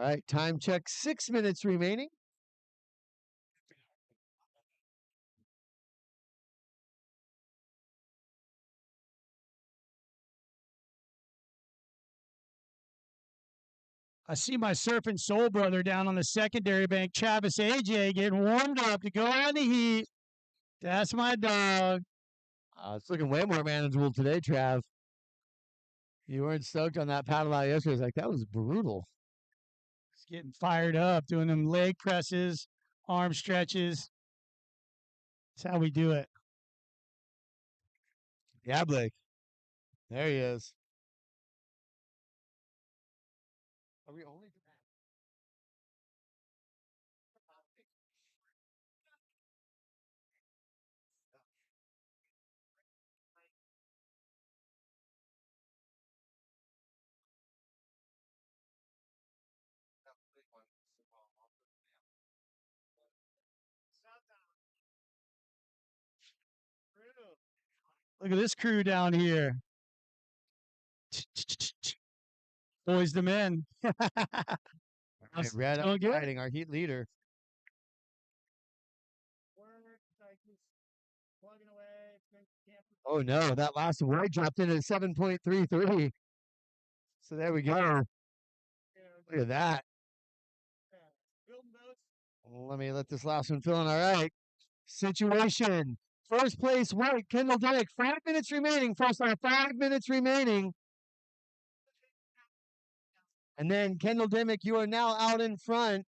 All right, time check, 6 minutes remaining. I see my surfing soul brother down on the secondary bank, Travis AJ, getting warmed up to go on the heat. That's my dog. It's looking way more manageable today, Trav. You weren't stoked on that paddle out yesterday. It's like, that was brutal. He's getting fired up, doing them leg presses, arm stretches. That's how we do it. Yeah, Blake. There he is. Are we only? Look at this crew down here. Boys the men. Right, Red riding our heat leader. Oh no, that last white dropped in at 7.33. So there we go. Look at that. Let me let this last one fill in. All right. Situation. First place, white, Kendall Dyke. 5 minutes remaining. First on 5 minutes remaining. And then Kendall Dimmick, you are now out in front.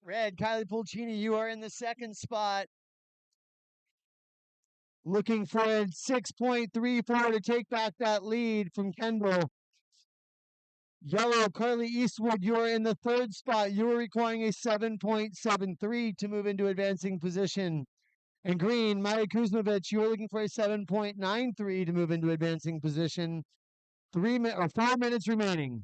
Red, Kylie Pulcini, you are in the second spot. Looking for a 6.34 to take back that lead from Kendall. Yellow, Carly Eastwood, you're in the third spot. You are requiring a 7.73 to move into advancing position. And green, Maya Kuzmovich, you're looking for a 7.93 to move into advancing position. 4 minutes remaining.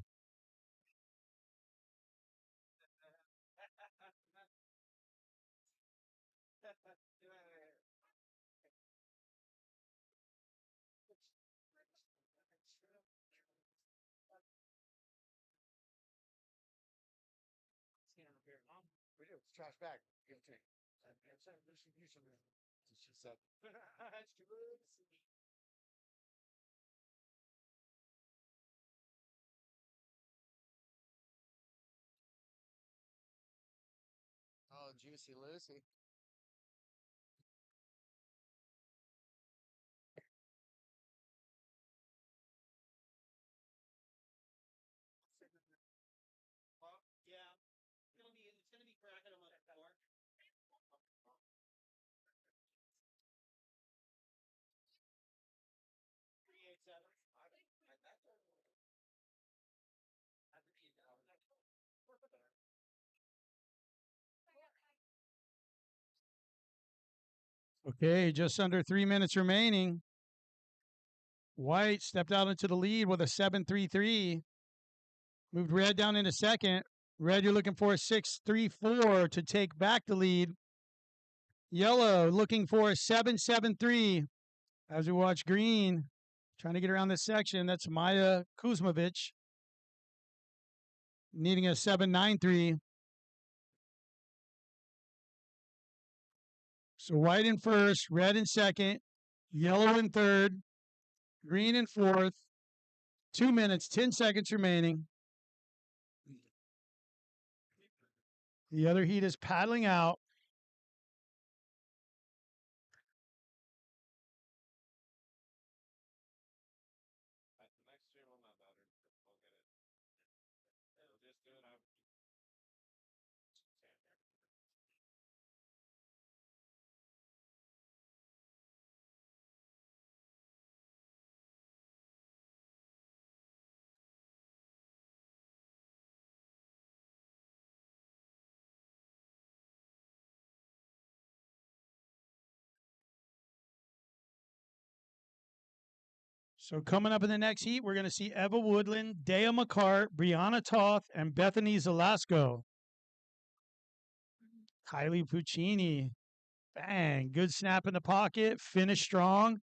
Trash bag. She said. Oh, Juicy Lucy. Okay, just under 3 minutes remaining. White stepped out into the lead with a 7.33. Moved red down into second. Red, you're looking for a 6.34 to take back the lead. Yellow looking for a 7.73. As we watch green trying to get around this section, that's Maya Kuzmovich needing a 7.93. So white in first, red in second, yellow in third, green in fourth. 2 minutes, 10 seconds remaining. The other heat is paddling out. So coming up in the next heat, we're going to see Eva Woodland, Dea McCart, Brianna Toth, and Bethany Zelasco. Kylie Puccini. Bang. Good snap in the pocket. Finish strong.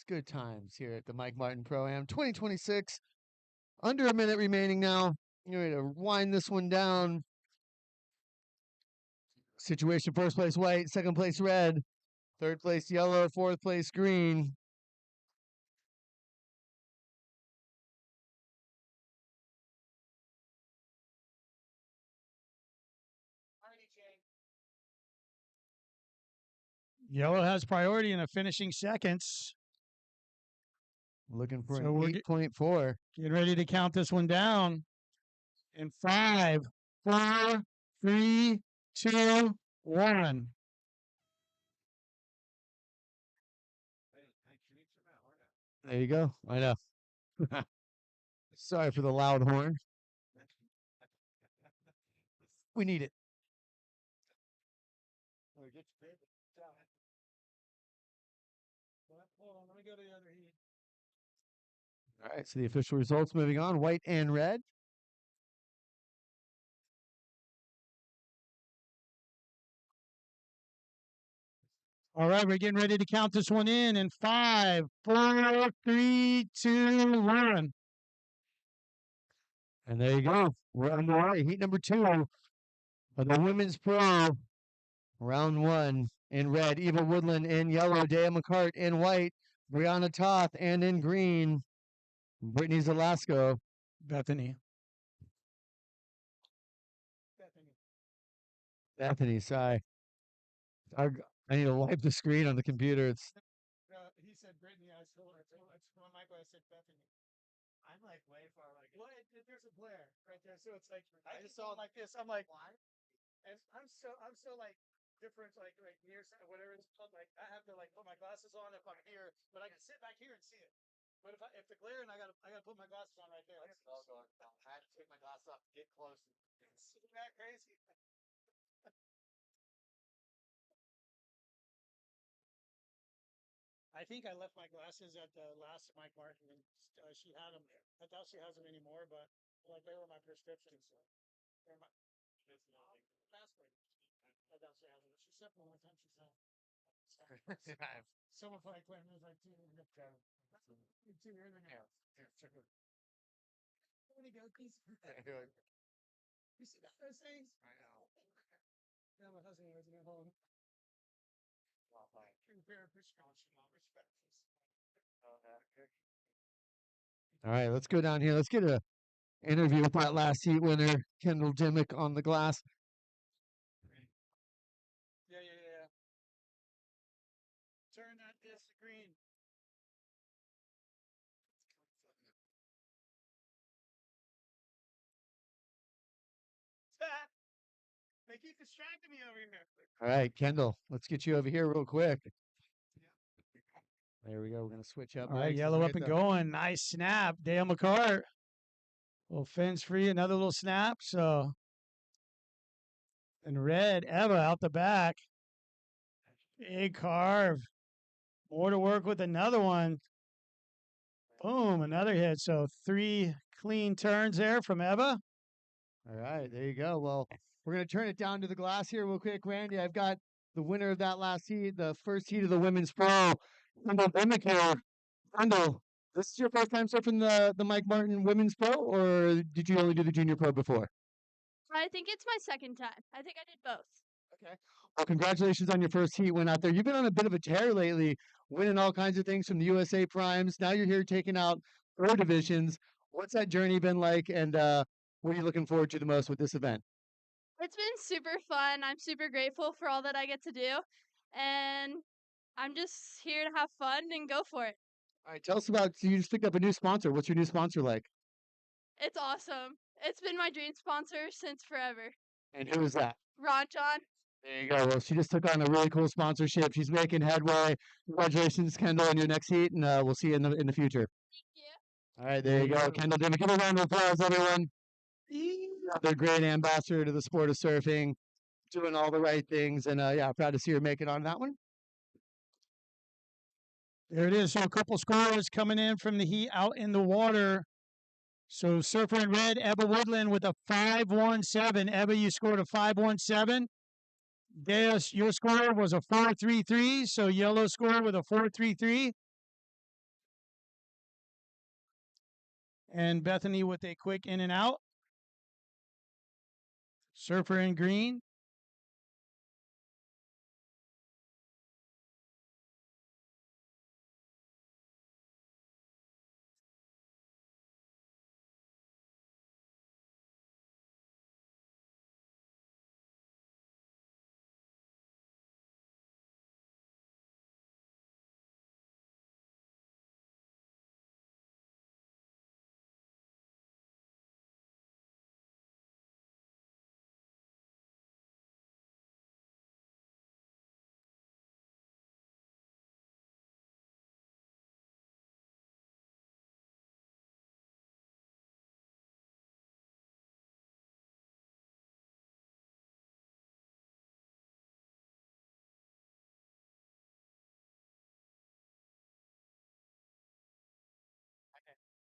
Good times here at the Mike Martin Pro-Am 2026. Under a minute remaining now. You're ready to wind this one down. Situation: first place white, second place red, third place yellow, fourth place green. Yellow has priority in the finishing seconds. Looking for So we're an 8.4. Getting ready to count this one down. In 5, 4, 3, 2, 1. There you go. I know. Sorry for the loud horn. We need it. Hold on, let me go to the other heat. All right, so the official results moving on, white and red. All right, we're getting ready to count this one in 5, 4, 3, 2, 1. And there you go. We're underway. Heat number 2 of the Women's Pro. Round 1 in red, Eva Woodland; in yellow, Dea McCart; in white, Brianna Toth; and in green, Brittany Zelasco. Bethany. Bethany, sorry. I need to wipe the screen on the computer. It's He said Brittany. I told Michael, I said Bethany. I'm like way far. Well, there's a glare right there, so it's like I just saw it like this. I'm like, why? And I'm so like different, like near whatever it's called. Like I have to like put my glasses on if I'm here, but I can sit back here and see it. But if the glare and I gotta put my glasses on right there. I had to take my glasses off, get close. Isn't that crazy? I think I left my glasses at the last Mike Martin, and she had them. I doubt she has them anymore, but like they were my prescriptions. So they're my password. I doubt she has them. She said one time she said. Some of my claimers like 2 years ago. 2 years ago. How many goatees? You see that those things? I know. Yeah, my husband wasn't at home. all right. Let's go down here. Let's get a interview with that last heat winner, Kendall Dimmick, on the glass. Yeah. Turn that disc green. They keep distracting me over here. All right, Kendall, let's get you over here real quick. There we go. We're going to switch up. All right, yellow up and going. Nice snap. Dale McCart. Little fence free, another little snap. So, and red, Eva out the back. Big carve. More to work with, another one. Boom, another hit. So 3 clean turns there from Eva. All right, there you go. Well, we're going to turn it down to the glass here real quick, Randy. I've got the winner of that last heat, the first heat of the Women's Pro, Kendall Dimmick here. Kendall, this is your first time surfing the Mike Martin Women's Pro, or did you only do the Junior Pro before? I think it's my second time. I think I did both. Okay. Well, congratulations on your first heat win out there. You've been on a bit of a tear lately, winning all kinds of things from the USA Primes. Now you're here taking out pro divisions. What's that journey been like, and what are you looking forward to the most with this event? It's been super fun. I'm super grateful for all that I get to do. And I'm just here to have fun and go for it. All right, tell us about, so you just picked up a new sponsor. What's your new sponsor like? It's awesome. It's been my dream sponsor since forever. And who is that? Ron John. There you go. Well, she just took on a really cool sponsorship. She's making headway. Congratulations, Kendall, on your next heat, and we'll see you in the future. Thank you. All right, there you go. Kendall Dimmick. Give a round of applause, everyone. Another great ambassador to the sport of surfing, doing all the right things, and yeah, proud to see her make it on that one. There it is. So a couple scores coming in from the heat out in the water. So Surfer in red, Ebba Woodland with a 5-1-7. Ebba, you scored a 5-1-7. Deus, your score was a 4-3-3. So yellow scored with a 4-3-3. And Bethany with a quick in and out. Surfer in green.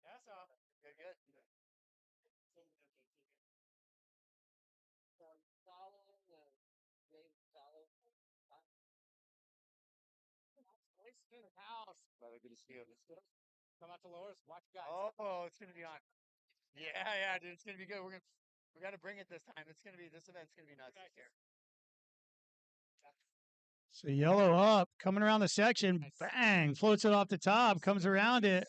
That's all. Good, good. House. Brother, good to see you. Come out to Loris. Watch guys. Oh, it's gonna be on. Yeah, dude, it's gonna be good. We gotta bring it this time. This event's gonna be nuts this year. So yellow up, coming around the section, bang, floats it off the top, comes around it,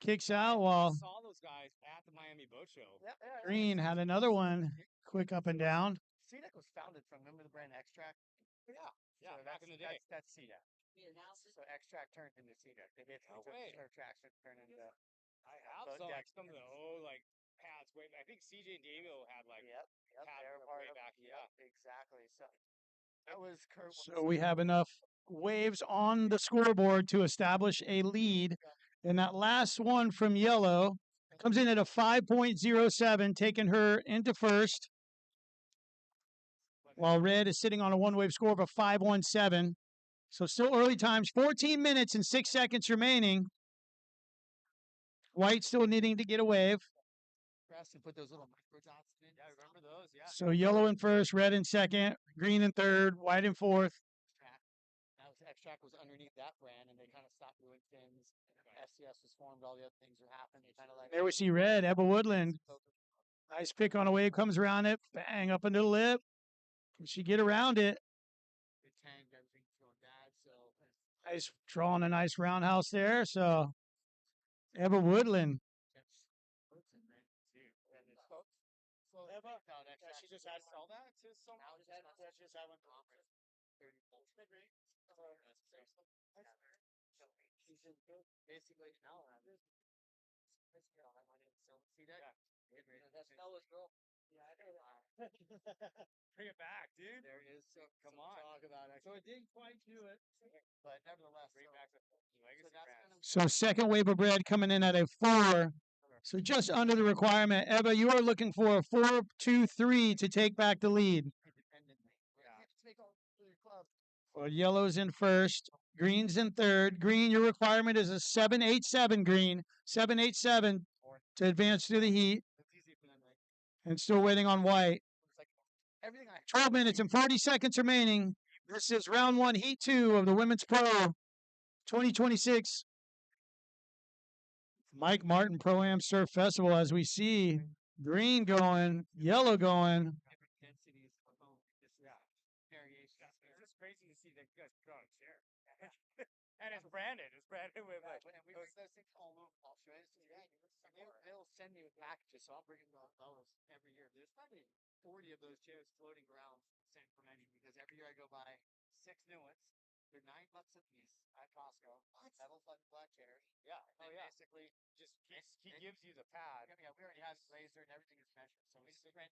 kicks out while Saw those guys at the Miami Boat Show. Yep, Green had another one, quick up and down. CDEC was founded from, remember the brand Extract? Yeah, so back in the day. That's CDEC. So Extract turned into CDEC. They basically took traction, turned into. I have some like some of the like pads. I think CJ and Damiel had like Yep, pads they were way part of. back. Yeah, Exactly. So that was Kurt. So we have enough waves on the scoreboard to establish a lead. And that last one from yellow comes in at a 5.07, taking her into first, while red is sitting on a one-wave score of a 5.17. So still early times, 14 minutes and 6 seconds remaining. White still needing to get a wave. And put those little micro dots in. yeah, I remember those. Yeah, So yellow in first, red in second, green in third, white in fourth. Extract was underneath that brand, and they kind of stopped doing things. SCS was formed, all the other things were happening. Kind of like There we see red, Ebba Woodland. Nice pick on a wave, comes around it, bang, up into the lip. Can she get around it? It tanked, everything's going bad, so. Nice, drawing a nice roundhouse there. So Ebba Woodland. she just had all that to some. She just had one conference. Basically, now see that? That's Stella's girl. Yeah, I know. Bring it back, dude. There is Come on. talk about it. So it didn't quite do it. But nevertheless, Bring back the legacy brand. So second wave of red coming in at a 4. So just under the requirement. Ebba, you are looking for a 4-2-3 to take back the lead. independently. Yeah. Just make all your club. Well, yellow's in first, green's in third. Green, your requirement is a 7-8-7 green, 7-8-7 to advance through the heat. It's easy for them, like, And still waiting on white. it's like everything 12 minutes and 40 seconds remaining. This is round 1, heat 2 of the Women's Pro 2026 Mike Martin Pro-Am Surf Festival, as we see green going, yellow going. different densities of foam. Variation. It's just crazy to see that you guys put on a chair. And it's branded. It's branded with like. And we bring those things all over. I'll show you. They'll send me with packages, so I'll bring them those every year. There's probably 40 of those chairs floating around San Clemente because every year I go buy 6 new ones. They're $9 a piece at Costco. Metal flat chairs. Yeah. And basically, Just he gives you the pad. yeah, we already have laser and everything is measured, so we just print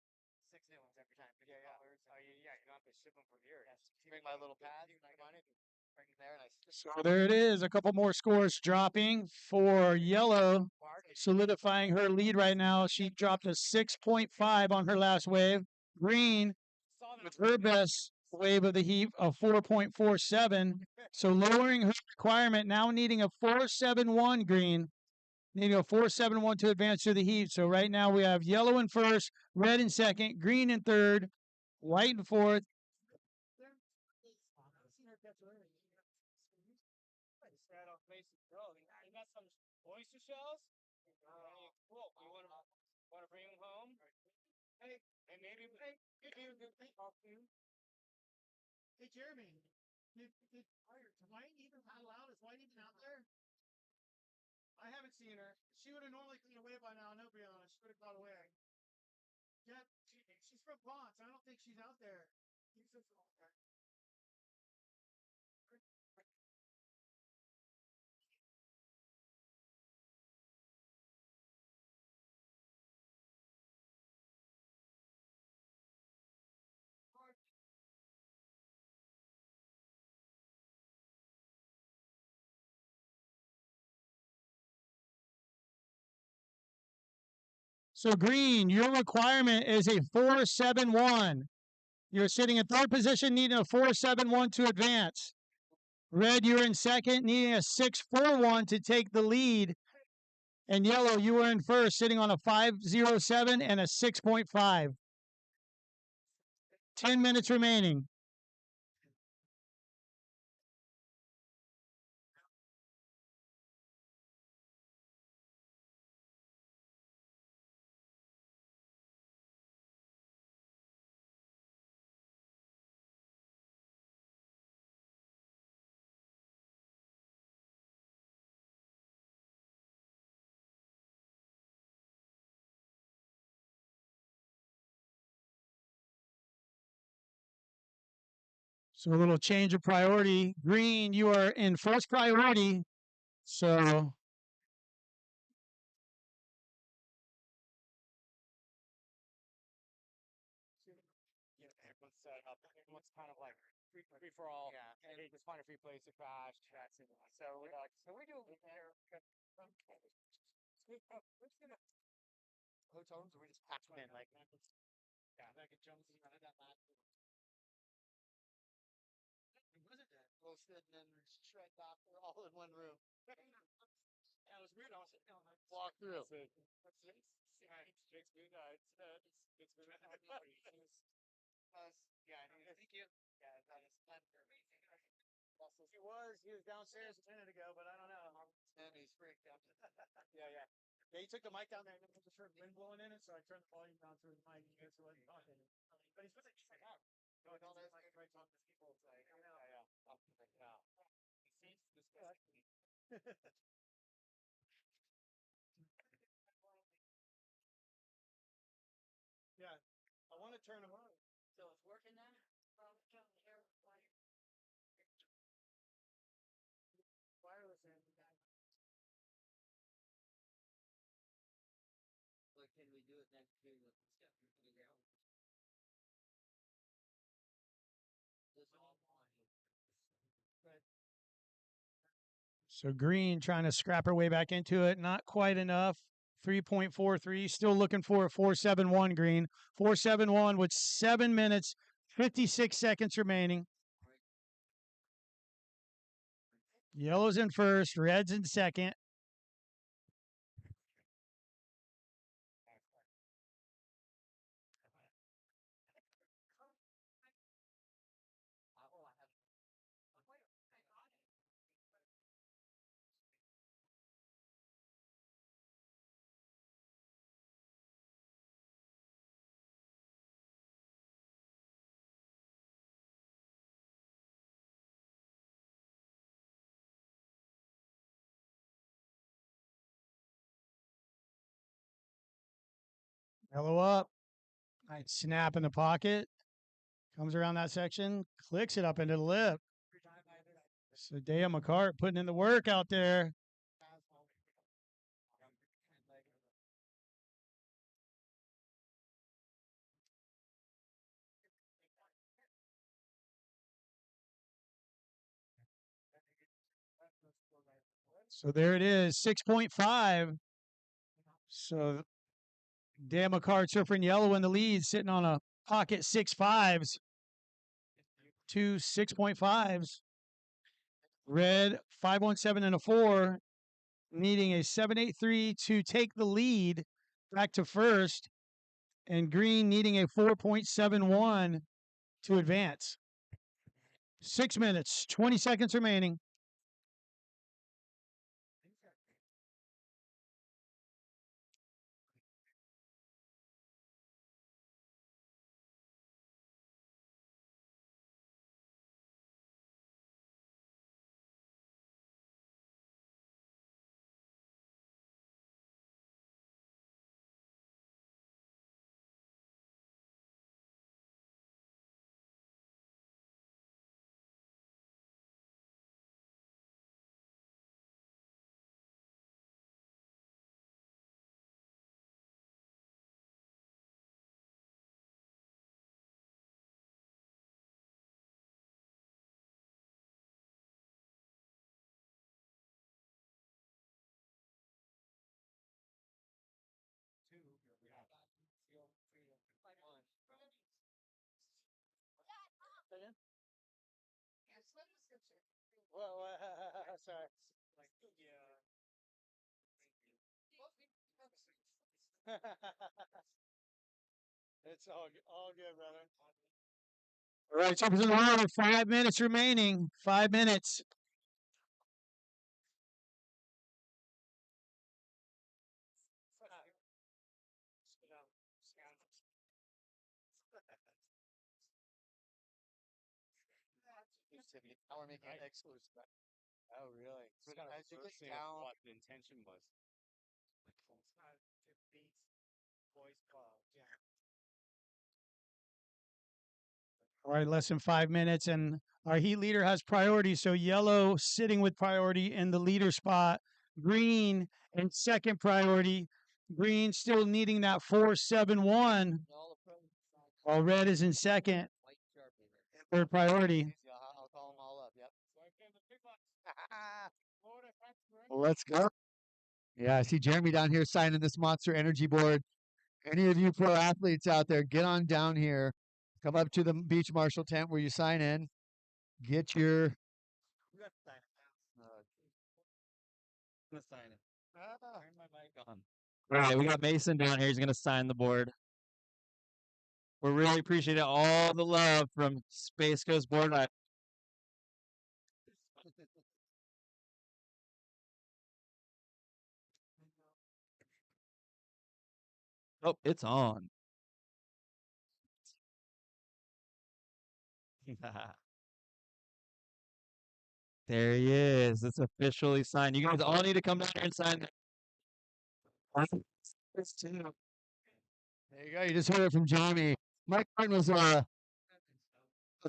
6 new ones every time. Yeah. Colors. Oh, yeah. You don't have to ship them from here. Yes. Bring my little pad. Bring it there, and I So there it is. A couple more scores dropping for yellow, solidifying her lead right now. She dropped a 6.5 on her last wave. Green, with her best wave of the heat of 4.47. So lowering her requirement, now needing a 4.71 green, needing a 4.71 to advance to the heat. So right now we have yellow in first, red in second, green in third, white in fourth. You got some oyster shells? Cool. You want to bring them home? Hey, maybe. Hey, Jeremy. Did White even paddle out? Is White even out there? I haven't seen her. She would have normally cleaned away by now. No, be honest, she would have got away. Yeah, she's from Ponce. I don't think she's out there. So green, your requirement is a 4.71. You're sitting in third position, needing a 4.71 to advance. Red, you're in second, needing a 6.41 to take the lead. And yellow, you were in first, sitting on a 5.07 and a 6.5. 10 minutes remaining. So a little change of priority. Green, you are in first priority. So Everyone's set up. Everyone's kind of like free for all. Yeah. And they just find a free place to crash. That's it. So we're like, so we do there. Hotel rooms, we just pack them in like. Yeah. Like a Jones and that last. Wasn't that posted and then shred off? We're all in one room. Yeah, it was weird. I was walk through. It's good night. It's good night. Yeah, thank you. Yeah, that is fun for me. He was downstairs a minute ago, but I don't know. And he's freaked out. Yeah. Yeah, he took the mic down there and there was a certain wind blowing in it, so I turned the volume down through the mic so he wasn't talking. But he's supposed to check out. No, it's all that's like right talking to people. It's like, yeah. He seems disgusting. Yeah, I want to turn him on. So it's working now? Wireless and what can we do it next year with the stuff you're doing now? This all right. So green trying to scrap her way back into it. Not quite enough. 3.43. Still looking for a 4.71 green. 4.71 with 7 minutes, 56 seconds remaining. Yellow's in first. Red's in second. Yellow up. Nice snap in the pocket. Comes around that section. Clicks it up into the lip. So Dea McCart putting in the work out there. So there it is, 6.5. So Dea McCart surfing yellow in the lead, sitting on a pocket 6.5s. two 6.5s. Red 517 and a 4, needing a 783 to take the lead back to first, and green needing a 4.71 to advance. 6 minutes, 20 seconds remaining. Sorry. It's all good, brother. All right, jumpers in the water. 5 minutes remaining. 5 minutes. Now we're making it exclusive. Oh, really? So as you get down, what the intention was. Boys Club. Yeah. All right, less than 5 minutes, and our heat leader has priority. So yellow sitting with priority in the leader spot. Green in second priority. Green still needing that 471. While red is in second. Third priority. I'll call them all up. Yep. Let's go. Yeah, I see Jeremy down here signing this Monster Energy board. Any of you pro athletes out there, get on down here. Come up to the beach marshal tent where you sign in. Get your. We got to sign it. I'm going to sign it. Turn my mic on. All right, we got Mason down here. He's going to sign the board. We're really appreciating all the love from Space Coast Board Life. Oh, it's on. There he is. It's officially signed. You guys all need to come down here and sign. This too. There you go. You just heard it from Jeremy. Mike Martin was a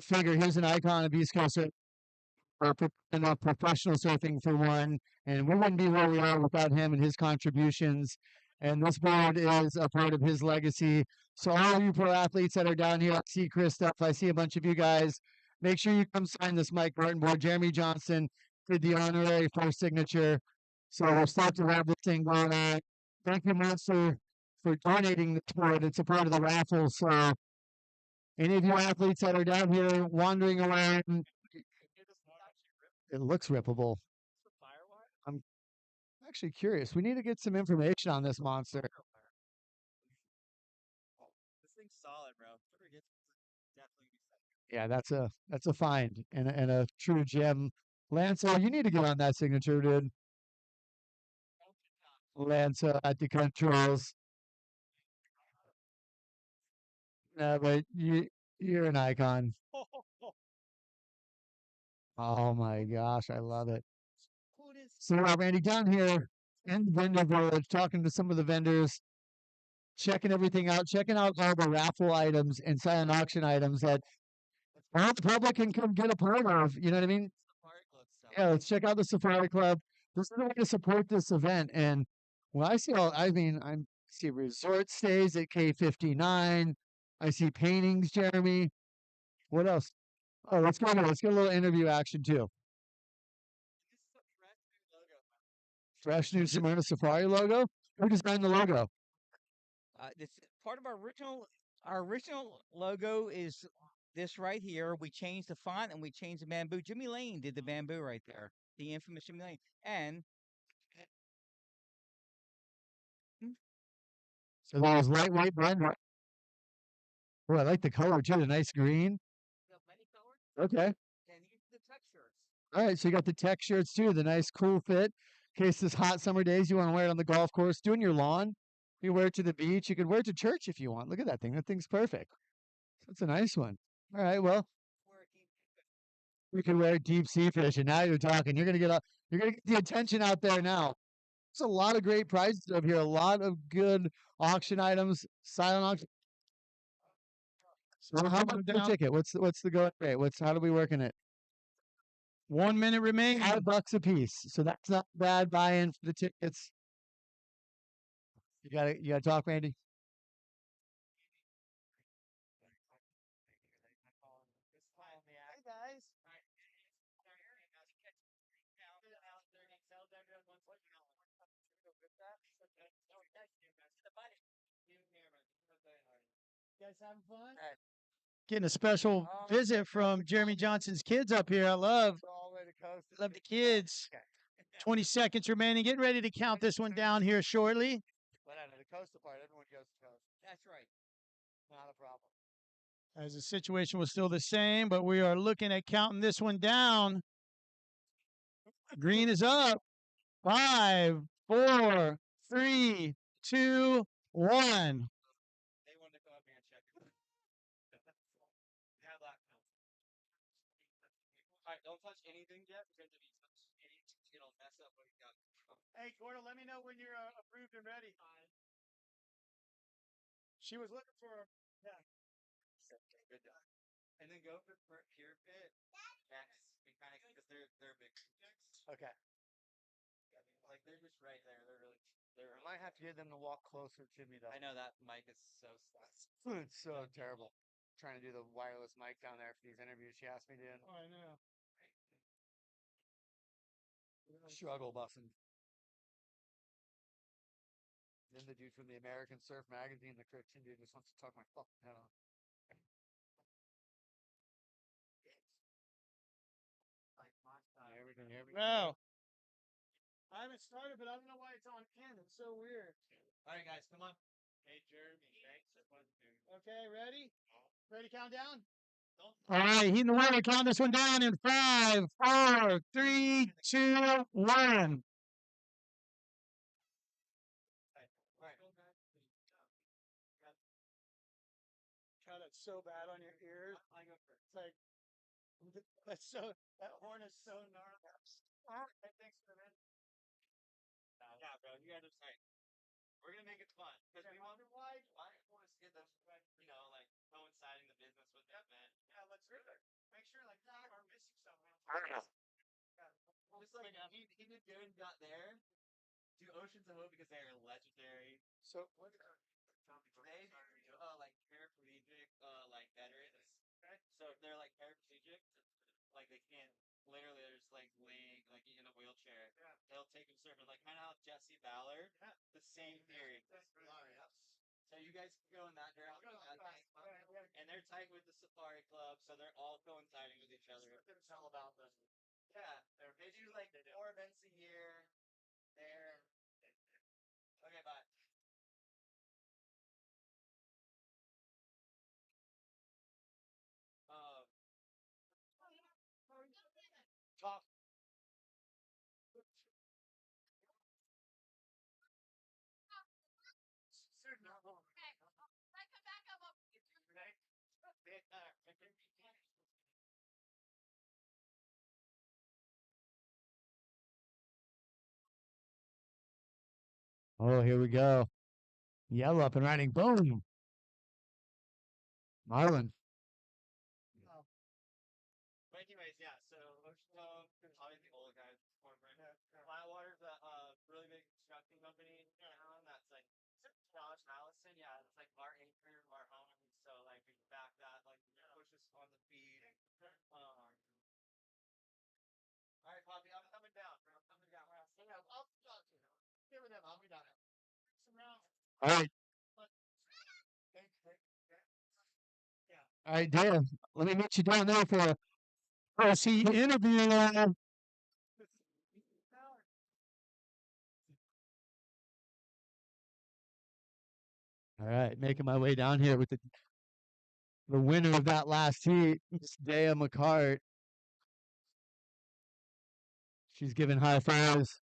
figure. He was an icon of East Coast and professional surfing for one. And we wouldn't be where we are without him and his contributions. And this board is a part of his legacy. So all of you pro athletes that are down here, I see Chris stuff. I see a bunch of you guys. Make sure you come sign this Mike Martin board. Jeremy Johnson did the honorary first signature. So we're stoked to have this thing going on. Thank you, Monster, for donating this board. It's a part of the raffle. So any of you athletes that are down here wandering around, it looks rippable. I'm actually curious. We need to get some information on this monster. This thing's solid, bro. Definitely be Yeah, that's a find and a true gem. Lance, you need to get on that signature, dude. Lance at the controls. No, but you're an icon. Oh my gosh, I love it. So Randy, down here in the vendor village, talking to some of the vendors, checking everything out, checking out all the raffle items and silent auction items that all the public can come get a part of. You know what I mean? Yeah, let's check out the Safari Club. This is a way to support this event. And when I see I see resort stays at K59. I see paintings, Jeremy. What else? Oh, let's go here. Let's get a little interview action too. Fresh new Smyrna Safari logo. Who designed the logo? It's part of our original. Our original logo is this right here, we changed the font and we changed the bamboo. Jimmy Lane did the bamboo right there, the infamous Jimmy Lane. And So that was lightweight blend. Oh, I like the color too. The nice green. many colors Okay. and these are the tech shirts. All right. So you got the tech shirts too. The nice cool fit. In case this hot summer days you want to wear it on the golf course, doing your lawn. You wear it to the beach. You could wear it to church if you want. Look at that thing. That thing's perfect. That's a nice one. All right. Well, you can wear deep sea fish, and now you're talking. You're gonna get the attention out there now. There's a lot of great prizes over here. A lot of good auction items. Silent auction. So how much the down. ticket? What's the going rate? How do we working it? 1 minute remaining. $5 a piece. So that's not bad buy-in for the tickets. You gotta talk, Randy. Hey guys. You guys having fun? Getting a special visit from Jeremy Johnson's kids up here. I love All the way to coast. the kids. 20 seconds remaining. Getting ready to count this one down here shortly. But out of the coastal part, everyone goes to coast. That's right. Not a problem. As the situation was still the same, but we are looking at counting this one down. Green is up. 5, 4, 3, 2, 1. They wanted to come up here and check it. Have that. All right, don't touch anything yet because if you touch anything, it'll mess up what you got. Hey, Gordo, let me know when you're approved and ready. She was looking for. Yeah. Good job. And then go for pure fit next. And kind of because they're big subjects. Okay. Like they're just right there. They're I might have to get them to walk closer to me though. I know that mic is so slow. It's so terrible. Trying to do the wireless mic down there for these interviews she asked me to do. Oh, I know. Struggle busing. Then the dude from the American Surf magazine, the Christian dude, just wants to talk my fucking head off. Here we go. Wow. I haven't started, but I don't know why it's on end. It's so weird. All right, guys, come on. Hey, Jeremy, thanks. Okay, ready? Ready to count down? All right, heat in the water. Count this one down in 5, 4, 3, 2, 1. God, that's so bad on your ears. It's like that horn is so gnarly. Hey, thanks for the Yeah, bro, you guys are tight. We're gonna make it fun because we want why want to get them, like coinciding the business with the event. Yeah, let's do it. Make sure like we're missing something. Just like he did good and got there. Do Oceans of Hope because they are legendary. So what? They do like paraplegic like veterans. Okay. So if they're like paraplegic, like they can't literally they're just like laying like in a wheelchair. Yeah. They'll take them surfing like kind of how Jesse Ballard. Yeah. The same theory. So you guys can go in that direction. And they're tight with the Safari Club, so they're all coinciding with each other. Tell about this. Yeah. They do like 4 events a year. They're okay, bye. Talk. Oh, here we go. Yellow up and running. Boom. Marlin. But anyways, yeah. So Ocean Home, obviously the old guys, corporate. Flywater's a really big construction company in town. That's like Josh Allison. Yeah, it's like our anchor, our home. So like we back that, like push us on the feed. All right, Poppy, I'm coming down. I'm coming down. I'll talk to you. Give it them. I'll be down there. Some rounds. All right. All right, Dan. Let me meet you down there for a See, interview. All right, making my way down here with the winner of that last heat, Miss Dea McCart. She's giving high fives.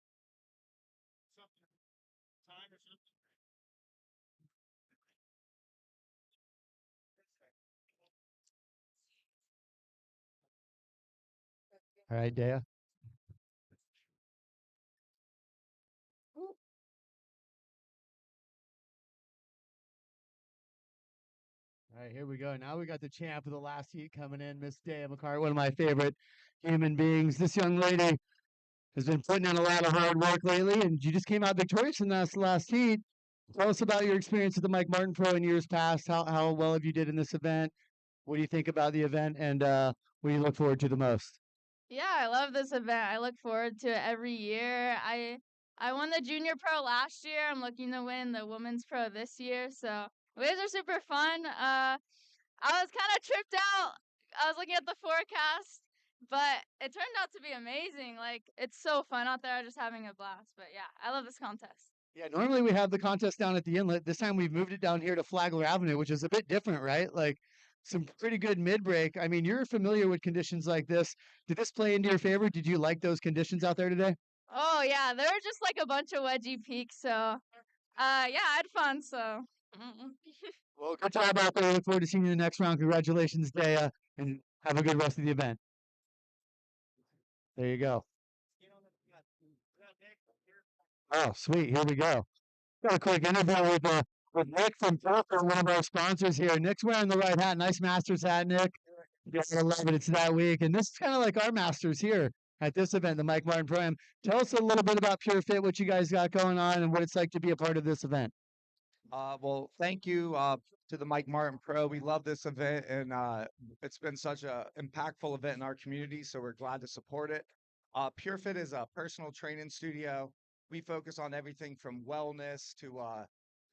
All right, Dea. All right, here we go. Now we got the champ of the last heat coming in, Miss Dea McCart, one of my favorite human beings. This young lady has been putting in a lot of hard work lately, and you just came out victorious in this last heat. Tell us about your experience at the Mike Martin Pro in years past. How well have you did in this event? What do you think about the event, and what do you look forward to the most? Yeah, I love this event. I look forward to it every year. I won the junior pro last year. I'm looking to win the women's pro this year. So waves are super fun. I was kind of tripped out. I was looking at the forecast, but it turned out to be amazing. Like it's so fun out there, just having a blast. But yeah, I love this contest. Yeah, normally we have the contest down at the inlet. This time we've moved it down here to Flagler Avenue, which is a bit different, right? Like some pretty good mid break. I mean, you're familiar with conditions like this. Did this play into your favor? Did you like those conditions out there today? Oh yeah, there were just like a bunch of wedgie peaks. So yeah, I had fun. So. Well, good job out there. Look forward to seeing you in the next round. Congratulations, Dea, and have a good rest of the event. There you go. Oh, sweet. Here we go. Got a quick interview with Nick from Portland, one of our sponsors here. Nick's wearing the right hat. Nice Masters hat, Nick. You gotta love it. It's that week. And this is kind of like our Masters here at this event, the Mike Martin Pro-Am. Tell us a little bit about Pure Fit, what you guys got going on, and what it's like to be a part of this event. Well, thank you to the Mike Martin Pro. We love this event, and it's been such a impactful event in our community, so we're glad to support it. PureFit is a personal training studio. We focus on everything from wellness to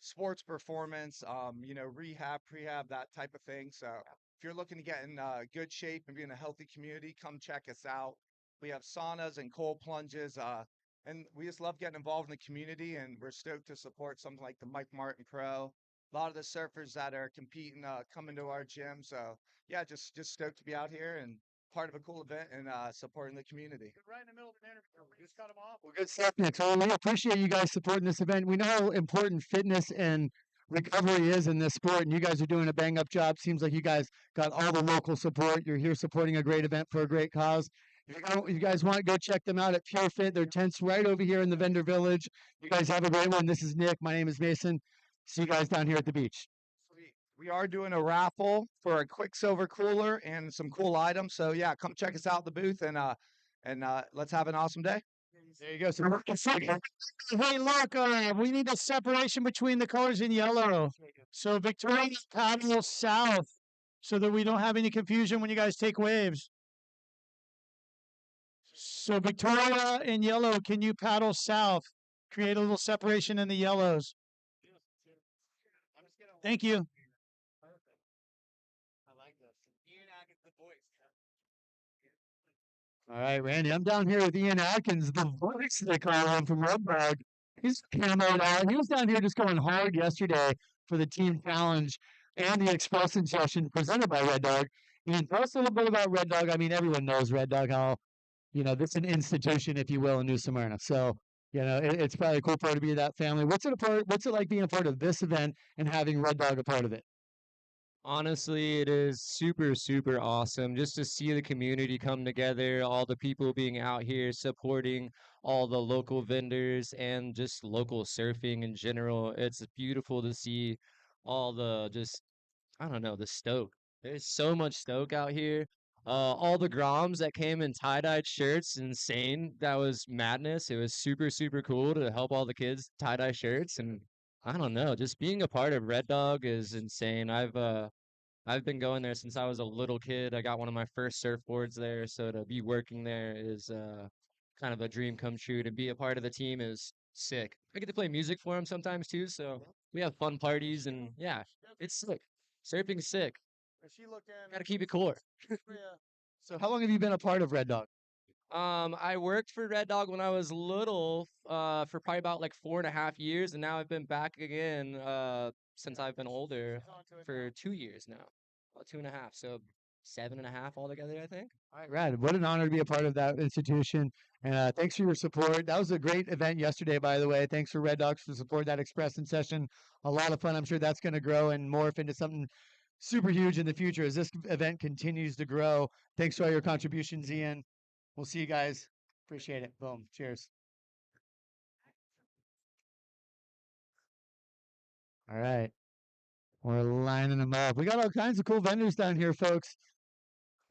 sports performance, rehab, prehab, that type of thing. So if you're looking to get in good shape and be in a healthy community, come check us out. We have saunas and cold plunges. And we just love getting involved in the community, and we're stoked to support something like the Mike Martin Pro. A lot of the surfers that are competing come into our gym. So yeah, just stoked to be out here and part of a cool event and supporting the community. Right in the middle of an interview. We just cut him off. Well, good stuff, Nick. So we appreciate you guys supporting this event. We know how important fitness and recovery is in this sport, and you guys are doing a bang-up job. Seems like you guys got all the local support. You're here supporting a great event for a great cause. If you guys want, go check them out at Pure Fit. Their tent's right over here in the vendor village. You guys have a great one. This is Nick. My name is Mason. See you guys down here at the beach. Sweet. We are doing a raffle for a Quicksilver cooler and some cool items. So yeah, come check us out at the booth and let's have an awesome day. There you go. So Hey, look, we need a separation between the colors in yellow. So Victoria paddle south so that we don't have any confusion when you guys take waves. So Victoria in yellow, can you paddle south? Create a little separation in the yellows. Thank you. I like this. Ian Atkins, the voice. all right, Randy, I'm down here with Ian Atkins, the voice they call him from Red Dog. He's camoed out. He was down here just going hard yesterday for the team challenge and the expression session presented by Red Dog. Ian, tell us a little bit about Red Dog. I mean, everyone knows Red Dog, how this is an institution, if you will, in New Smyrna. So, it's probably a cool part to be that family. What's it like being a part of this event and having Red Dog a part of it? Honestly, it is super, super awesome just to see the community come together, all the people being out here supporting all the local vendors and just local surfing in general. It's beautiful to see all the I don't know, the stoke. There's so much stoke out here. All the Groms that came in tie-dyed shirts, insane. That was madness. It was super, super cool to help all the kids tie-dye shirts. And I don't know, just being a part of Red Dog is insane. I've been going there since I was a little kid. I got one of my first surfboards there, so to be working there is kind of a dream come true. To be a part of the team is sick. I get to play music for them sometimes too, so we have fun parties and yeah, it's sick. Surfing's sick. Is she looking? Gotta keep it core. Yeah. So how long have you been a part of Red Dog? I worked for Red Dog when I was little, for probably about like 4.5 years, and now I've been back again, since I've been older She's onto it for now. 2 years now, about 2.5, so 7.5 altogether, I think. All right, rad. What an honor to be a part of that institution. And thanks for your support. That was a great event yesterday, by the way. Thanks for Red Dogs for support that Express in session. A lot of fun. I'm sure that's going to grow and morph into something super huge in the future as this event continues to grow. Thanks for all your contributions, Ian. We'll see you guys. Appreciate it. Boom. Cheers. All right. We're lining them up. We got all kinds of cool vendors down here, folks.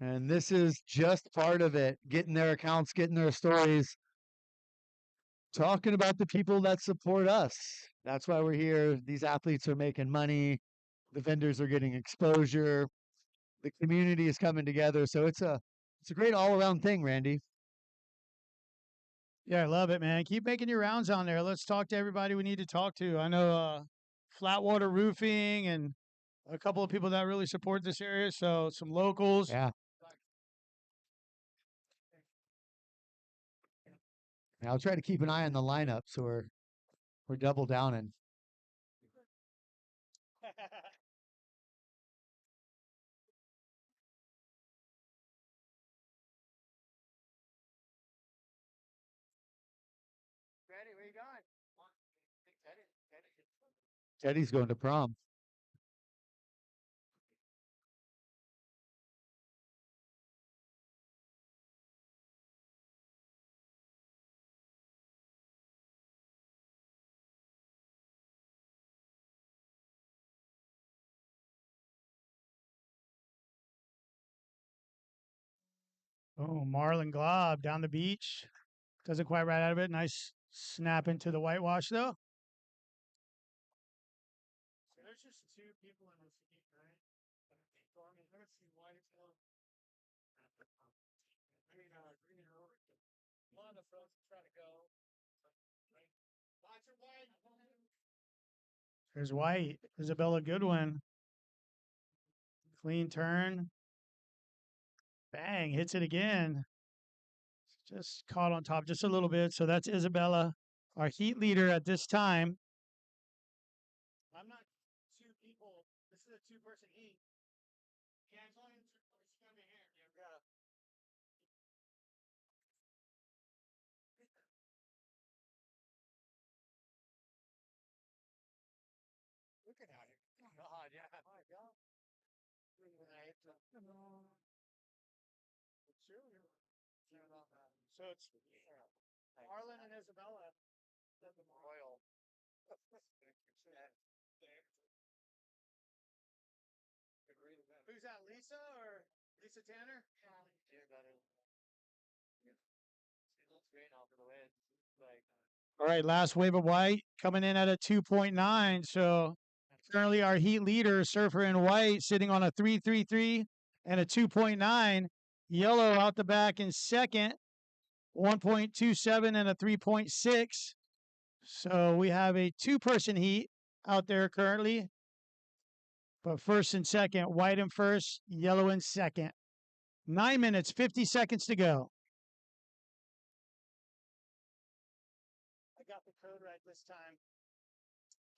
And this is just part of it, getting their accounts, getting their stories, talking about the people that support us. That's why we're here. These athletes are making money. The vendors are getting exposure. The community is coming together. So it's a great all around thing, Randy. Yeah, I love it, man. Keep making your rounds on there. Let's talk to everybody we need to talk to. I know Flatwater Roofing and a couple of people that really support this area. So some locals. Yeah. And I'll try to keep an eye on the lineup so we're double downing. Ready? Where you going? Teddy's going to prom. Oh, Marlon Glob down the beach. Doesn't quite right out of it. Nice snap into the whitewash, though. So there's just two people in this heat, right? So I mean, let's see why it's low. Green or one of the frogs try to go. Right? Watch your white. There's White. Isabella Goodwin. Clean turn. Bang. Hits it again. Just caught on top just a little bit. So that's Isabella, our heat leader at this time. I'm not two people. This is a two-person heat. Yeah, it's only it's gonna be here. Yeah. Looking at it. God, yeah. My God. So it's Marlon and Isabella. Royal. Who's that, Lisa or Lisa Tanner? All right, last wave of White coming in at a 2.9. So currently our heat leader, Surfer in White, sitting on a 3.33 and a 2.9. Yellow out the back in second, 1.27 and a 3.6. So we have a two-person heat out there currently. But first and second, White in first, Yellow in second. 9 minutes, 50 seconds to go. I got the code right this time.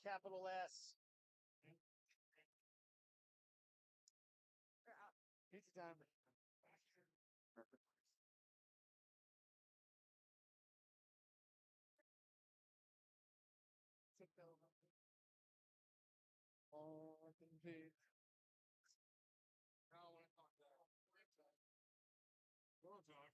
Capital S. Pizza time. Oh, please. I want to talk to Go talk.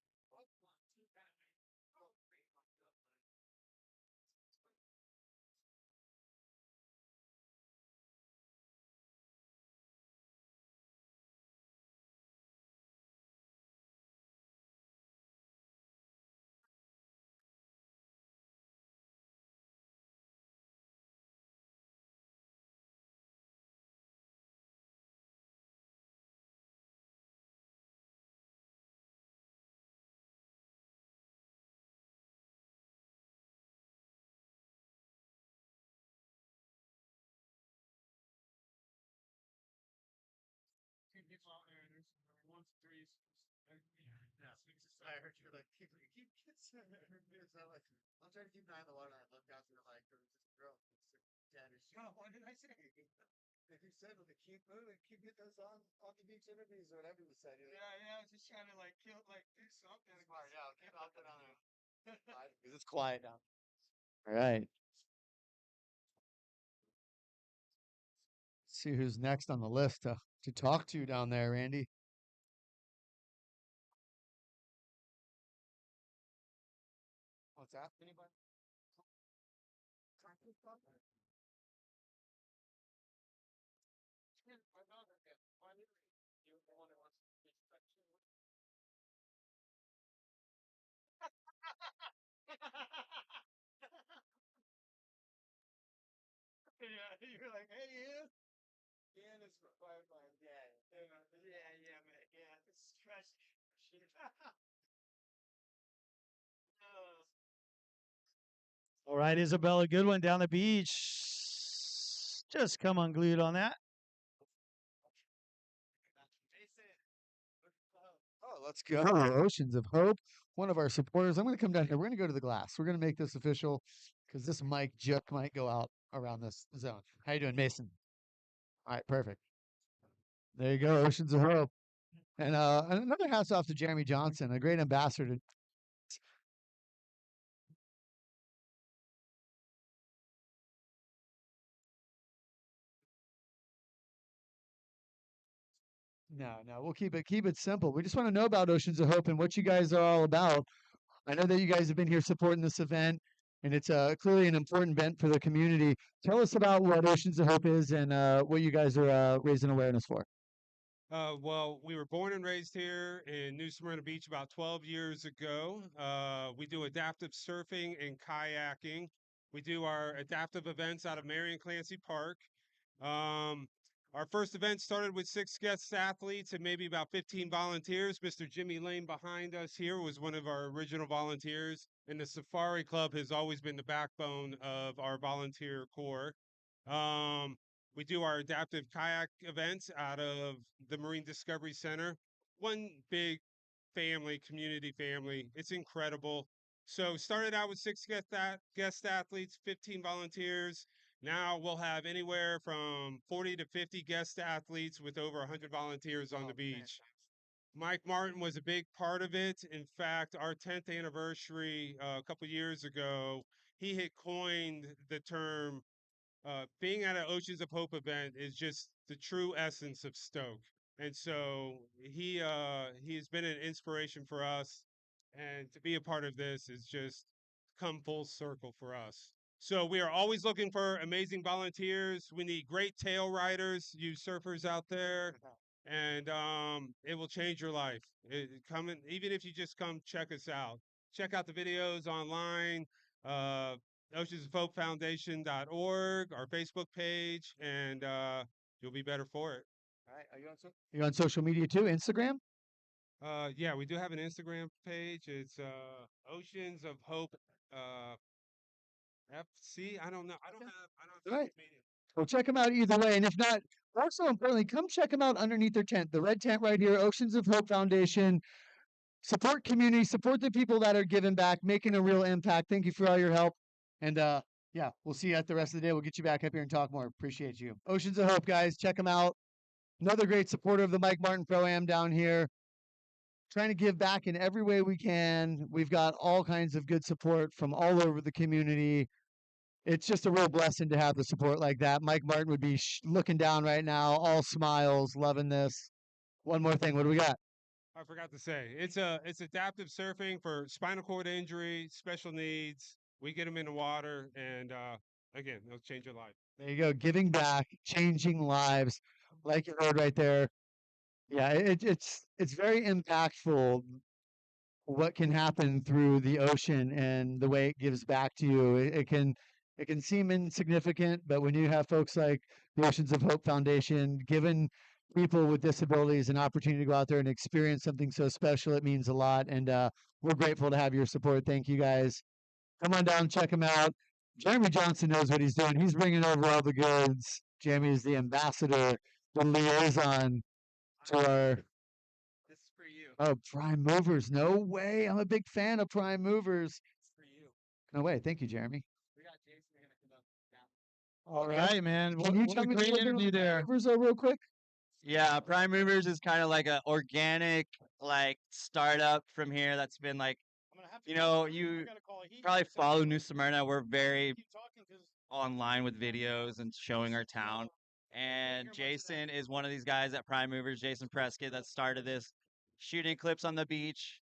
I heard you like keep so I'm like I'm trying to keep an eye on the water. I looked out to the like there was this girl. Daddy, oh, what did I say? If you said like keep moving, keep getting those on the beach interviews or whatever you said. Yeah, just trying to like do something. Yeah, I'll keep out there on there. Because it's quiet now. All right. See who's next on the list to talk to down there, Randy. What's that? Anybody? Yeah, you're like, hey, Ian. Ian is required by his dad. Yeah, man. Yeah, it's fresh shit. All right, Isabella, good one down the beach. Just come unglued on that. Oh, let's go. Oceans of Hope, one of our supporters. I'm going to come down here. We're going to go to the glass. We're going to make this official because this mic just might go out around this zone. How you doing, Mason? All right, perfect. There you go, Oceans of Hope. And another hats off to Jeremy Johnson, a great ambassador. No, we'll keep it simple. We just want to know about Oceans of Hope and what you guys are all about. I know that you guys have been here supporting this event, and it's clearly an important event for the community. Tell us about what Oceans of Hope is and what you guys are raising awareness for. Well, we were born and raised here in New Smyrna Beach about 12 years ago. We do adaptive surfing and kayaking. We do our adaptive events out of Marion Clancy Park. Our first event started with 6 guest athletes and maybe about 15 volunteers. Mr. Jimmy Lane behind us here was one of our original volunteers, and the Safari Club has always been the backbone of our volunteer corps. We do our adaptive kayak events out of the Marine Discovery Center. One big family, community family. It's incredible. So started out with 6 guest athletes, 15 volunteers. Now we'll have anywhere from 40 to 50 guest athletes with over 100 volunteers on the beach. Mike Martin was a big part of it. In fact, our 10th anniversary a couple years ago, he had coined the term being at an Oceans of Hope event is just the true essence of Stoke. And so he has been an inspiration for us, and to be a part of this is just come full circle for us. So we are always looking for amazing volunteers. We need great tail riders, you surfers out there, and it will change your life. Even if you just come check us out. Check out the videos online. oceansofhopefoundation.org, our Facebook page, and you'll be better for it. All right, are you on social media too? Instagram? Yeah, we do have an Instagram page. It's Oceans of Hope FC. I don't know. I don't have Right. social media. Well, check them out either way. And if not, also importantly, come check them out underneath their tent, the red tent right here, Oceans of Hope Foundation. Support community, support the people that are giving back, making a real impact. Thank you for all your help. And yeah, we'll see you at the rest of the day. We'll get you back up here and talk more. Appreciate you. Oceans of Hope, guys. Check them out. Another great supporter of the Mike Martin Pro-Am down here. Trying to give back in every way we can. We've got all kinds of good support from all over the community. It's just a real blessing to have the support like that. Mike Martin would be looking down right now, all smiles, loving this. One more thing. What do we got? I forgot to say, it's adaptive surfing for spinal cord injury, special needs. We get them in the water, and again, it'll change your life. There you go. Giving back, changing lives, like you heard right there. Yeah, it's very impactful what can happen through the ocean and the way it gives back to you. It can seem insignificant, but when you have folks like the Oceans of Hope Foundation giving people with disabilities an opportunity to go out there and experience something so special, it means a lot. And we're grateful to have your support. Thank you guys. Come on down, check him out. Jeremy Johnson knows what he's doing. He's bringing over all the goods. Jeremy is the ambassador, the liaison to our. Oh, Prime Movers. No way. I'm a big fan of Prime Movers. For you. No way. Thank you, Jeremy. We got Jason. We're gonna come up now. All right, man. Can you What tell a me great little bit interview about there. Prime Movers real quick? Yeah, Prime Movers is kind of like a organic like startup from here that's been like, I'm gonna have to. you know, I you gotta call a heat probably check. follow New Smyrna. We're very Keep talking 'cause online with videos and showing our town. And Jason is one of these guys at Prime Movers, Jason Prescott, that started this, shooting clips on the beach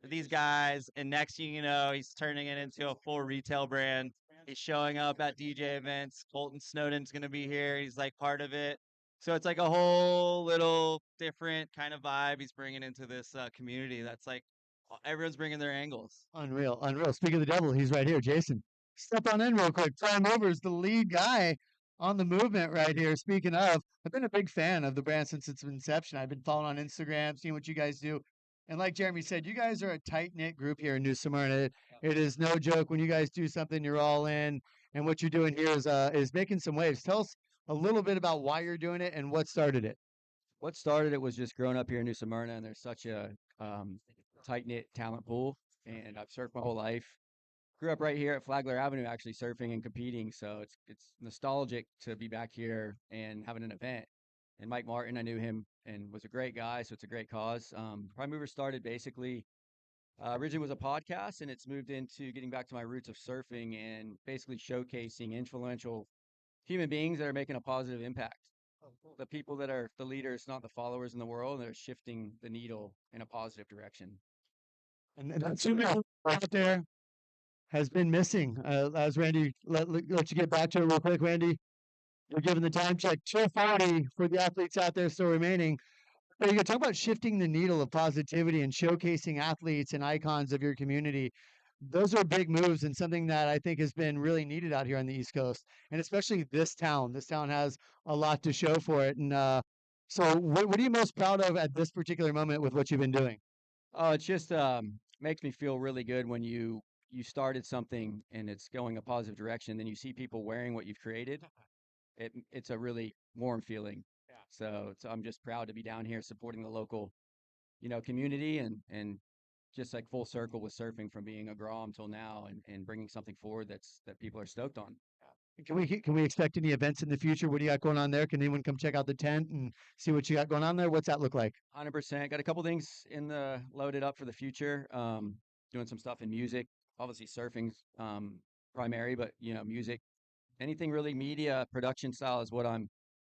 with these guys. And next thing you know, he's turning it into a full retail brand. He's showing up at DJ events. Colton Snowden's going to be here. He's like part of it. So it's like a whole little different kind of vibe he's bringing into this community. That's like everyone's bringing their angles. Unreal. Unreal. Speaking of the devil, he's right here. Jason, step on in real quick. Prime Movers, the lead guy on the movement right here. Speaking of, I've been a big fan of the brand since its inception. I've been following on Instagram, seeing what you guys do. And like Jeremy said, you guys are a tight knit group here in New Smyrna. It is no joke when you guys do something, you're all in. And what you're doing here is making some waves. Tell us a little bit about why you're doing it and what started it. What started it was just growing up here in New Smyrna, and there's such a tight knit talent pool. And I've surfed my whole life. Grew up right here at Flagler Avenue, actually surfing and competing. So it's nostalgic to be back here and having an event. And Mike Martin, I knew him and was a great guy, so it's a great cause. Prime Mover started basically originally was a podcast, and it's moved into getting back to my roots of surfing and basically showcasing influential human beings that are making a positive impact. The people that are the leaders, not the followers in the world, that are shifting the needle in a positive direction. And that's who out there has been missing. As Randy, let you get back to it real quick, Randy. You're giving the time check 240 for the athletes out there still remaining. But you talk about shifting the needle of positivity and showcasing athletes and icons of your community. Those are big moves and something that I think has been really needed out here on the East Coast, and especially this town. This town has a lot to show for it. And so, what are you most proud of at this particular moment with what you've been doing? Oh, it's just makes me feel really good when you started something and it's going a positive direction, then you see people wearing what you've created. It's a really warm feeling. Yeah. So I'm just proud to be down here supporting the local, community and just like full circle with surfing from being a grom till now and bringing something forward that people are stoked on. Can we expect any events in the future? What do you got going on there? Can anyone come check out the tent and see what you got going on there? What's that look like? 100%. Got a couple things loaded up for the future. Doing some stuff in music. Obviously surfing's primary, but music, anything really media production style is what I'm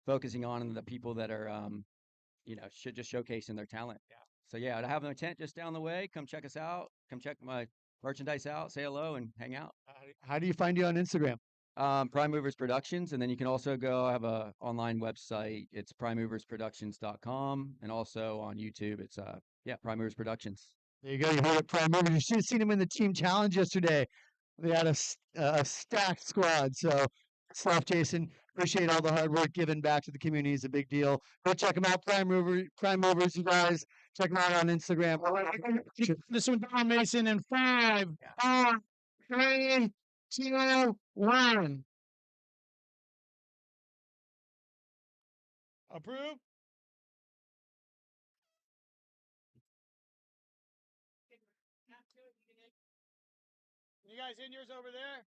focusing on, and the people that are should just showcasing their talent. Yeah. So yeah, I have my tent just down the way. Come check us out. Come check my merchandise out. Say hello and hang out. How do you find you on Instagram? Prime Movers Productions, and then you can also go. I have a online website. It's primemoversproductions.com, and also on YouTube. It's Prime Movers Productions. There you go. You heard it, Prime Movers. You should have seen them in the team challenge yesterday. They had a stacked squad. So stuff, Jason. Appreciate all the hard work given back to the community. Is a big deal. Go check them out, Prime Movers. You guys check them out on Instagram. This one down, Mason, in 5, 4, 3, 2, 1. Approve. You guys in yours over there?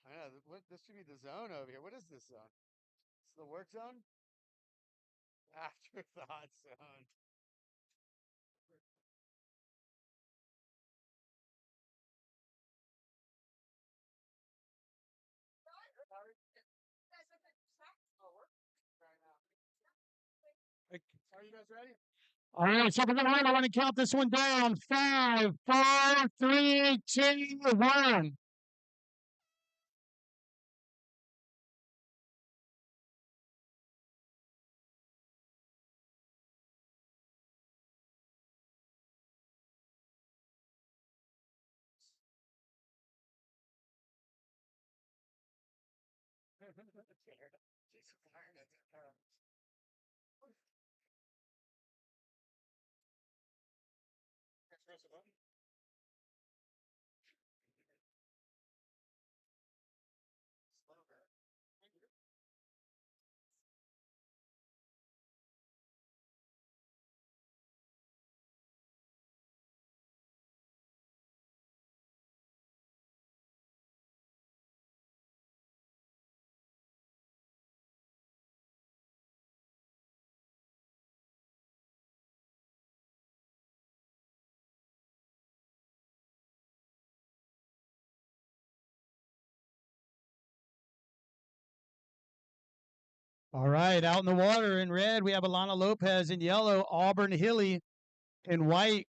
I know. This should be the zone over here. What is this zone? It's the work zone? Afterthought zone. Are you guys ready? All right, so I want to count this one down. 5, 4, 3, 2, 1. All right, out in the water in red, we have Alana Lopez. In yellow, Auburn Hilly. In white,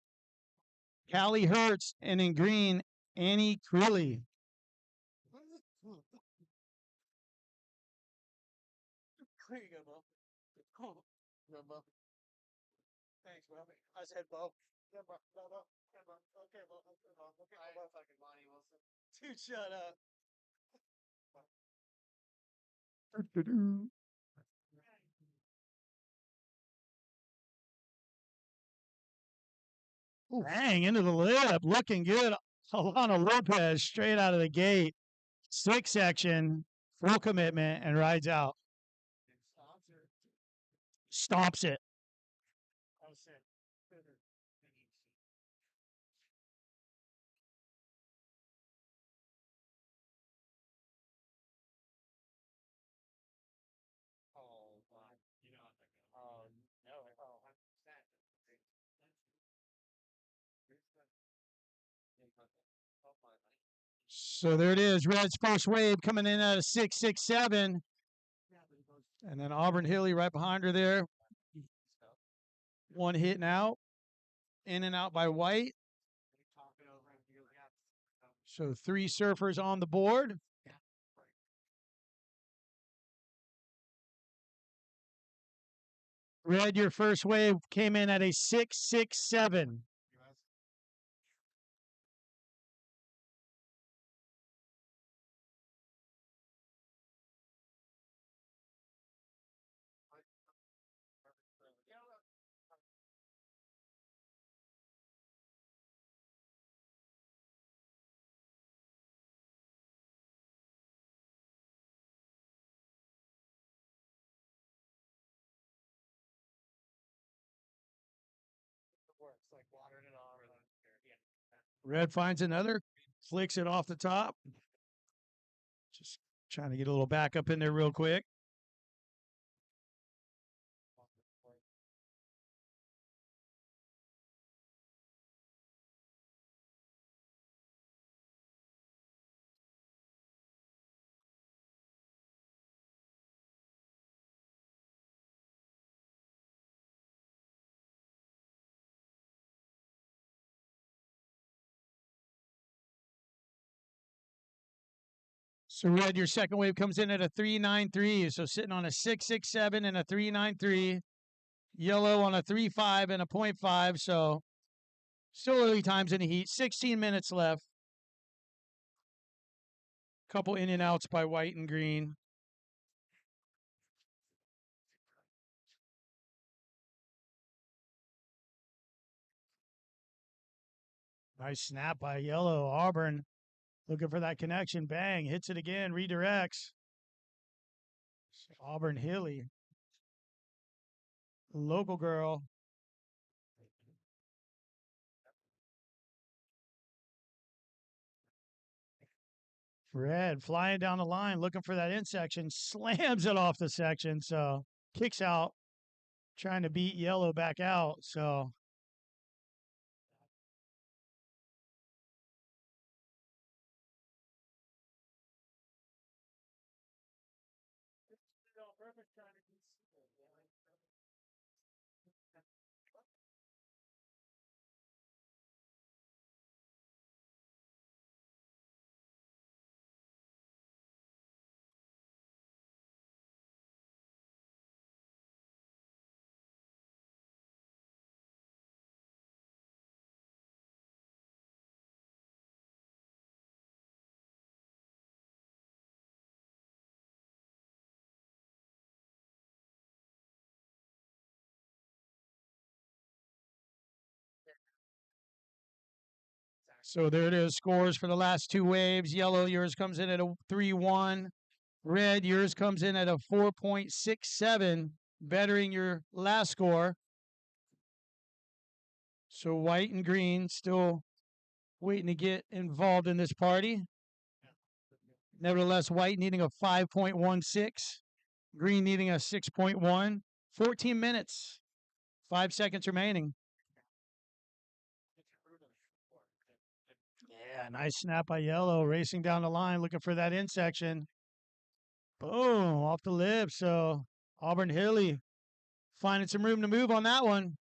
Callie Hertz. And in green, Annie Crilly. There you go, Bo. Oh, go, Bo. Thanks, Bo. I said Bo. Yeah, Bo. Bo. Okay, Bo. Okay, Bo. Okay, Bo. Okay, Bo. Fucking Bonnie Wilson. Dude, shut up. Bang, into the lip. Looking good. Alana Lopez straight out of the gate. Slick section, full commitment, and rides out. Stomps it. That was sick. Oh, God. You know, oh, no. Oh, 100%. So there it is. Red's first wave coming in at a 6.67. And then Auburn Hilly right behind her there. One hitting out. In and out by White. So 3 surfers on the board. Red, your first wave came in at a 6.67. Like watering it on. Red finds another, flicks it off the top. Just trying to get a little back up in there real quick. So Red, your second wave comes in at a 3.93. So sitting on a 6.67 and a 3.93. Yellow on a 3.5 and a 0.5. So still early times in the heat. 16 minutes left. Couple in and outs by White and Green. Nice snap by Yellow. Auburn looking for that connection. Bang. Hits it again. Redirects. Auburn Hilly. Local girl. Red flying down the line, looking for that in section. Slams it off the section. So kicks out. Trying to beat Yellow back out. So So there it is. Scores for the last 2 waves. Yellow, yours comes in at a 3.1. Red, yours comes in at a 4.67, bettering your last score. So White and Green still waiting to get involved in this party. Nevertheless, White needing a 5.16, Green needing a 6.1. 14 minutes, 5 seconds remaining. Yeah, nice snap by Yellow, racing down the line, looking for that in section. Boom, off the lip. So Auburn Hilly finding some room to move on that one.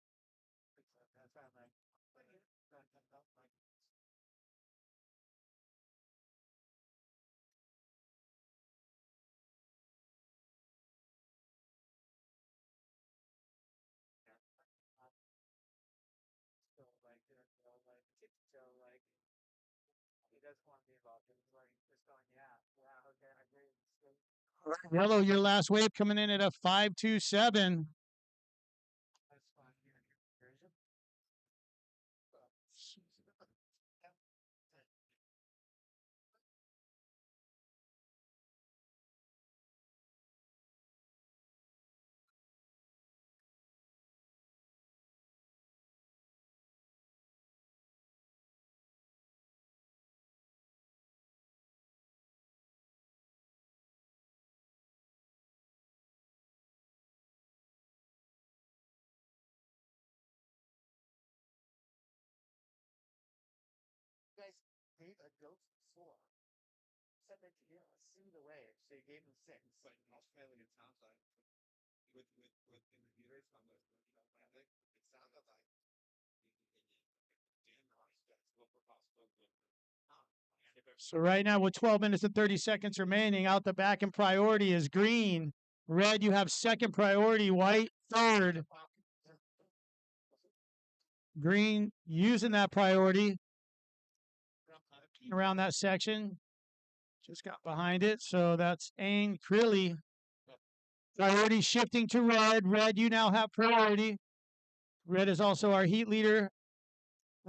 Yellow, your last wave coming in at a 5.27. Guys hate a goat four. Said they could see the waves, so you gave them 6. But ultimately, it sounds like with the computers on the Atlantic, it sounded like So right now with 12 minutes and 30 seconds remaining, out the back in priority is green. Red, you have second priority. White, third. Green using that priority around that section. Just got behind it. So that's Ain Crilly. Priority shifting to red. Red, you now have priority. Red is also our heat leader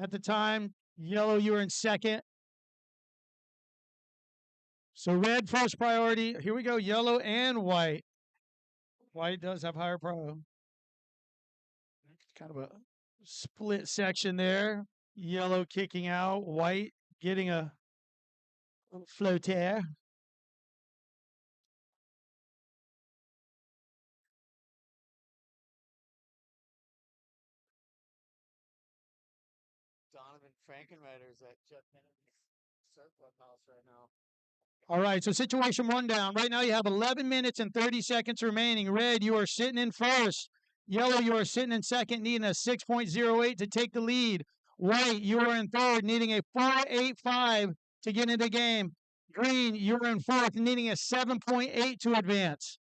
at the time. Yellow, you are in second. So red first priority. Here we go. Yellow and white. White does have higher pro. Kind of a split section there. Yellow kicking out. White getting a floater. Donovan Frankenreiter's at Jeff Kennedy's surf clubhouse right now. All right, so situation rundown. Right now you have 11 minutes and 30 seconds remaining. Red, you are sitting in first. Yellow, you are sitting in second, needing a 6.08 to take the lead. White, you are in third, needing a 4.85 to get into the game. Green, you are in fourth, needing a 7.8 to advance.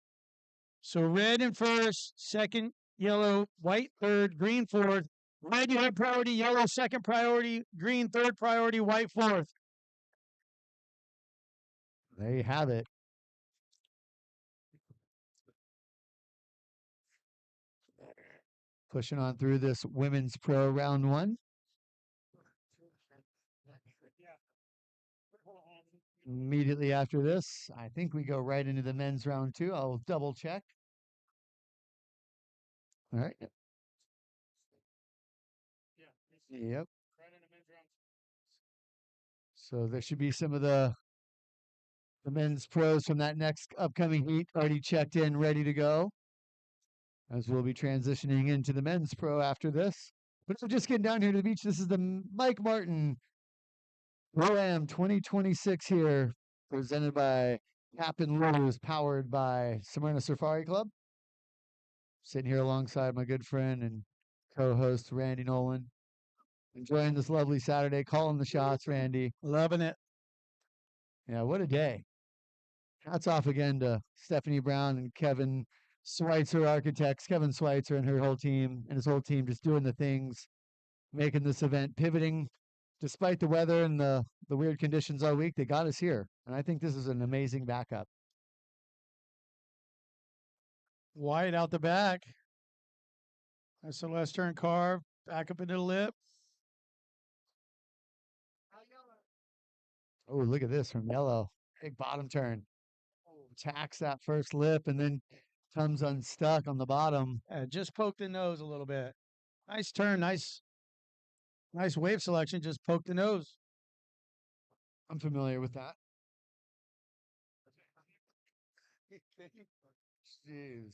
So red in first, second, yellow, white third, green fourth. Red, you have priority, yellow second priority, green third priority, white fourth. There you have it. Pushing on through this women's pro round 1. Immediately after this, I think we go right into the men's round 2. I'll double check. All right. Yep. So there should be some of the men's pros from that next upcoming heat already checked in, ready to go. As we'll be transitioning into the men's pro after this. But we're just getting down here to the beach. This is the Mike Martin Pro-Am 2026 here, presented by Captain Lou's, powered by Smyrna Safari Club. Sitting here alongside my good friend and co-host Randy Nolan. Enjoying this lovely Saturday, calling the shots, Randy. Loving it. Yeah, what a day. Hats off again to Stephanie Brown and Kevin Schweitzer Architects, Kevin Schweitzer and her whole team, and his whole team just doing the things, making this event, pivoting. Despite the weather and the weird conditions all week, they got us here. And I think this is an amazing backup. White out the back. That's the last turn carve. Back up into the lip. Oh, look at this from yellow. Big bottom turn. Attacks that first lip and then comes unstuck on the bottom. Just poke the nose a little bit. Nice turn. Nice wave selection. Just poke the nose. I'm familiar with that. Jeez.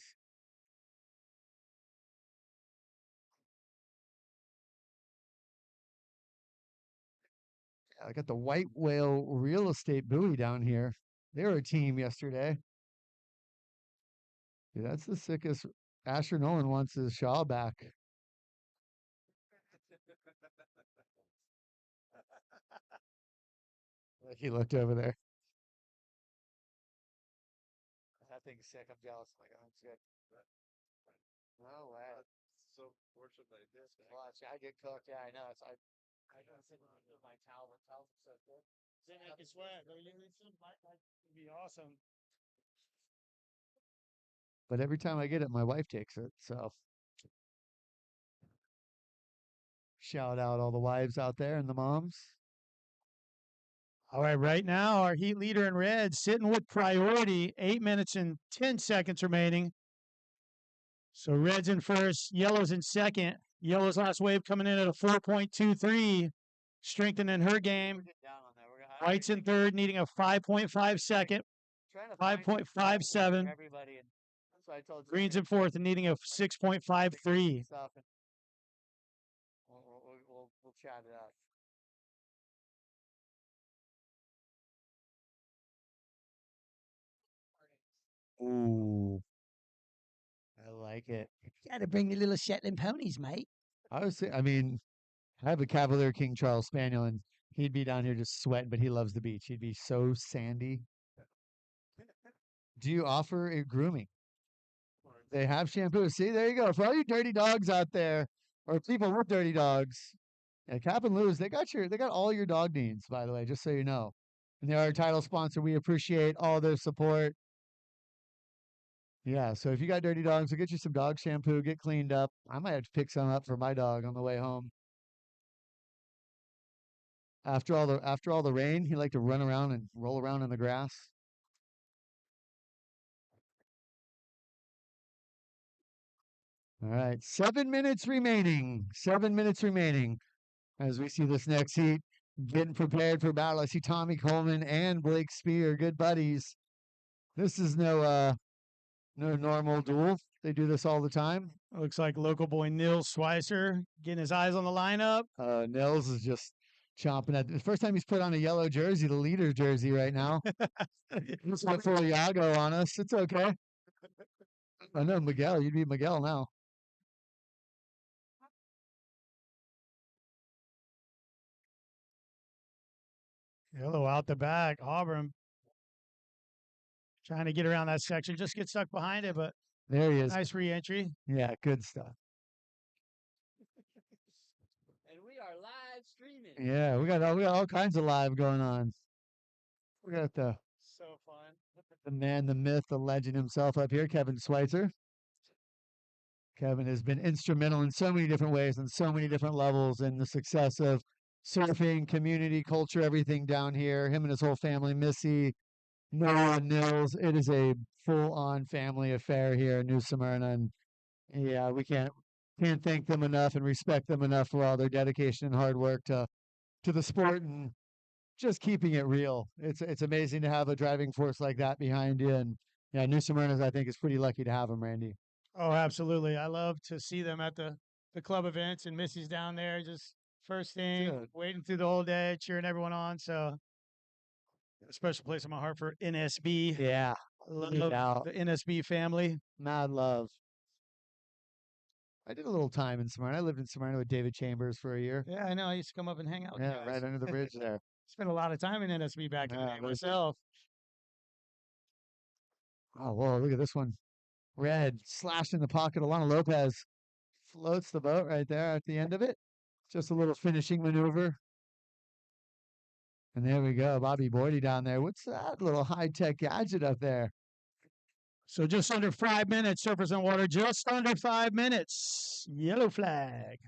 I got the White Whale Real Estate buoy down here. They were a team yesterday. Yeah, that's the sickest. Asher Nolan wants his Shaw back. Like he looked over there. That thing's sick. I'm jealous. Like, I'm sick. No way. So fortunate that I did. Watch, I get cooked. Yeah, I know. It's I gotta sit down with my towel. The towels are so good. Then I can sweat. Don't you think so? It'd be awesome. But every time I get it, my wife takes it. So shout out all the wives out there and the moms. All right, right now, our heat leader in red sitting with priority, 8 minutes and 10 seconds remaining. So red's in first, yellow's in second. Yellow's last wave coming in at a 4.23, strengthening her game. White's in third, needing a 5.5 second, 5.57. Green's in fourth and needing a 6.53. We'll chat it out. Ooh, I like it. You got to bring the little Shetland ponies, mate. I mean, I have a Cavalier King Charles Spaniel, and he'd be down here just sweating, but he loves the beach. He'd be so sandy. Do you offer a grooming? They have shampoo. See, there you go. For all you dirty dogs out there, or people with dirty dogs, yeah, Cap and Lou's, they got all your dog needs, by the way, just so you know. And they're our title sponsor. We appreciate all their support. Yeah, so if you got dirty dogs, we'll get you some dog shampoo, get cleaned up. I might have to pick some up for my dog on the way home. After all the rain, he liked to run around and roll around in the grass. All right, 7 minutes remaining. 7 minutes remaining as we see this next heat getting prepared for battle. I see Tommy Coleman and Blake Spear, good buddies. This is no normal duel. They do this all the time. Looks like local boy Nils Schweitzer getting his eyes on the lineup. Nils is just chomping at the first time he's put on a yellow jersey, the leader jersey right now. He's got full Iago on us. It's okay. I know Miguel. You'd be Miguel now. Yellow out the back. Auburn trying to get around that section. Just get stuck behind it, but there he is. Nice re-entry. Yeah, good stuff. And we are live streaming. Yeah, we got all kinds of live going on. We got the So fun. the man, the myth, the legend himself up here, Kevin Schweitzer. Kevin has been instrumental in so many different ways and so many different levels in the success of surfing, community, culture, everything down here. Him and his whole family, Missy, Noah, Nils. It is a full-on family affair here in New Smyrna, and yeah, we can't thank them enough and respect them enough for all their dedication and hard work to the sport and just keeping it real. It's amazing to have a driving force like that behind you, and yeah, New Smyrna, I think, is pretty lucky to have them, Randy. Oh, absolutely. I love to see them at the club events, and Missy's down there just first thing, Good. waiting through the whole day, cheering everyone on. So a special place in my heart for NSB. Yeah, I love the NSB family. mad love. I did a little time in Smyrna. I lived in Smyrna with David Chambers for a year. Yeah, I know. I used to come up and hang out with you Yeah, guys. right under the bridge there. Spent a lot of time in NSB back in the Yeah, day there's- myself. Oh, whoa, look at this one. Red, slashed in the pocket. Alana Lopez floats the boat right there at the end of it. Just a little finishing maneuver. And there we go. Bobby Boydie down there. What's that little high-tech gadget up there? So just under 5 minutes, surfers on water, just under 5 minutes. Yellow flag.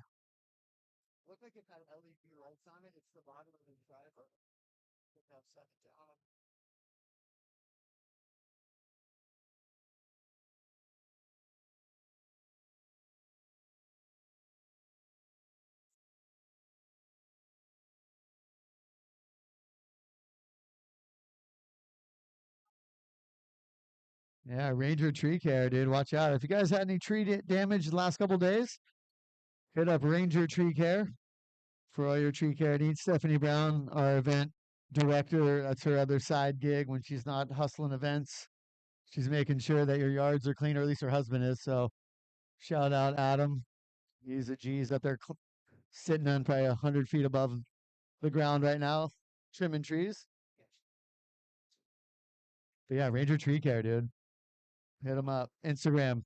Looks like it had LED lights on it. It's the bottom of the driver. Yeah, Ranger Tree Care, dude. Watch out. If you guys had any tree damage the last couple days, hit up Ranger Tree Care for all your tree care needs. Stephanie Brown, our event director, that's her other side gig when she's not hustling events. She's making sure that your yards are clean, or at least her husband is. So shout out Adam. He's a G's up there sitting on probably 100 feet above the ground right now, trimming trees. But yeah, Ranger Tree Care, dude. Hit him up. Instagram.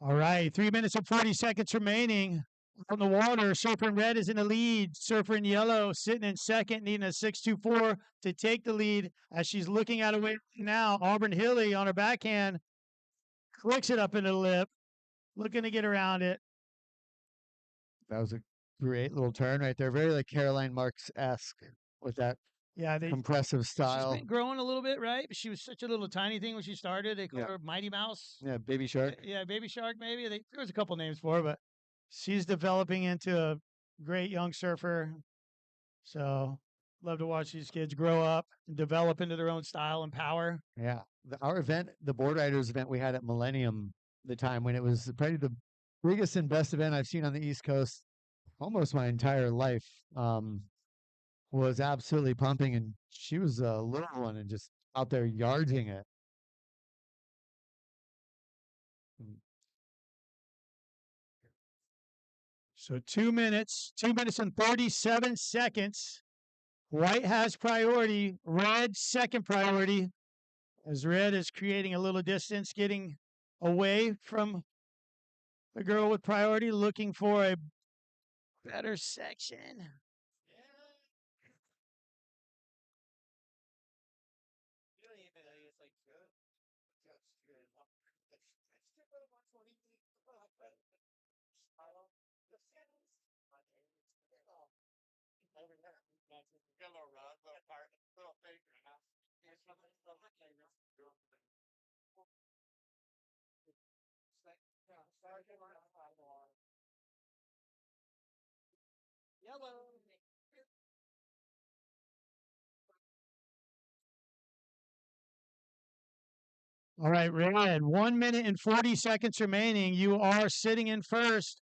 All right, 3 minutes and 40 seconds remaining. On the water, Surfer in red is in the lead. Surfer in yellow sitting in second, needing a 6.24 to take the lead. As she's looking at away now, Auburn Hilly on her backhand clicks it up into the lip, looking to get around it. That was a great little turn right there. Very like Caroline Marks-esque with that Yeah, compressive she's style. been growing a little bit, right? But she was such a little tiny thing when she started. They called her Mighty Mouse. Yeah, Baby Shark. Yeah, Baby Shark, maybe. There was a couple names for her, but she's developing into a great young surfer. So love to watch these kids grow up and develop into their own style and power. Yeah. Our event, the Board Riders event we had at Millennium, the time when it was probably the biggest and best event I've seen on the East Coast almost my entire life, was absolutely pumping. And she was a little one and just out there yarding it. So 2 minutes and 37 seconds. White has priority. Red second priority. As red is creating a little distance, getting away from the girl with priority, looking for a better section. All right, red, 1 minute and 40 seconds remaining. You are sitting in first,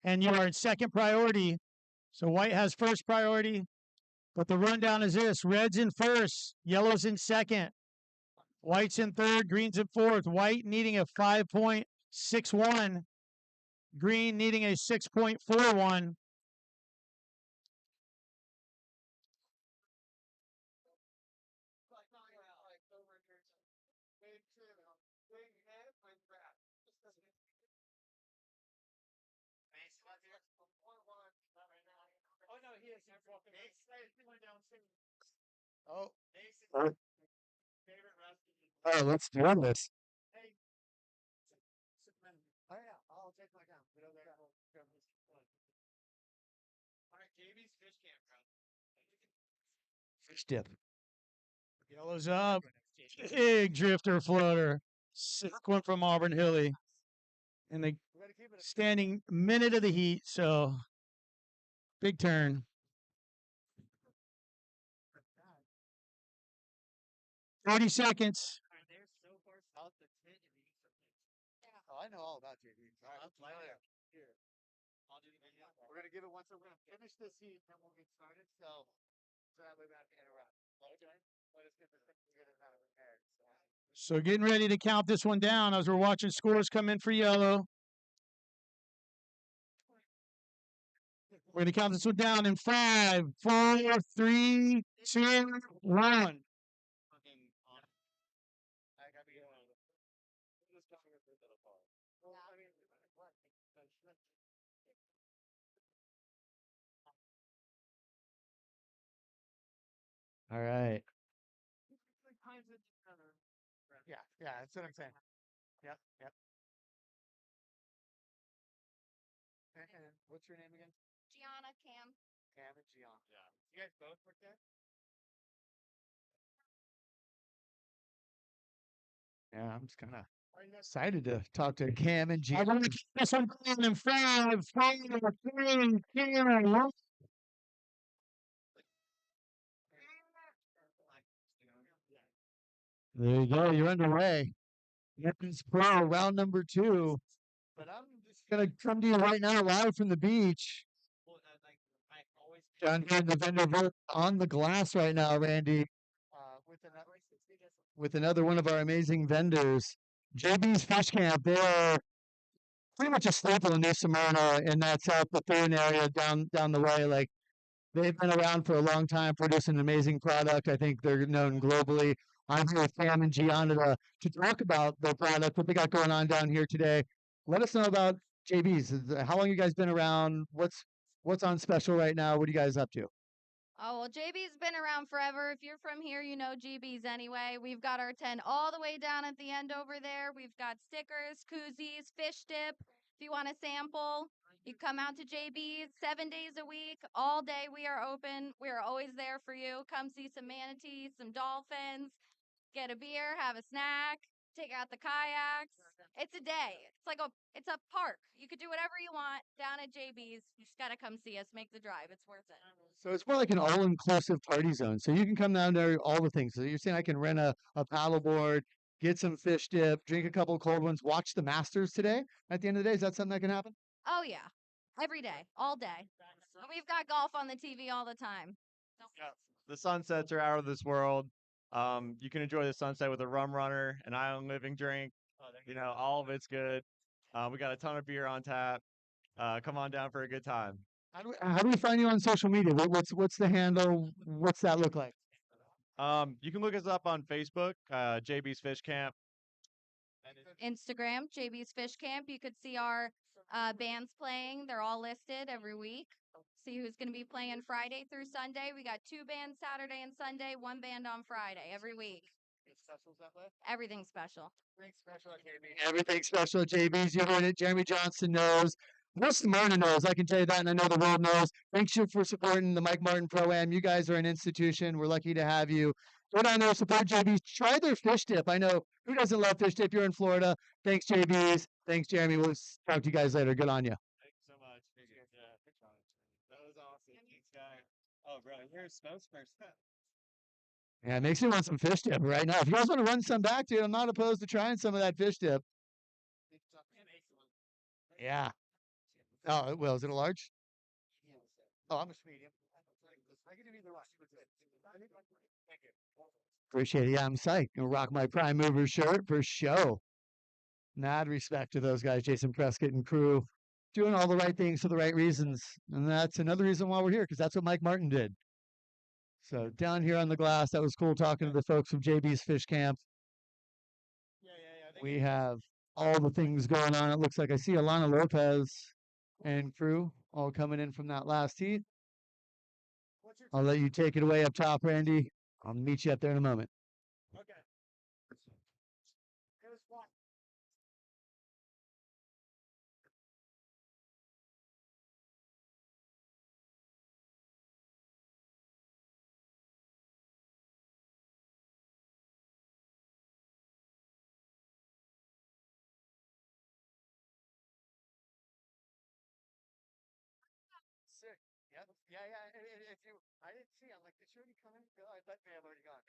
and you are in second priority. So white has first priority, but the rundown is this. Red's in first, yellow's in second, white's in third, green's in fourth. White needing a 5.61, green needing a 6.41. Oh, oh, let's do this. Oh yeah, I'll take my time. Get over there. All right, JB's fish campground. Fish dip. Yellow's up. Big drifter floater. Sick one from Auburn Hilly. And the standing minute of the heat, so big turn. 30 seconds. Oh, I know all about JB. I'm familiar. Here. We're gonna give it once. We're gonna finish this heat, then we'll get started. So that way we have to interrupt. Okay. Let us get this thing together kind of prepared. So getting ready to count this one down as we're watching scores come in for yellow. We're going to count this one down in 5, 4, 3, 2, 1. All right. Yeah, that's what I'm saying. Yep. And what's your name again? Gianna, Cam. Cam and Gianna. Yeah. You guys both work there? Yeah, I'm just kind of excited to talk to Cam and I'm Gian. going to keep this one down in 5, 4, 3, 2, 1. There you go. You're underway. Weapons Pro, round number 2. But I'm just going to come to you right now live from the beach. Down here in the vendor booth on the glass right now, Randy. With an with another one of our amazing vendors, JB's Fish Camp. They are pretty much a staple in New Smyrna in that South Bethune area down the way. Like they've been around for a long time, producing an amazing product. I think they're known globally. I'm here with Pam and Gianna to talk about their product, what they got going on down here today. Let us know about JB's. How long you guys been around? What's on special right now? What are you guys up to? Oh, well, JB's been around forever. If you're from here, you know GB's anyway. We've got our tent all the way down at the end over there. We've got stickers, koozies, fish dip. If you want a sample, you come out to JB's 7 days a week. All day we are open. We are always there for you. Come see some manatees, some dolphins, get a beer, have a snack, take out the kayaks. It's a day. It's a park. You could do whatever you want down at JB's. You just gotta come see us. Make the drive. It's worth it. So it's more like an all-inclusive party zone. So you can come down there, all the things. So you're saying I can rent a paddleboard, get some fish dip, drink a couple cold ones, watch the Masters today at the end of the day. Is that something that can happen? Oh yeah, every day, all day. We've got golf on the TV all the time. The sunsets are out of this world. You can enjoy the sunset with a rum runner, an island living drink. All of it's good. We got a ton of beer on tap. Come on down for a good time. How do we find you on social media? What's the handle? What's that look like? You can look us up on Facebook, JB's Fish Camp. Instagram, JB's Fish Camp. You could see our bands playing. They're all listed every week. See who's going to be playing Friday through Sunday. We got 2 bands Saturday and Sunday, 1 band on Friday every week. Everything special. Everything special at JB's. You heard it. Jeremy Johnson knows. Most of Smyrna knows. I can tell you that, and I know the world knows. Thanks you for supporting the Mike Martin Pro-Am. You guys are an institution. We're lucky to have you. Go down there, support JB's. Try their fish dip. I know who doesn't love fish dip. You're in Florida. Thanks, JB's. Thanks, Jeremy. We'll talk to you guys later. Good on you. Thanks so much. That was awesome. Thanks, guys. Oh, bro, you're a spokesperson. Yeah, it makes me want some fish dip right now. If you guys want to run some back, dude, I'm not opposed to trying some of that fish dip. Yeah. Oh, it will. Is it a large? Oh, I'm a medium. I can do either one. Thank you. Appreciate it. Yeah, I'm psyched. Gonna rock my Prime Mover shirt for show. Mad respect to those guys, Jason Prescott and crew, doing all the right things for the right reasons. And that's another reason why we're here, because that's what Mike Martin did. So down here on the glass, that was cool talking to the folks from JB's Fish Camp. We have all the things going on. It looks like I see Alana Lopez and crew all coming in from that last heat. I'll let you take it away up top, Randy. I'll meet you up there in a moment. Okay. It was fun. Sick. Yep. Yeah. If you, I didn't see. I'm like, did she already come in? I bet may have already gone.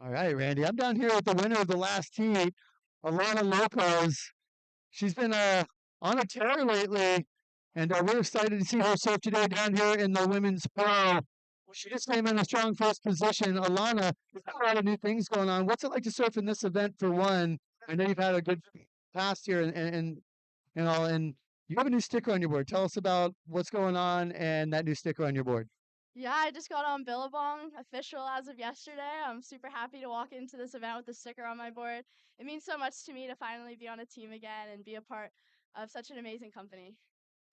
All right, Randy. I'm down here with the winner of the last heat, Alana Lopez. She's been on a tear lately, and we're excited to see her surf today down here in the women's pro. She just came in a strong first position. Alana, there's a lot of new things going on. What's it like to surf in this event for one? I know you've had a good past here, and you have a new sticker on your board. Tell us about what's going on and that new sticker on your board. Yeah, I just got on Billabong, official as of yesterday. I'm super happy to walk into this event with the sticker on my board. It means so much to me to finally be on a team again and be a part of such an amazing company.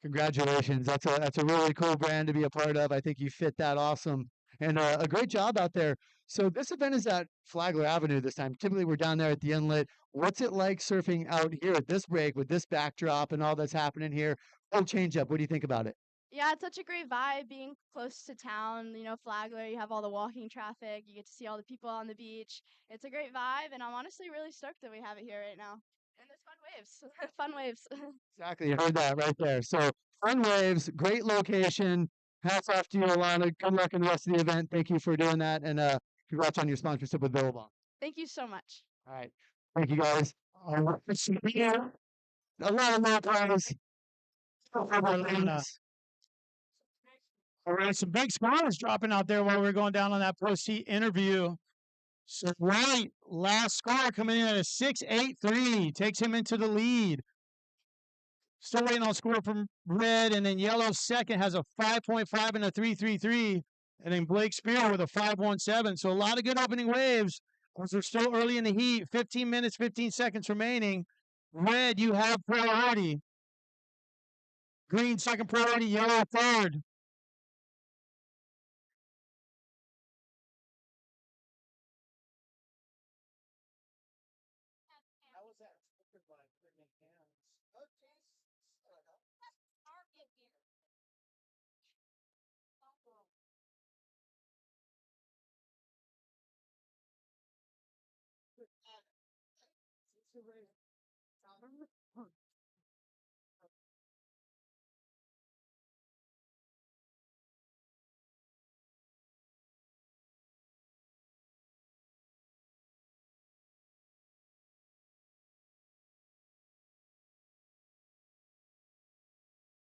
Congratulations. That's a really cool brand to be a part of. I think you fit that awesome. And a great job out there. So this event is at Flagler Avenue this time. Typically we're down there at the inlet. What's it like surfing out here at this break with this backdrop and all that's happening here? Full change up. What do you think about it? Yeah, it's such a great vibe being close to town. You know, Flagler, you have all the walking traffic. You get to see all the people on the beach. It's a great vibe, and I'm honestly really stoked that we have it here right now. And there's fun waves. Fun waves. Exactly. You heard that right there. So fun waves, great location. Hats off to you, Alana. Good luck in the rest of the event. Thank you for doing that. And congrats on your sponsorship with Billabong. Thank you so much. All right. Thank you, guys. A lot of more players. All right, some big scores dropping out there while we're going down on that pro seat interview. So White, last score coming in at a 6.83, takes him into the lead. Still waiting on score from Red, and then Yellow second has a 5.5 and a 3.33, and then Blake Spear with a 5.17. So a lot of good opening waves. As we're still early in the heat, 15 minutes, 15 seconds remaining. Red, you have priority. Green, second priority. Yellow, third. How was that?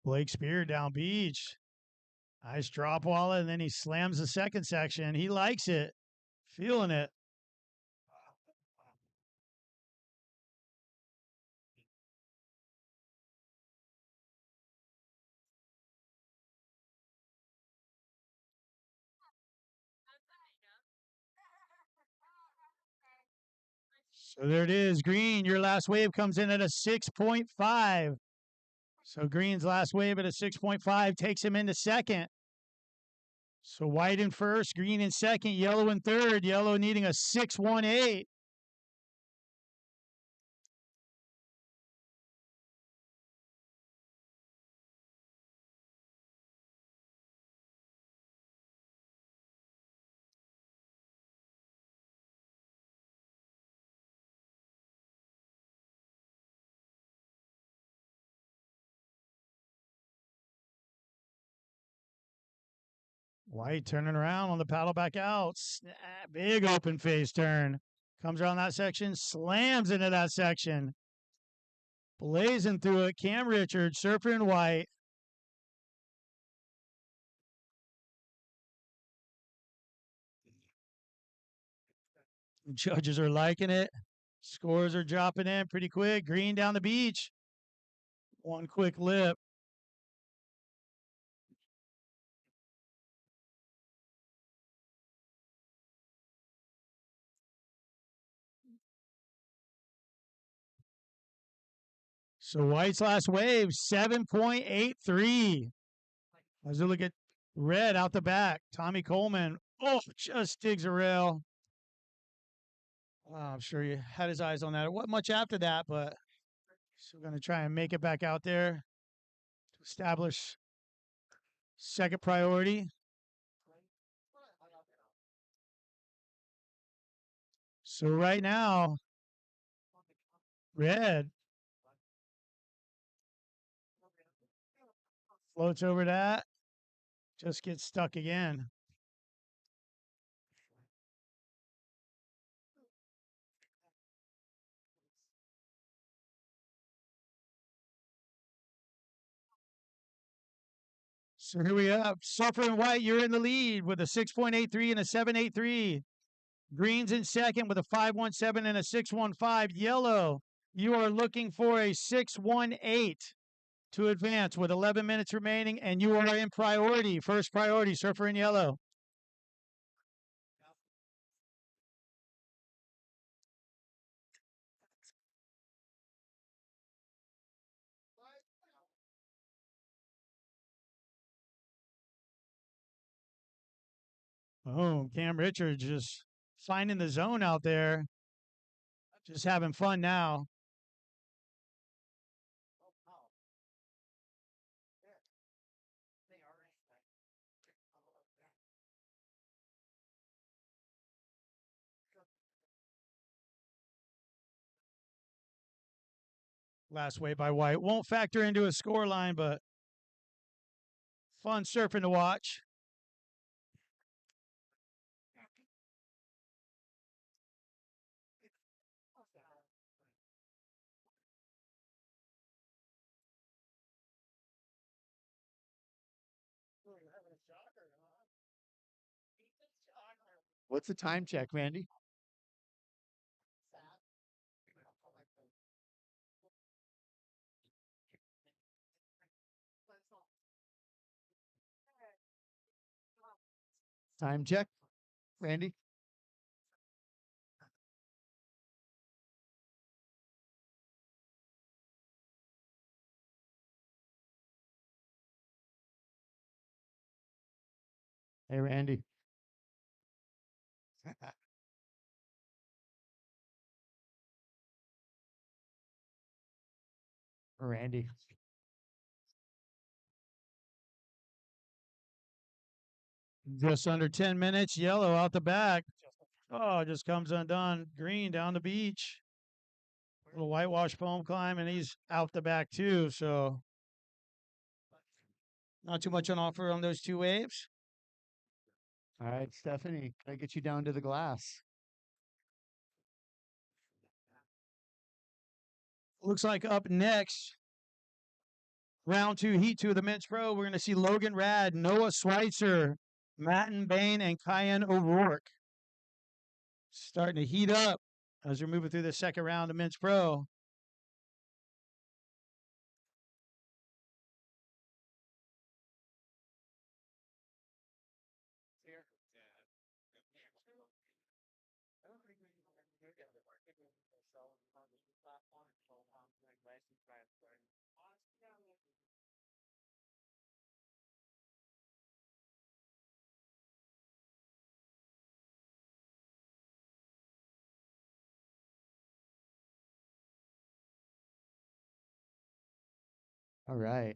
Blake Spear down beach. Nice drop wallet, and then he slams the second section. He likes it. Feeling it. So there it is. Green, your last wave comes in at a 6.5. So Green's last wave at a 6.5 takes him into second. So White in first, Green in second, Yellow in third. Yellow needing a 6.18. White turning around on the paddle back out. Big open face turn. Comes around that section, slams into that section. Blazing through it. Cam Richards, surfer in white. Judges are liking it. Scores are dropping in pretty quick. Green down the beach. One quick lip. So White's last wave, 7.83. As we look at Red out the back, Tommy Coleman, just digs a rail. I'm sure he had his eyes on that. It wasn't much after that, but still going to try and make it back out there to establish second priority. So right now, Red floats over that, just gets stuck again. So here we have Surfer in White. You're in the lead with a 6.83 and a 7.83. Green's in second with a 5.17 and a 6.15. Yellow, you are looking for a 6.18 to advance with 11 minutes remaining, and you are in priority. First priority, Surfer in Yellow. Oh, Cam Richards just finding the zone out there. Just having fun now. Last wave by White. Won't factor into a score line, but fun surfing to watch. You're having a shocker. What's the time check, Randy? Time check, Randy? Hey, Randy. Randy. Just under 10 minutes. Yellow out the back. Oh, just comes undone. Green down the beach. Little whitewash foam climb, and he's out the back too. So not too much on offer on those two waves. All right, Stephanie, can I get you down to the glass? Looks like up next, round two, heat two of the men's pro, we're going to see Logan Rad, Noah Schweitzer, Matten Bain, and Kyan O'Rourke starting to heat up as we're moving through the second round of men's pro. All right.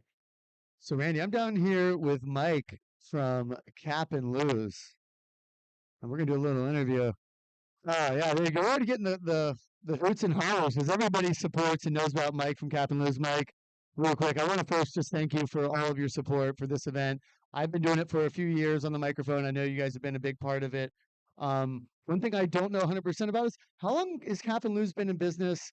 So, Randy, I'm down here with Mike from Cap and Lose, and we're gonna do a little interview. Yeah, there you go. We're already getting the hoots and hollers as everybody supports and knows about Mike from Cap and Lose. Mike, real quick, I want to first just thank you for all of your support for this event. I've been doing it for a few years on the microphone. I know you guys have been a big part of it. One thing I don't know 100% about is how long has Cap and Lose been in business?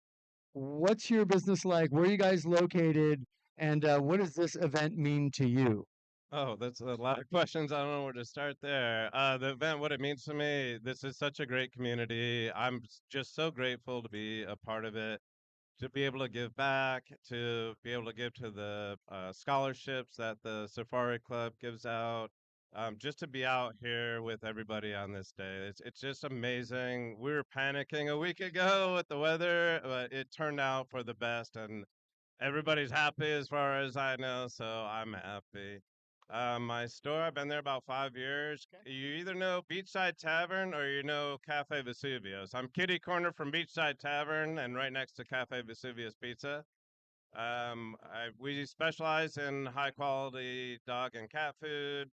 What's your business like? Where are you guys located? And what does this event mean to you? Oh, that's a lot of questions. I don't know where to start there. The event, what it means to me, this is such a great community. Just so grateful to be a part of it, to be able to give back, to be able to give to the scholarships that the Safari Club gives out. Just to be out here with everybody on this day. It's just amazing. We were panicking a week ago with the weather, but it turned out for the best, and everybody's happy as far as I know, so I'm happy. My store, I've been there about 5 years. You either know Beachside Tavern or you know Cafe Vesuvius. I'm kitty corner from Beachside Tavern and right next to Cafe Vesuvius Pizza. We specialize in high quality dog and cat food.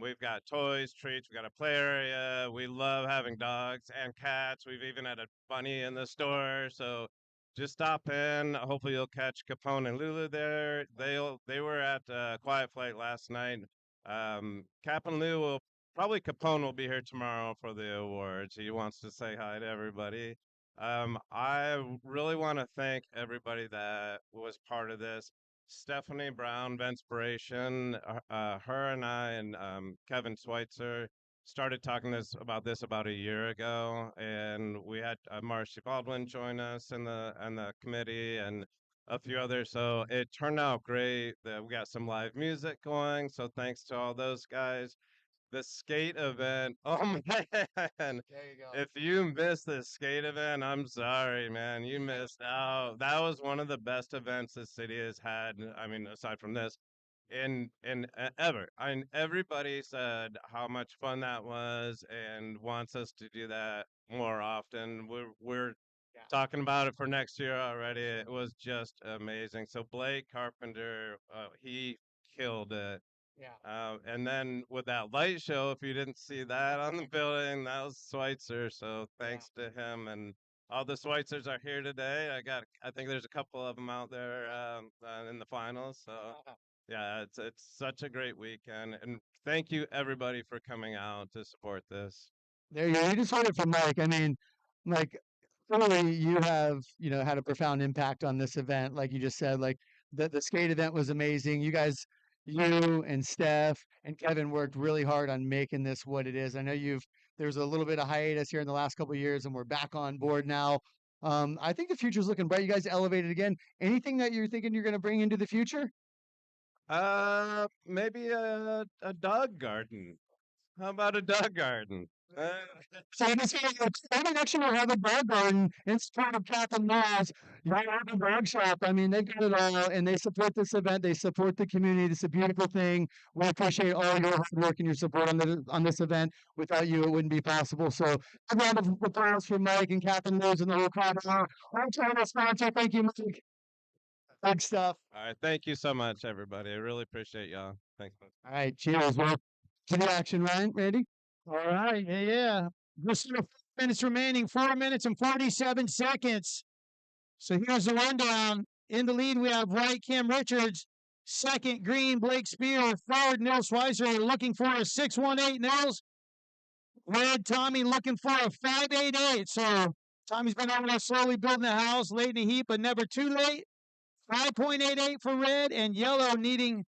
We've got toys, treats, we've got a play area. We love having dogs and cats. We've even had a bunny in the store. So just stop in. Hopefully you'll catch Capone and Lulu there. They were at Quiet Flight last night. Cap and Lou will probably Capone will be here tomorrow for the awards. He wants to say hi to everybody. Really want to thank everybody that was part of this. Stephanie Brown, Venspiration, her and I and Kevin Schweitzer started talking about this about a year ago, and we had Marcy Baldwin join us in the committee and a few others. So it turned out great. That we got some live music going. So thanks to all those guys. The skate event. Oh man, There you go. if you missed the skate event, I'm sorry, man. You missed out. That was one of the best events the city has had. I mean, aside from this, in ever. I mean, everybody said how much fun that was and wants us to do that more often. We're talking about it for next year already. It was just amazing. So Blake Carpenter, he killed it. Yeah. And then with that light show, if you didn't see that on the building, that was Schweitzer. So thanks to him, and all the Schweitzers are here today. I think there's a couple of them out there in the finals. So yeah, it's such a great weekend, and thank you everybody for coming out to support this. There you go. You just heard it from Mike. I mean, like, clearly you have, had a profound impact on this event. Like you just said, like the skate event was amazing. You guys, you and Steph and Kevin worked really hard on making this what it is. I know you've There's a little bit of hiatus here in the last couple of years, and we're back on board now. I think the future's looking bright. You guys elevated again. Anything that you're thinking you're going to bring into the future? Maybe a dog garden. How about a dog garden? So this maybe next year we'll have a dog garden in support of Captain Laws. Your local dog shop. I mean, they've got it all, and they support this event. They support the community. It's a beautiful thing. We appreciate all your hard work and your support on this event. Without you, it wouldn't be possible. So, a round of applause for Mike and Captain Laws and the whole crowd. Our channel sponsor. Thank you, Mike. Big stuff. All right, thank you so much, everybody. I really appreciate y'all. Thanks. All right, cheers. Well, to the action, Ryan. Randy? All right. Yeah. Just 4 minutes remaining. 4 minutes and 47 seconds. So here's the rundown. In the lead, we have White Cam Richards. Second, green, Blake Spear. Third, Nils Weiser looking for a 618 Nils. Red, Tommy looking for a 588. So Tommy's been over there slowly building the house, late in the heat, but never too late. 5.88 for red, and yellow needing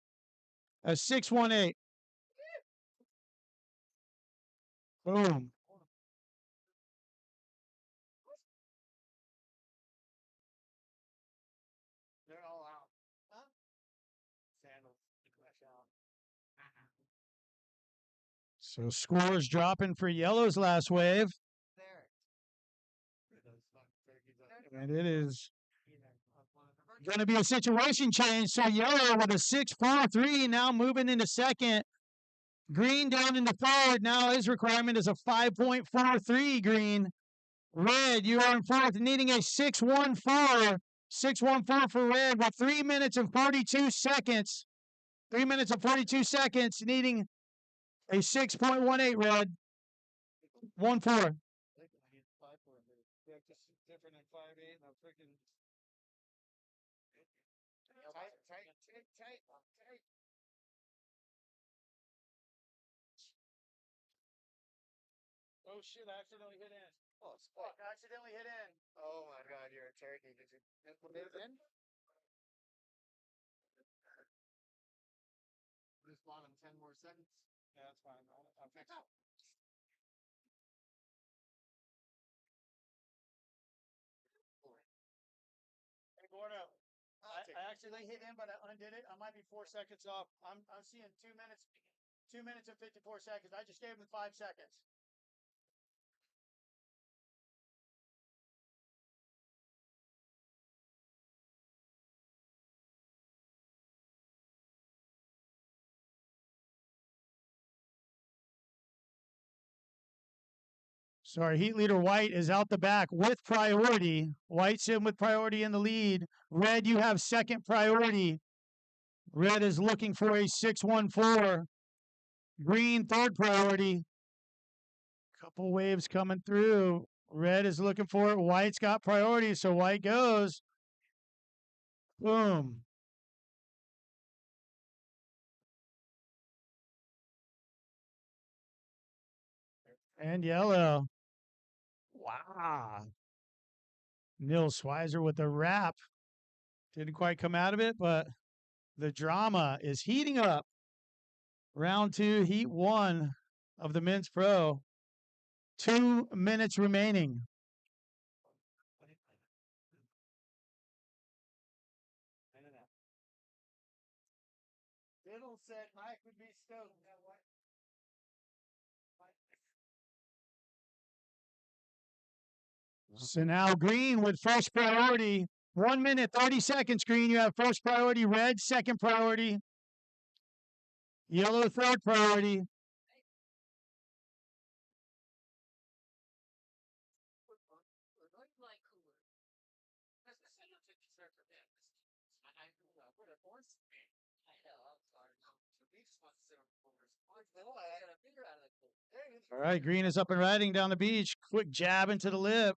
a 618. Boom. They're all out. Huh? Sandals. Fresh out. So scores dropping for yellow's last wave. And it is going to be a situation change. So yellow with a 6.43 now moving into second. Green down into third. Now his requirement is a 5.43 green. Red, you are in fourth, needing a 6.14. 6.14 for red with 3 minutes and 42 seconds. 3 minutes and 42 seconds, needing a 6.18 red. 1-4. Yeah, just different than 5'8", and I'm freaking tight. Oh shit! I accidentally hit in. Oh, fuck! I accidentally hit in. Oh my god, you're a turkey. Did you hit in? Just bought him 10 more seconds. Yeah, that's fine. I'll fix it. Hey, Gordo. I accidentally hit in, but I undid it. I might be 4 seconds off. I'm seeing 2 minutes. 2 minutes and 54 seconds. I just gave him 5 seconds. Sorry, heat leader White is out the back with priority. White's in with priority in the lead. Red, you have second priority. Red is looking for a 6.14. Green, third priority. Couple waves coming through. Red is looking for it. White's got priority, so White goes. Boom. And yellow. Wow. Nils Schweizer with the wrap. Didn't quite come out of it, but the drama is heating up. Round 2, heat 1 of the men's pro. 2 minutes remaining. Diddle said Mike would be stoked. So now green with first priority. 1 minute, 30 seconds, green. You have first priority. Red, second priority. Yellow, third priority. All right, green is up and riding down the beach. Quick jab into the lip.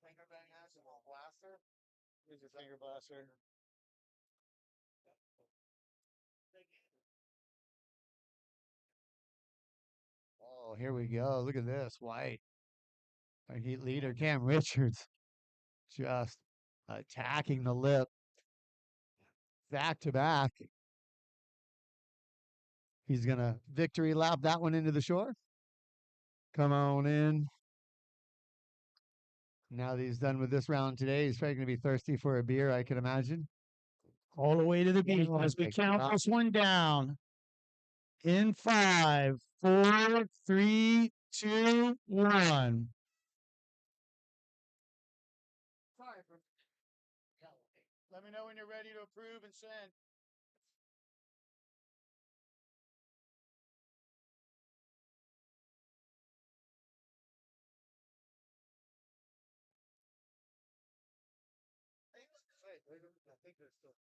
Finger bang ass and a blaster. Here's your finger blaster. here we go. Look at this. White. Our heat leader, Cam Richards, just attacking the lip back to back. He's going to victory lap that one into the shore. Come on in. Now that he's done with this round today, he's probably going to be thirsty for a beer, I can imagine. All the way to the beach Oh as we my count God. this one down. In 5, 4, 3, 2, 1. Let me know when you're ready to approve and send. I think there's still.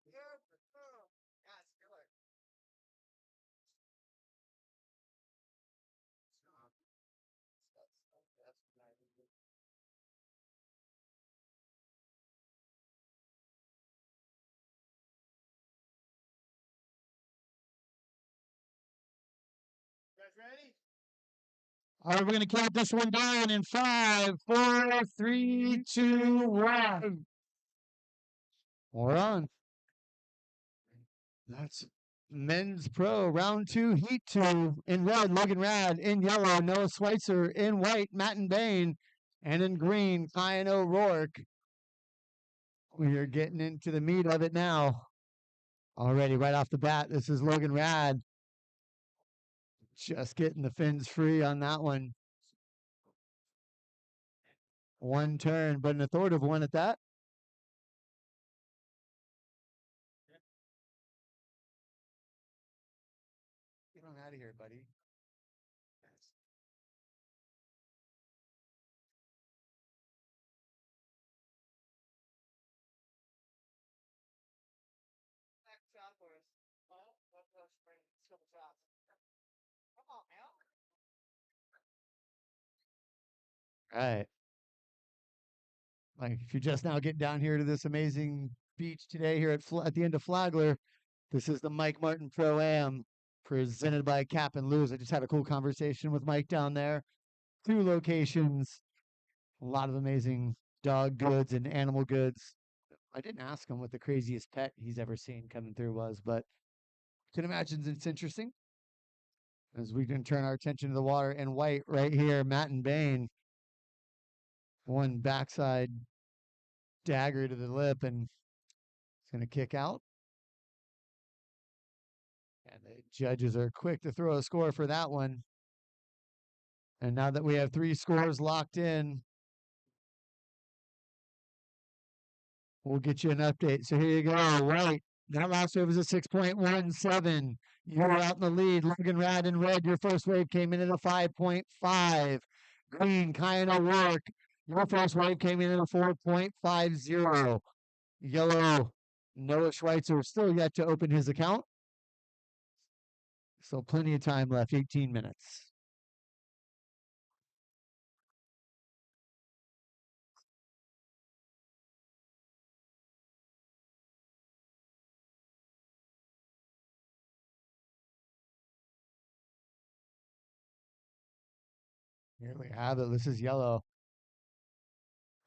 Yeah, it's killer. You guys ready? All right, we're going to count this one down in 5, 4, 3, 2, 1. We're on. That's men's pro round 2, heat 2. In red, Logan Rad. In yellow, Noah Schweitzer. In white, Matt and Bain. And in green, Kyan O'Rourke. We are getting into the meat of it now. Already, right off the bat, this is Logan Rad. Just getting the fins free on that one. One turn, but an authoritative one at that. Get on out of here, buddy. Shot for us. Oh, let's bring a couple shots. Come on, man. Right. Like if you're just now getting down here to this amazing beach today here at the end of Flagler, this is the Mike Martin Pro Am presented by Cap and Lose. I just had a cool conversation with Mike down there. 2 locations, a lot of amazing dog goods and animal goods. I didn't ask him what the craziest pet he's ever seen coming through was, but I can imagine it's interesting. As we can turn our attention to the water and white right here, Matt and Bain. One backside dagger to the lip and it's going to kick out. And the judges are quick to throw a score for that one. And now that we have 3 scores locked in, we'll get you an update. So here you go. Right. That last wave was a 6.17. You were out in the lead. Logan Rad in red. Your first wave came in at a 5.5. Green, Kyan O'Rourke. Your first wave came in at a 4.50. Yellow, Noah Schweitzer still yet to open his account. So plenty of time left, 18 minutes. Here we have it. This is yellow.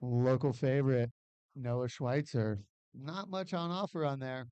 Local favorite, Noah Schweitzer. Not much on offer on there.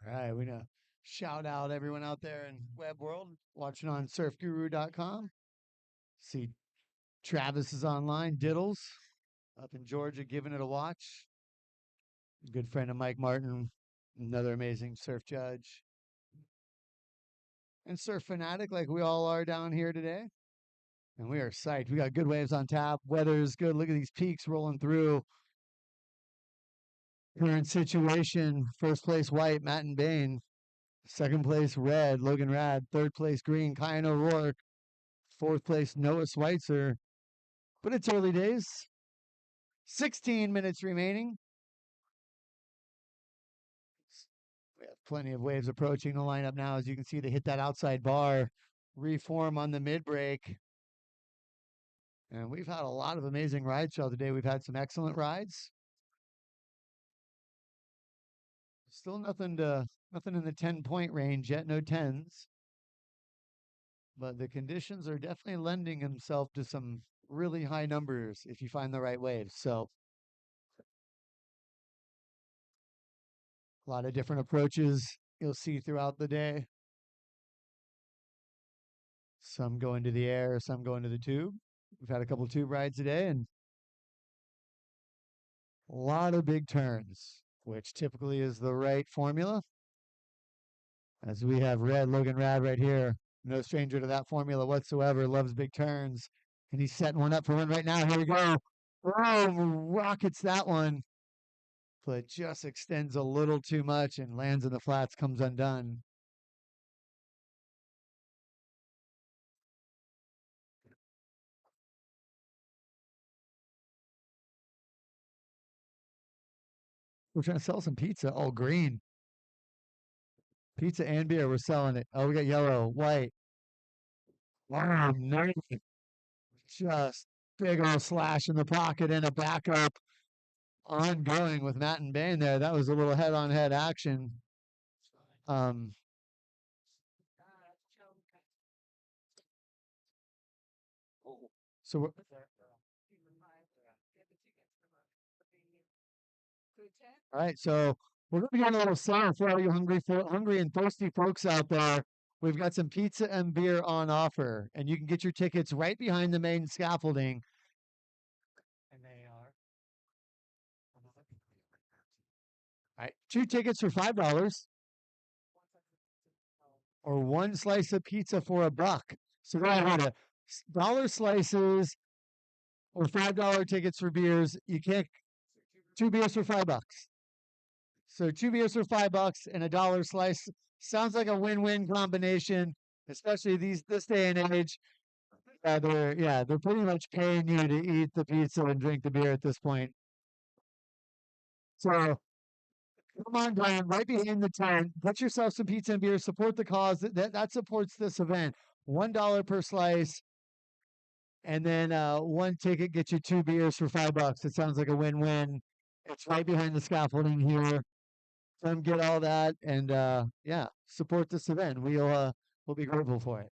All right, we're going to shout out everyone out there in web world watching on surfguru.com. See Travis is online, Diddles up in Georgia giving it a watch. Good friend of Mike Martin, another amazing surf judge. and surf fanatic like we all are down here today. And we are psyched. We got good waves on tap. Weather is good. Look at these peaks rolling through. Current situation, first place white, Matt and Bain. Second place red, Logan Rad. Third place green, Kyan O'Rourke. Fourth place Noah Schweitzer. But it's early days. 16 minutes remaining. We have plenty of waves approaching the lineup now. As you can see, they hit that outside bar, reform on the mid break. And we've had a lot of amazing rides throughout the day. We've had some excellent rides. Still nothing in the 10-point range yet, no 10s. But the conditions are definitely lending themselves to some really high numbers if you find the right waves. So a lot of different approaches you'll see throughout the day. Some go into the air, some go into the tube. We've had a couple tube rides today and a lot of big turns, which typically is the right formula. As we have Logan Rad right here, no stranger to that formula whatsoever, loves big turns. And he's setting one up for one right now. Here we go. Oh, rockets that one. But just extends a little too much and lands in the flats, comes undone. We're trying to sell some pizza. Oh, green. Pizza and beer. We're selling it. Oh, we got yellow, white. Wow, nice. Just big old slash in the pocket and a backup. Ongoing with Matt and Bain there. That was a little head-on-head action. So we're, all right, so we're going to be getting a little sale for all you hungry and thirsty folks out there. We've got some pizza and beer on offer, and you can get your tickets right behind the main scaffolding. And they are. All right, 2 tickets for $5, or 1 slice of pizza for $1. So go ahead, dollar slices or $5 tickets for beers. You can't 2 beers for $5. So 2 beers for $5 and $1 slice sounds like a win-win combination, especially this day and age. They're pretty much paying you to eat the pizza and drink the beer at this point. So come on down, right behind the tent. Get yourself some pizza and beer. Support the cause that supports this event. $1 per slice, and then 1 ticket gets you 2 beers for $5. It sounds like a win-win. It's right behind the scaffolding here. Come get all that, and support this event. We'll be grateful for it.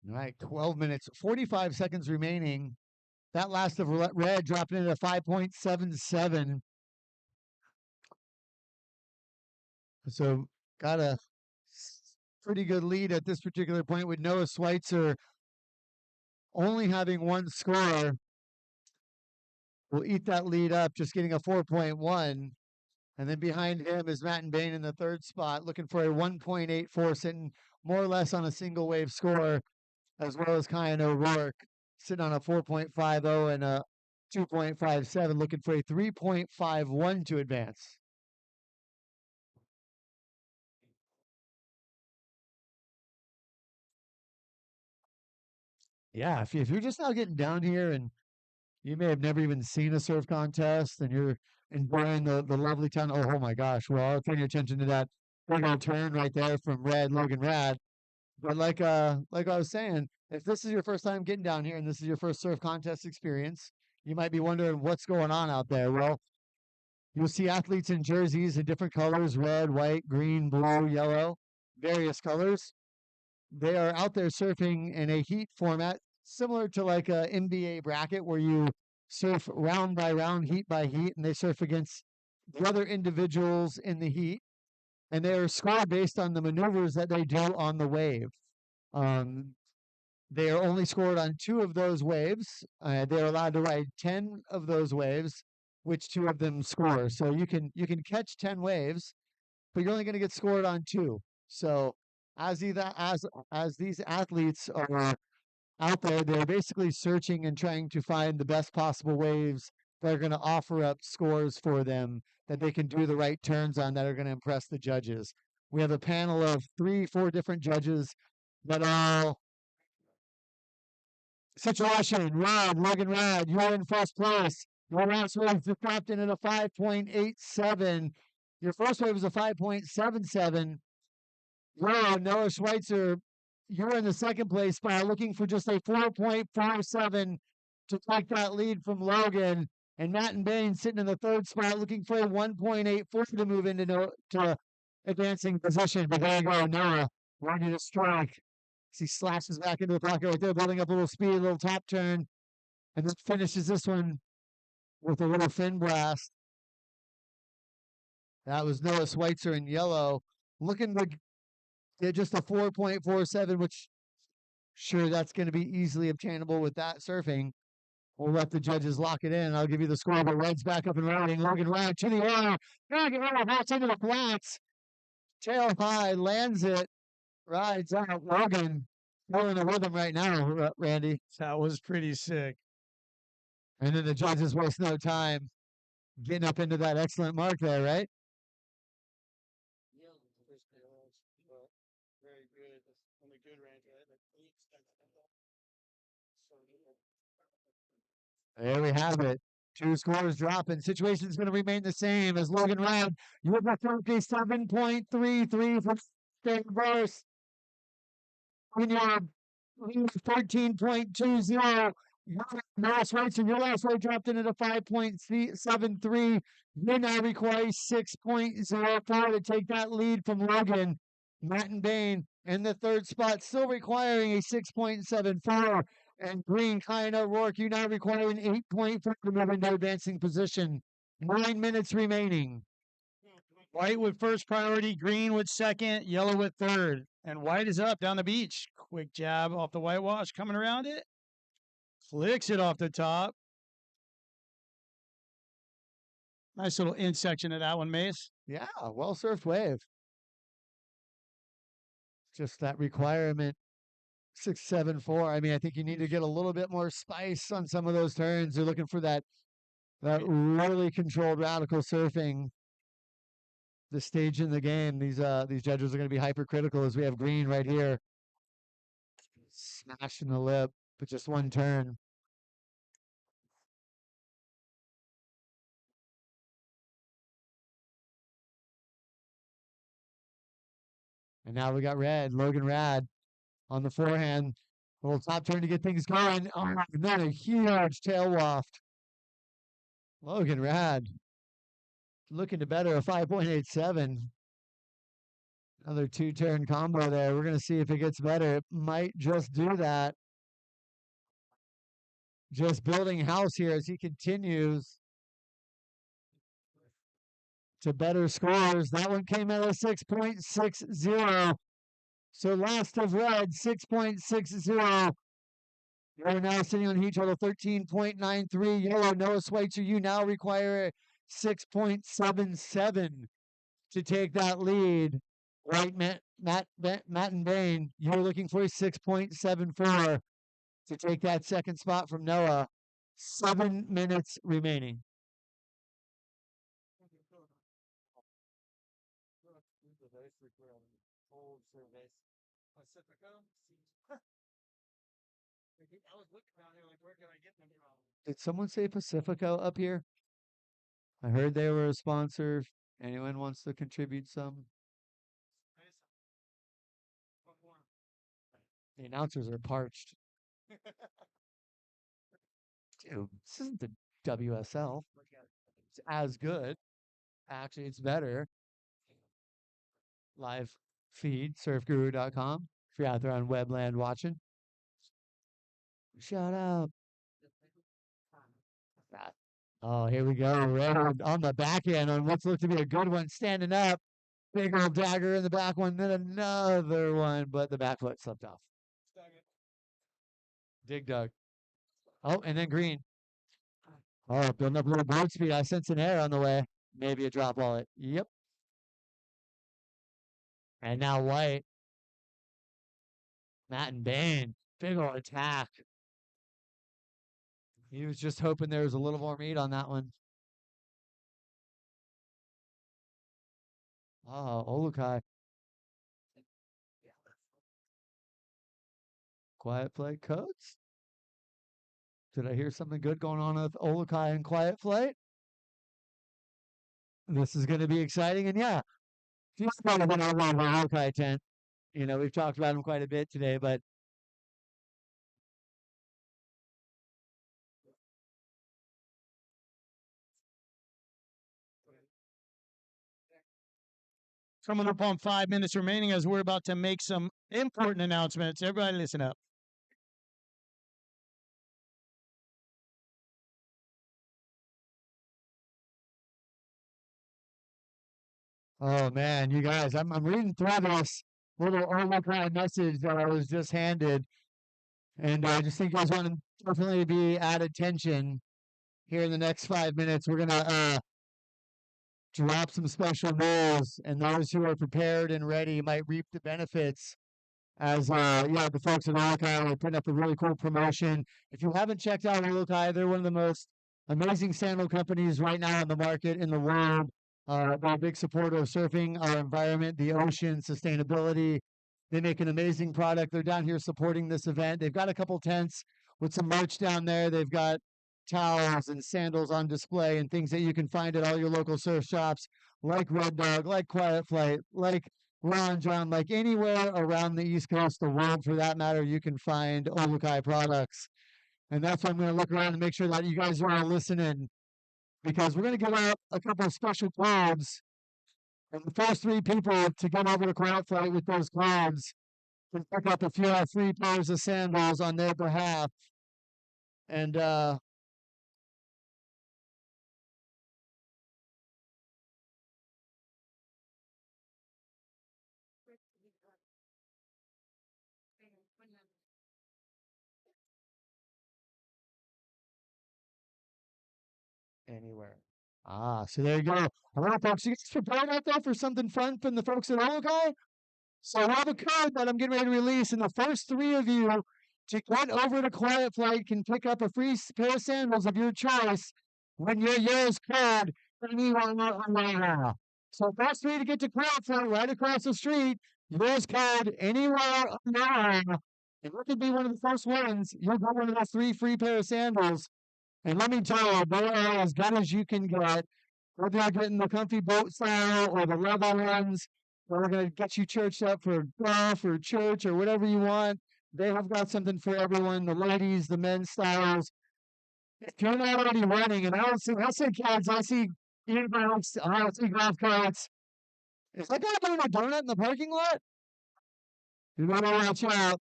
All right, 12 minutes, 45 seconds remaining. That last of red dropping into 5.77. So got a pretty good lead at this particular point with Noah Schweitzer only having 1 score. Will eat that lead up, just getting a 4.1. And then behind him is Matt and Bain in the 3rd spot, looking for a 1.84, sitting more or less on a single wave score, as well as Kyan O'Rourke, sitting on a 4.50 and a 2.57, looking for a 3.51 to advance. Yeah, if you're just now getting down here and you may have never even seen a surf contest and you're enjoying the lovely town. Oh my gosh. Well, I'll turn your attention to that big old turn right there from Logan Rad. But like I was saying, if this is your first time getting down here and this is your first surf contest experience, you might be wondering what's going on out there. Well, you'll see athletes in jerseys in different colors, red, white, green, blue, yellow, various colors. They are out there surfing in a heat format, similar to like a NBA bracket where you surf round by round, heat by heat, and they surf against the other individuals in the heat, and they are scored based on the maneuvers that they do on the wave. They are only scored on 2 of those waves. They're allowed to ride 10 of those waves, which 2 of them score. So you can catch 10 waves, but you're only going to get scored on 2. So as these athletes are out there, they're basically searching and trying to find the best possible waves that are going to offer up scores for them that they can do the right turns on that are going to impress the judges. We have a panel of 3-4 different judges that all situation. Logan Rad, you're in first place. Your last wave is dropped in at a 5.87. Your first wave was a 5.77. Noah Schweitzer, you're in the second place spot, looking for just a 4.47 to take that lead from Logan. And Matt and Bain sitting in the third spot, looking for a 1.84 to move into to advancing position. But there you go, Noah, ready to strike. He slashes back into the pocket right there, building up a little speed, a little top turn, and then finishes this one with a little fin blast. That was Noah Schweitzer in yellow, looking to get just a 4.47, which sure that's going to be easily obtainable with that surfing. We'll let the judges lock it in. I'll give you the score, but Red's back up and riding. Logan Rad to the air. Logan Rad backs into the flats. Tail high, lands it, rides out. Logan feeling the rhythm right now, Randy. That was pretty sick. And then the judges waste no time getting up into that excellent mark there, right? Very good. On the good range, right? There we have it. 2 scores dropping. Situation's going to remain the same as Logan Rad. You're the 7.33 for Skateboarders. When you're 13.20. Last rate, so your last rate dropped in at a 5.73. You now require 6.04 to take that lead from Logan. Matt and Bain in the third spot, still requiring a 6.74. And Green, Kyan O'Rourke, you now require an 8.4 to move into advancing position. 9 minutes remaining. White with first priority, green with second, yellow with third. And white is up down the beach. Quick jab off the whitewash, coming around it. Flicks it off the top. Nice little in section of that one, Mace. Yeah, well surfed wave. Just that requirement. 6.74. I mean, I think you need to get a little bit more spice on some of those turns. You're looking for that really controlled radical surfing. The stage in the game. These judges are going to be hypercritical as we have Green right here. Smashing the lip, but just one turn. And now we got Logan Rad on the forehand. A little top turn to get things going. Oh, and then a huge tail waft. Logan Rad looking to better a 5.87. Another 2-turn combo there. We're going to see if it gets better. It might just do that. Just building house here as he continues to better scores. That one came out of 6.60. So last of Red, 6.60. You're now sitting on heat total 13.93. Yellow, Noah Schweitzer, you now require 6.77 to take that lead. White, Matt and Bain, you're looking for a 6.74 to take that second spot from Noah. 7 minutes remaining. Did someone say Pacifico up here? I heard they were a sponsor. Anyone wants to contribute some? The announcers are parched. Dude, this isn't the WSL. It's as good. Actually, it's better. Live feed, surfguru.com. If you're out there on Webland watching. Shout out. Oh, here we go. Red on the backhand on what's looked to be a good one, standing up. Big old dagger in the back one, then another one, but the back foot slipped off. Dig dug. Oh, and then green. Oh, building up a little board speed. I sense an air on the way. Maybe a drop wallet. Yep. And now white. Matt and Bain. Big old attack. He was just hoping there was a little more meat on that one. Oh, Olukai. Quiet Flight codes? Did I hear something good going on with Olukai and Quiet Flight? This is going to be exciting. And yeah, feels better than I love our Olukai tent. You know, we've talked about him quite a bit today, but Coming up on 5 minutes remaining as we're about to make some important announcements. Everybody listen up. oh man, you guys, I'm reading through this little Olukai message that I was just handed, and I just think you guys want to definitely be at attention here in the next 5 minutes. We're gonna drop some special news, and those who are prepared and ready might reap the benefits. As yeah, the folks at Olukai are putting up a really cool promotion. If you haven't checked out Olukai, they're one of the most amazing sandal companies right now on the market in the world. They're a big supporter of surfing, our environment, the ocean, sustainability. They make an amazing product. They're down here supporting this event. They've got a couple tents with some merch down there. They've got towels and sandals on display and things that you can find at all your local surf shops, like Red Dog, like Quiet Flight, like Ron John, like anywhere around the East Coast, the world for that matter, you can find Olukai products. And that's why I'm going to look around and make sure that you guys are all listening, because we're going to give out a couple of special codes. And the first 3 people to get over to Quiet Flight with those codes can pick up a few free pairs of sandals on their behalf. And anywhere. So there you go. All right, folks, you guys prepared out there for something fun from the folks at Olukai? So I have a code that I'm getting ready to release, and the first 3 of you to get over to Quiet Flight can pick up a free pair of sandals of your choice when you use code anywhere. So first 3 to get to Quiet Flight right across the street, use code anywhere. And you could be one of the first ones. You'll get one of those 3 free pair of sandals. And let me tell you, they are as good as you can get. Whether you're getting the comfy boat style or the leather ones, or we're going to get you churched up for golf or church or whatever you want. They have got something for everyone, the ladies, the men's styles. If you're not already running, and I see kids, I see e-bikes, I see golf carts. Is that guy doing a donut in the parking lot? You better watch out.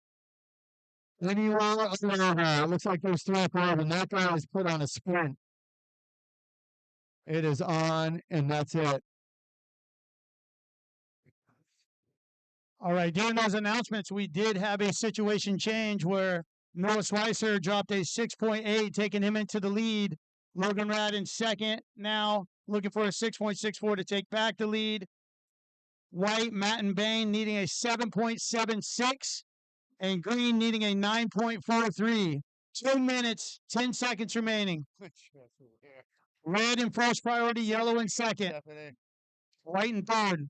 Then you are, it looks like there's 3 or 4 of them. That guy is put on a sprint. It is on, and that's it. All right, during those announcements, we did have a situation change where Noah Schweitzer dropped a 6.8, taking him into the lead. Logan Rad in second now, looking for a 6.64 to take back the lead. White, Matt and Bain needing a 7.76, and Green needing a 9.43. 2 minutes, 10 seconds remaining. Red in first priority, yellow in second. White in third.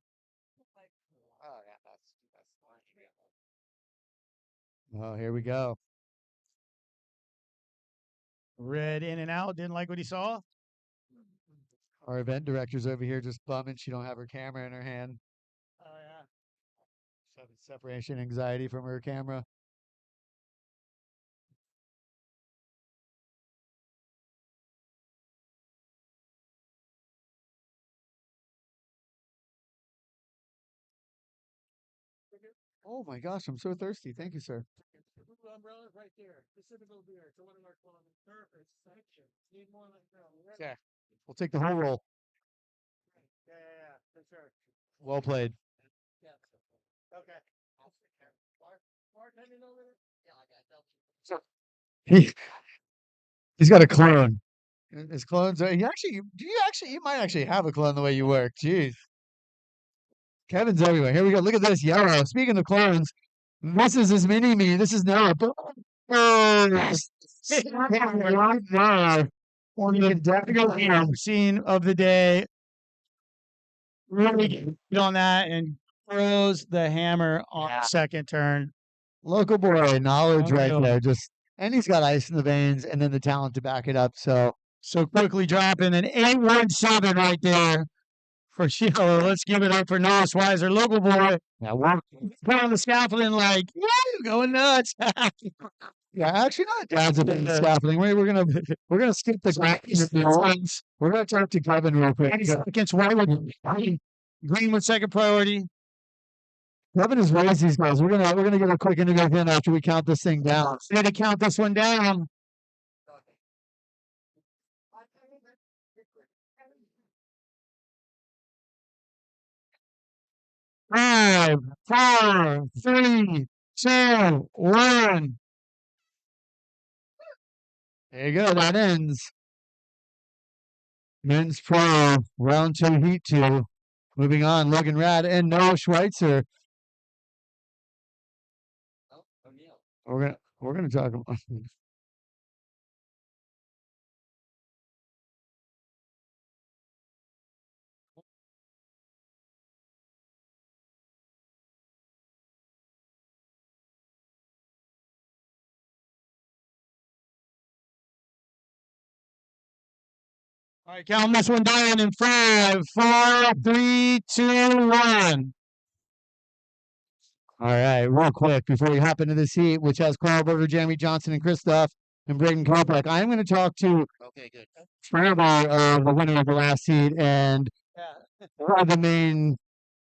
Oh, here we go. Red in and out, didn't like what he saw. Our event director's over here just bumming she don't have her camera in her hand. Oh, yeah. She's having separation anxiety from her camera. Oh my gosh, I'm so thirsty. Thank you, sir. umbrellas right there. Pacific beer to one of our clubs. Perfect section. Need more like that. Okay. We'll take the whole roll. Yeah, for sure. Well played. Yeah. Okay. Bartending over there? He's got a clone. His clones are you might actually have a clone the way you work. Jeez. Kevin's everywhere. Here we go. Look at this yellow. Speaking of clones, this is his mini me. This is Noah. Right there. Scene of the day. Really good on that and throws the hammer on the second turn. Local boy knowledge right Unreal. there. And he's got ice in the veins and then the talent to back it up. So quickly dropping an 8-1-7 right there for Sheila. Let's give it up for Noah Weiser, local boy. yeah, we're, Put on the scaffolding like, woo, going nuts. yeah, actually not dad's a bit of scaffolding. We're gonna skip the graphics. We're gonna talk to Kevin real quick. Against Whitewood. Greenwood second priority. Kevin has raised these guys. We're gonna get a quick interview with him after we count this thing down. We had to count this one down. Five, four, three, two, one. There you go. That ends. Men's pro round 2, heat 2. Moving on, Logan Rad and Noah Schweitzer. We're gonna talk about. All right, count this one down in 5, 4, 3, 2, 1. All right, real quick before we hop into this heat, which has Carl Berger, Jeremy Johnson, and Christoph and Braden Kopech, I am going to talk to the winner of the last heat and one of the main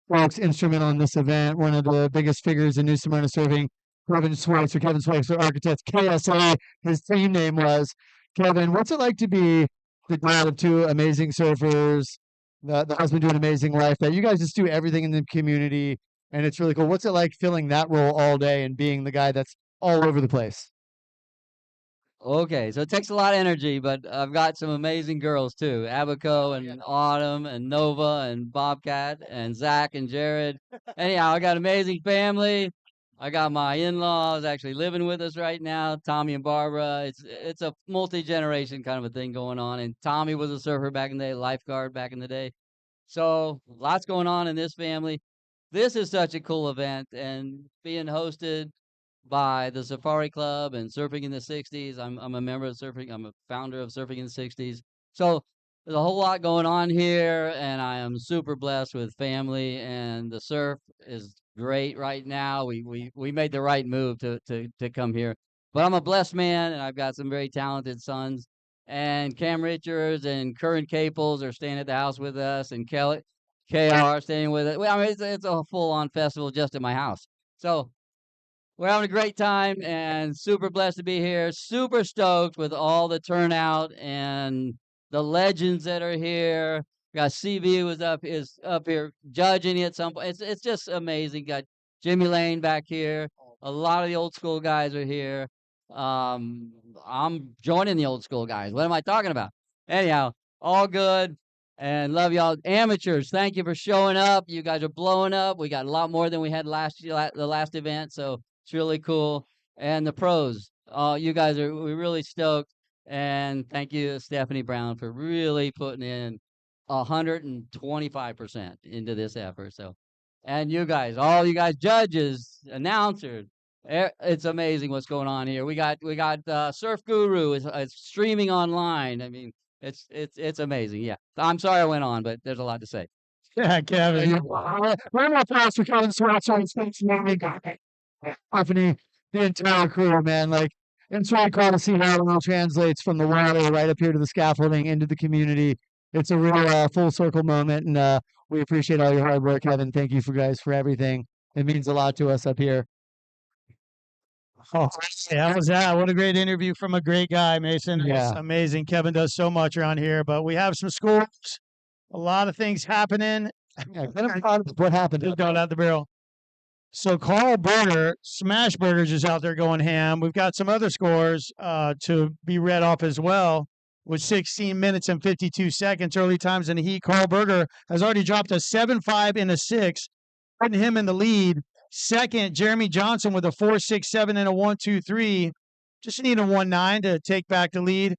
folks instrumental in this event, one of the biggest figures in New Smyrna surfing, Kevin Schweitzer, Architects, KSA, his team name was. Kevin, what's it like to be the dad of 2 amazing surfers, the husband to an amazing life, that you guys just do everything in the community, and it's really cool. What's it like filling that role all day and being the guy that's all over the place? Okay, so it takes a lot of energy, but I've got some amazing girls too. Abaco and Autumn and Nova and Bobcat and Zach and Jared. Anyhow, I got an amazing family. I got my in-laws actually living with us right now, Tommy and Barbara. It's a multi-generation kind of a thing going on. And Tommy was a surfer back in the day, lifeguard back in the day. So lots going on in this family. This is such a cool event and being hosted by the Safari Club and Surfing in the 60s. I'm a member of Surfing. I'm a founder of Surfing in the 60s. So there's a whole lot going on here, and I am super blessed with family, and the surf is great right now. We made the right move to come here. But I'm a blessed man, and I've got some very talented sons. And Cam Richards and Curran Caples are staying at the house with us, and KR staying with us. Well, I mean, it's a full-on festival just at my house. So we're having a great time and super blessed to be here. Super stoked with all the turnout and the legends that are here. We got CV is up here judging at some point. It's just amazing. Got Jimmy Lane back here. A lot of the old school guys are here. I'm joining the old school guys. What am I talking about? Anyhow, all good. And love y'all. Amateurs, thank you for showing up. You guys are blowing up. We got a lot more than we had last year, the last event, so it's really cool. And the pros, you guys we're really stoked. And thank you, Stephanie Brown, for really putting in 125% into this effort. So, and you guys, all you guys, judges, announcers, it's amazing what's going on here. We got Surf Guru is streaming online. I mean, it's amazing. Yeah, I'm sorry I went on, but there's a lot to say. Yeah, Kevin. Round of applause for Kevin Schweitzer and Stephanie, the entire crew, man. Like, it's really cool to see how it all translates from the water right up here to the scaffolding into the community. It's a real full circle moment, and we appreciate all your hard work, Kevin. Thank you guys for everything. It means a lot to us up here. Oh, yeah, how was that? What a great interview from a great guy, Mason. Yeah. It's amazing. Kevin does so much around here, but we have some scores. A lot of things happening. Yeah, kind of proud of what happened. Just going out the barrel. So Carl Burger, Smash Burgers is out there going ham. We've got some other scores to be read off as well. With 16 minutes and 52 seconds, early times in the heat, Carl Burger has already dropped a 7-5 and a 6, putting him in the lead. Second, Jeremy Johnson with a 4-6-7 and a 1-2-3. Just need a 1-9 to take back the lead.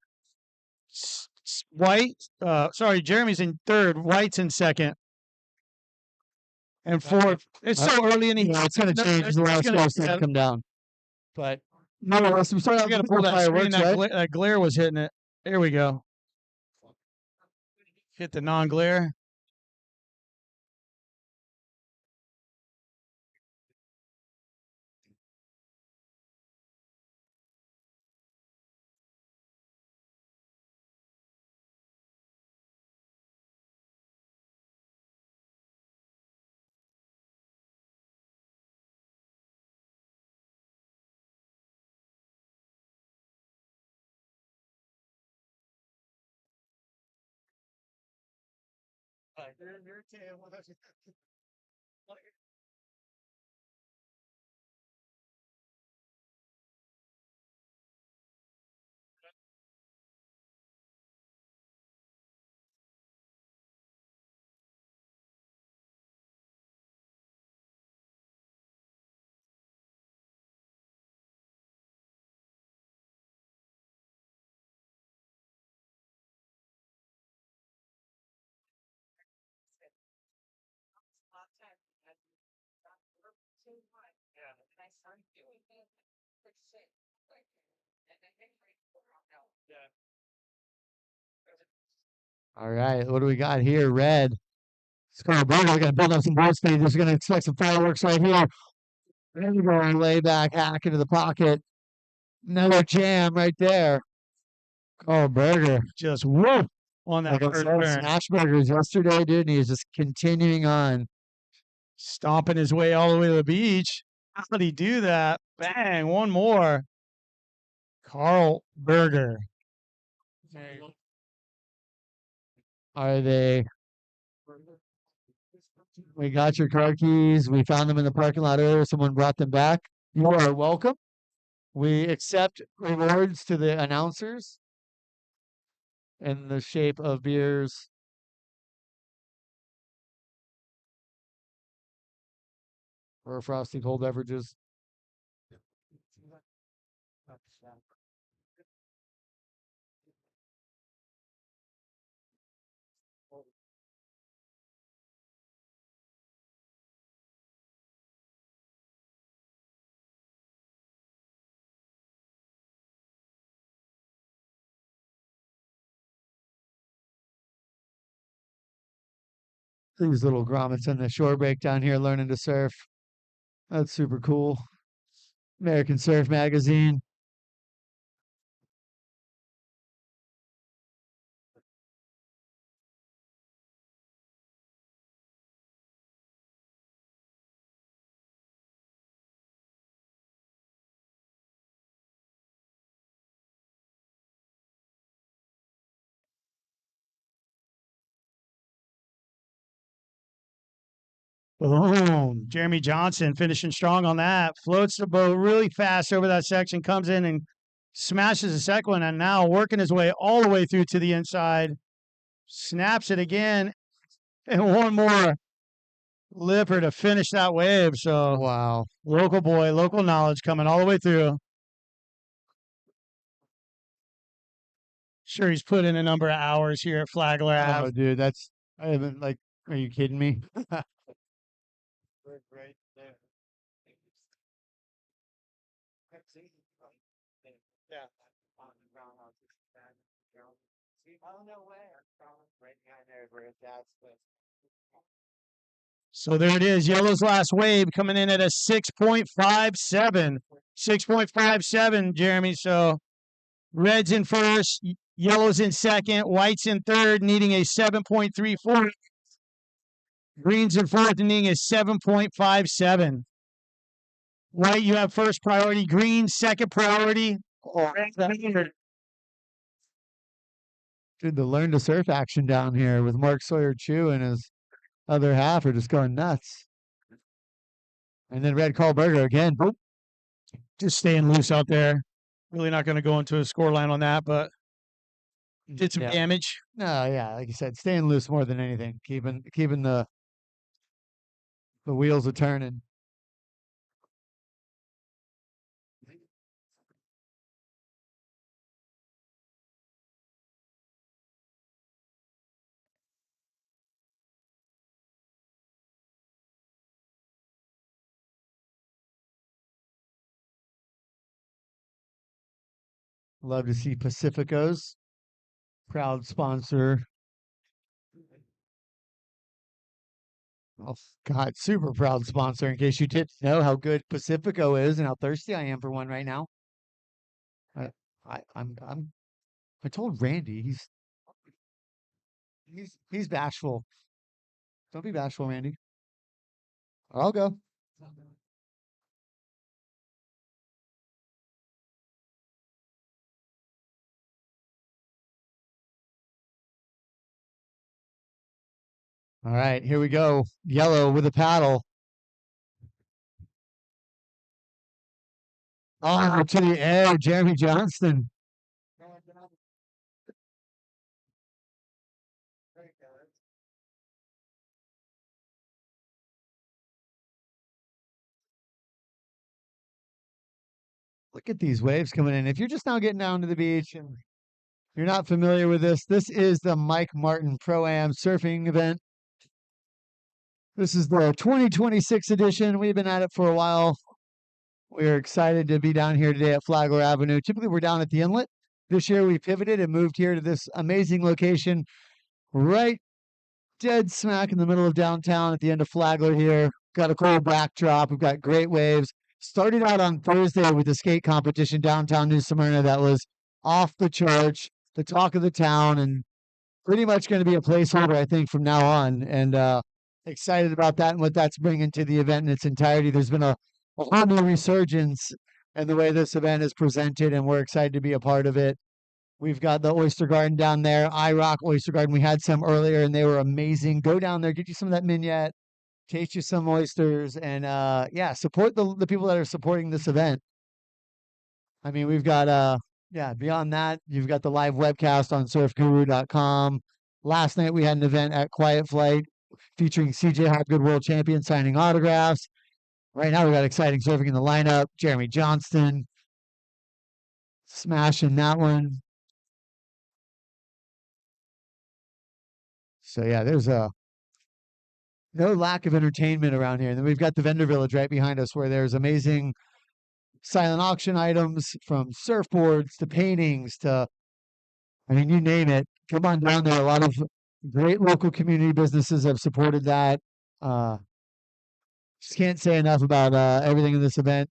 Jeremy's in third. White's in second. And fourth. It's so early in the heat. It's going to change. The last scores to come down. But nonetheless, we started out got to with pull the that screen. fireworks, right? That glare was hitting it. There we go. Hit the non-glare. All right, what do we got here? Red. Carl Burger, we're going to build up some board speed. Just going to expect some fireworks right here. There we go. Lay back, hack into the pocket. Another jam right there. Carl Burger. Just whoop on that Like I first said, turn. Smash Burgers yesterday, dude, and he's just continuing on. Stomping his way all the way to the beach. How did he do that? Bang, one more. Carl Burger. Are they? We got your car keys. We found them in the parking lot earlier. Someone brought them back. You are welcome. We accept rewards to the announcers in the shape of beers. Or frosty cold beverages. These little grommets in the shore break down here learning to surf. That's super cool. American Surf Magazine. Boom. Jeremy Johnson finishing strong on that. Floats the boat really fast over that section, comes in and smashes the second one, and now working his way all the way through to the inside. Snaps it again. And one more lipper to finish that wave. So Wow. local boy, local knowledge coming all the way through. Sure, he's put in a number of hours here at Flagler Ave. Oh, dude, that's I haven't like. Are you kidding me? Right there. Yeah. Oh, no way. Right behind there where that's the. So there it is. Yellow's last wave coming in at a 6.57. 6.57, Jeremy. So Red's in first, Yellow's in second, White's in third, needing a 7.34. Green's in fourth and needing a 7.57. White, you have first priority. Green, second priority. Dude, the learn to surf action down here with Mark Sawyer Chu and his other half are just going nuts. And then Red Burger again. Boop. Just staying loose out there. Really not going to go into a score line on that, but did some Yeah. damage. No, yeah, like you said, staying loose more than anything, keeping the wheels a turning. Love to see Pacificos, proud sponsor. Oh God, super proud sponsor. In case you didn't know how good Pacifico is and how thirsty I am for one right now. I told Randy he's bashful. Don't be bashful, Randy. I'll go. All right, here we go. Yellow with a paddle. Oh, to the air, Jeremy Johnston. Look at these waves coming in. If you're just now getting down to the beach and you're not familiar with this is the Mike Martin Pro-Am surfing event. This is the 2026 edition. We've been at it for a while. We're excited to be down here today at Flagler Avenue. Typically, we're down at the inlet. This year, we pivoted and moved here to this amazing location right dead smack in the middle of downtown at the end of Flagler here. Got a cool backdrop. We've got great waves. Started out on Thursday with the skate competition downtown New Smyrna that was off the charts, the talk of the town, and pretty much going to be a placeholder, I think, from now on. And excited about that and what that's bringing to the event in its entirety. There's been a whole new resurgence in the way this event is presented, and we're excited to be a part of it. We've got the Oyster Garden down there, IROC Oyster Garden. We had some earlier, and they were amazing. Go down there, get you some of that mignonette, taste you some oysters, and yeah, support the people that are supporting this event. I mean, we've got beyond that, you've got the live webcast on surfguru.com. Last night we had an event at Quiet Flight featuring CJ Hopgood World Champion signing autographs. Right now we got exciting surfing in the lineup. Jeremy Johnston smashing that one. So yeah, there's no lack of entertainment around here. And then we've got the vendor village right behind us where there's amazing silent auction items from surfboards to paintings to, I mean, you name it. Come on down there. A lot of great local community businesses have supported that. Just can't say enough about everything in this event.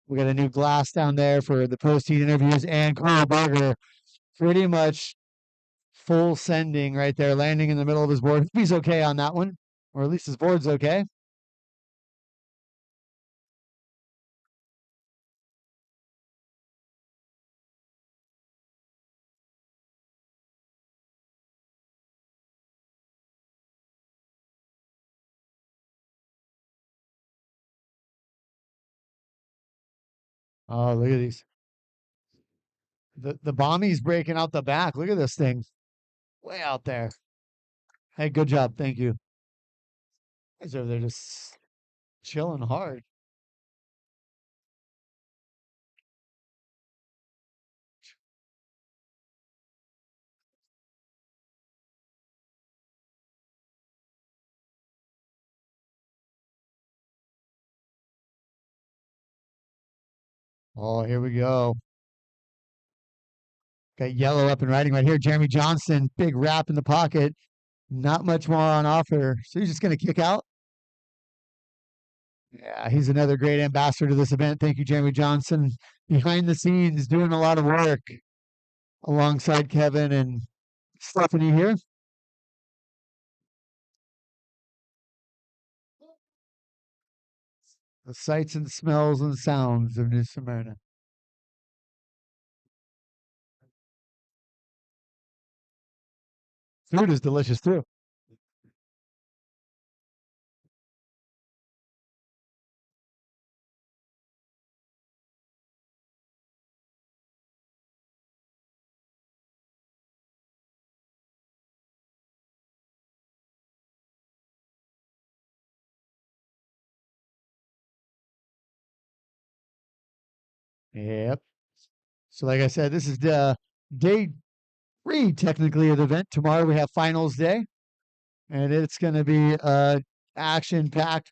We got a new glass down there for the post-heat interviews, and Carl Berger pretty much full sending right there, landing in the middle of his board. He's okay on that one, or at least his board's okay. Oh, look at these. The bommy's breaking out the back. Look at this thing. Way out there. Hey, good job. Thank you. Guys over there just chilling hard. Oh, here we go. Got yellow up and riding right here. Jeremy Johnston, big wrap in the pocket. Not much more on offer. So he's just going to kick out. Yeah, he's another great ambassador to this event. Thank you, Jeremy Johnson. Behind the scenes, doing a lot of work alongside Kevin and Stephanie here. The sights and smells and sounds of New Smyrna. Food is delicious too. Yep. So, like I said, this is the day 3, technically, of the event. Tomorrow we have finals day, and it's going to be a action-packed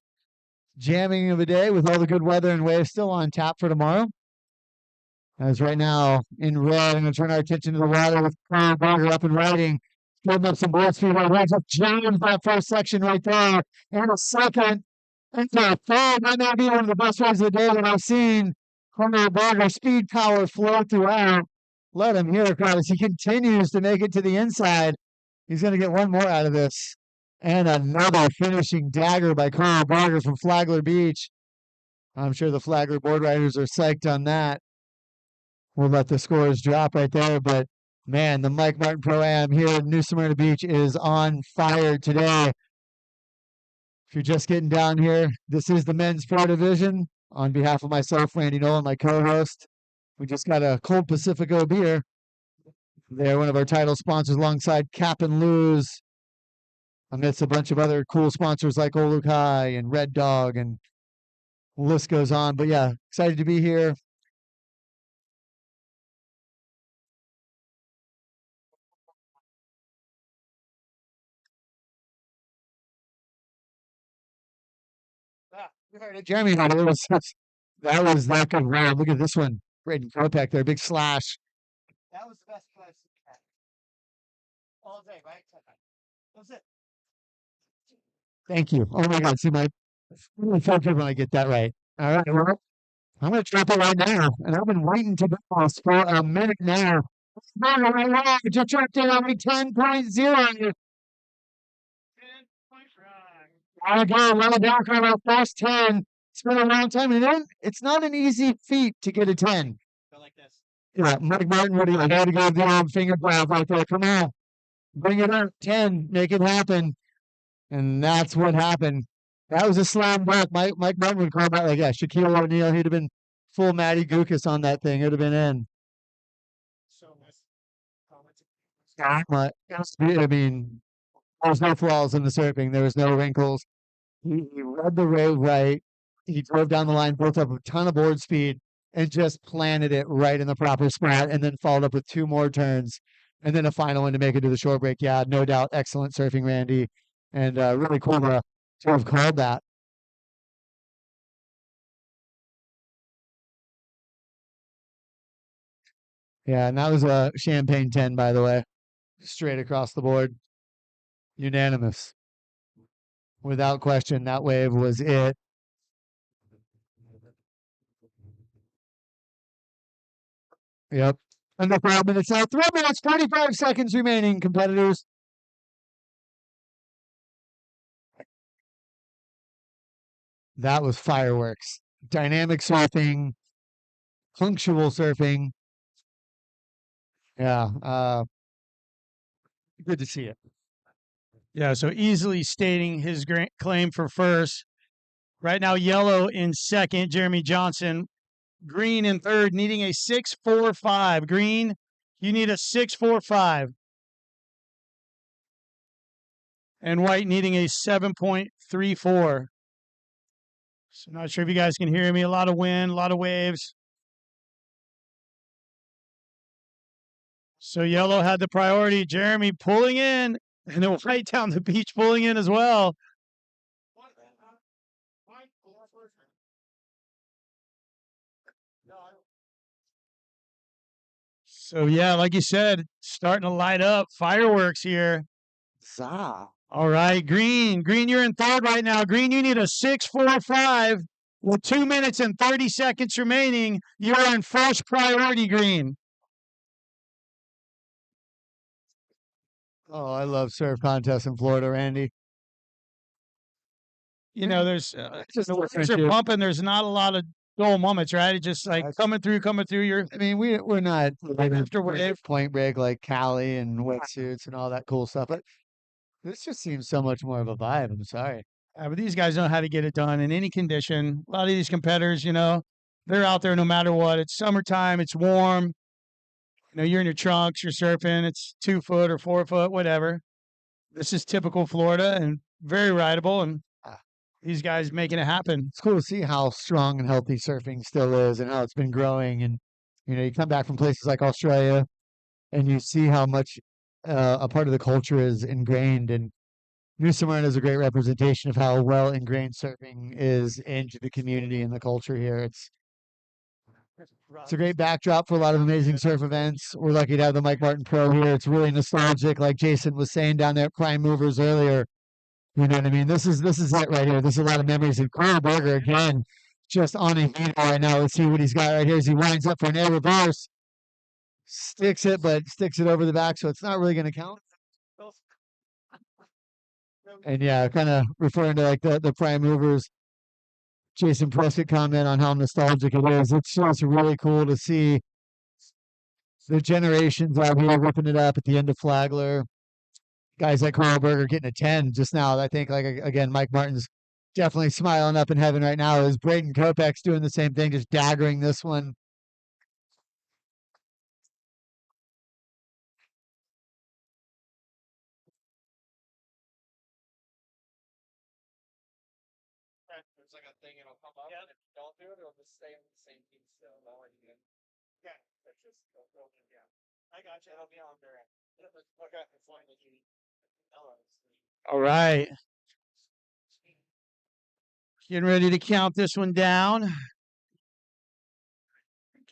jamming of a day with all the good weather and waves still on tap for tomorrow. As right now in red, I'm going to turn our attention to the water with Carl Barger up and riding, building up some board speed right there. Just jammed that first section right there, and a second. Into a third. That may be one of the best rides of the day that I've seen. Cornell Barger speed power flow throughout. Let him hear it, guys. He continues to make it to the inside. He's going to get one more out of this. And another finishing dagger by Carl Barger from Flagler Beach. I'm sure the Flagler board riders are psyched on that. We'll let the scores drop right there. But man, the Mike Martin Pro-Am here at New Smyrna Beach is on fire today. If you're just getting down here, this is the men's pro division. On behalf of myself, Randy Nolan, my co-host, we just got a Cold Pacifico beer. They're one of our title sponsors alongside Cap and Lose, amidst a bunch of other cool sponsors like Olukai and Red Dog, and the list goes on. But yeah, excited to be here. You heard it, Jeremy. That was that good round. Look at this one. Braden Kopech there, big slash. That was the best place all day, right? That was it. Thank you. Oh my God. See, I really feel good when I get that right. All right. Well, I'm going to drop it right now. And I've been waiting to do this for a minute now. Just dropped it on me 10.0. I go well down for about first 10. It's been a long time. And then it's not an easy feat to get a 10. Go like this. Yeah, Mike Martin, what do you like? I gotta go the old finger grab right there. Come on. Bring it up. 10. Make it happen. And that's what happened. That was a slam dunk. Mike Martin would call that like, yeah, Shaquille O'Neal. He'd have been full Matty Gukas on that thing. It would have been in. So nice. I mean, there's no flaws in the surfing. There was no wrinkles. He read the wave right. He drove down the line, built up a ton of board speed, and just planted it right in the proper spot, and then followed up with 2 more turns, and then a final one to make it to the short break. Yeah, no doubt, excellent surfing, Randy, and really cool to have called that. Yeah, and that was a champagne 10, by the way, straight across the board, unanimous. Without question, that wave was it. Yep. And the 5 minutes out. 3 minutes, 45 seconds remaining, competitors. That was fireworks. Dynamic surfing, punctual surfing. Yeah. Good to see it. Yeah, so easily stating his claim for first. Right now, yellow in second, Jeremy Johnson. Green in third, needing a 6.45. Green, you need a 6.45. And white needing a 7.34. So not sure if you guys can hear me. A lot of wind, a lot of waves. So yellow had the priority. Jeremy pulling in, and then white down the beach pulling in as well. So yeah, like you said, starting to light up. Fireworks here. Zah. All right, Green. Green, you're in third right now. Green, you need a 6.45 with 2 minutes and 30 seconds remaining. You're in first priority, Green. Oh, I love surf contests in Florida, Randy. you know, there's Just the a waves are different- pumping. There's not a lot of dull moments, right? It's just like coming through. You're I mean, we're not after wave. point break like Cali and wetsuits and all that cool stuff, but this just seems so much more of a vibe. I'm sorry. But these guys know how to get it done in any condition. A lot of these competitors, you know, they're out there no matter what. It's summertime. It's warm. You know, you're in your trunks. You're surfing. It's 2 foot or 4 foot, whatever. This is typical Florida and very rideable. And these guys making it happen. It's cool to see how strong and healthy surfing still is and how it's been growing. And, you know, you come back from places like Australia and you see how much a part of the culture is ingrained. And New Smyrna is a great representation of how well ingrained surfing is into the community and the culture here. It's a great backdrop for a lot of amazing surf events. We're lucky to have the Mike Martin Pro here. It's really nostalgic, like Jason was saying down there at Prime Movers earlier. You know what I mean? This is it right here. This is a lot of memories. And Carl Berger again, just on a heater right now. Let's see what he's got right here as he winds up for an air reverse. Sticks it over the back, so it's not really going to count. And yeah, kind of referring to like the Prime Movers, Jason Prescott comment on how nostalgic it is. It's just really cool to see the generations out here ripping it up at the end of Flagler. Guys like Carl Berger getting a 10 just now. I think, like, again, Mike Martin's definitely smiling up in heaven right now. Is Braden Kopech's doing the same thing, just daggering this one. There's like a thing, it'll come up, and if you don't do it, it'll just stay in the same piece still. Yeah, it's just, yeah. I got you. It'll be on there. Okay, it's like that you. All right. Getting ready to count this one down.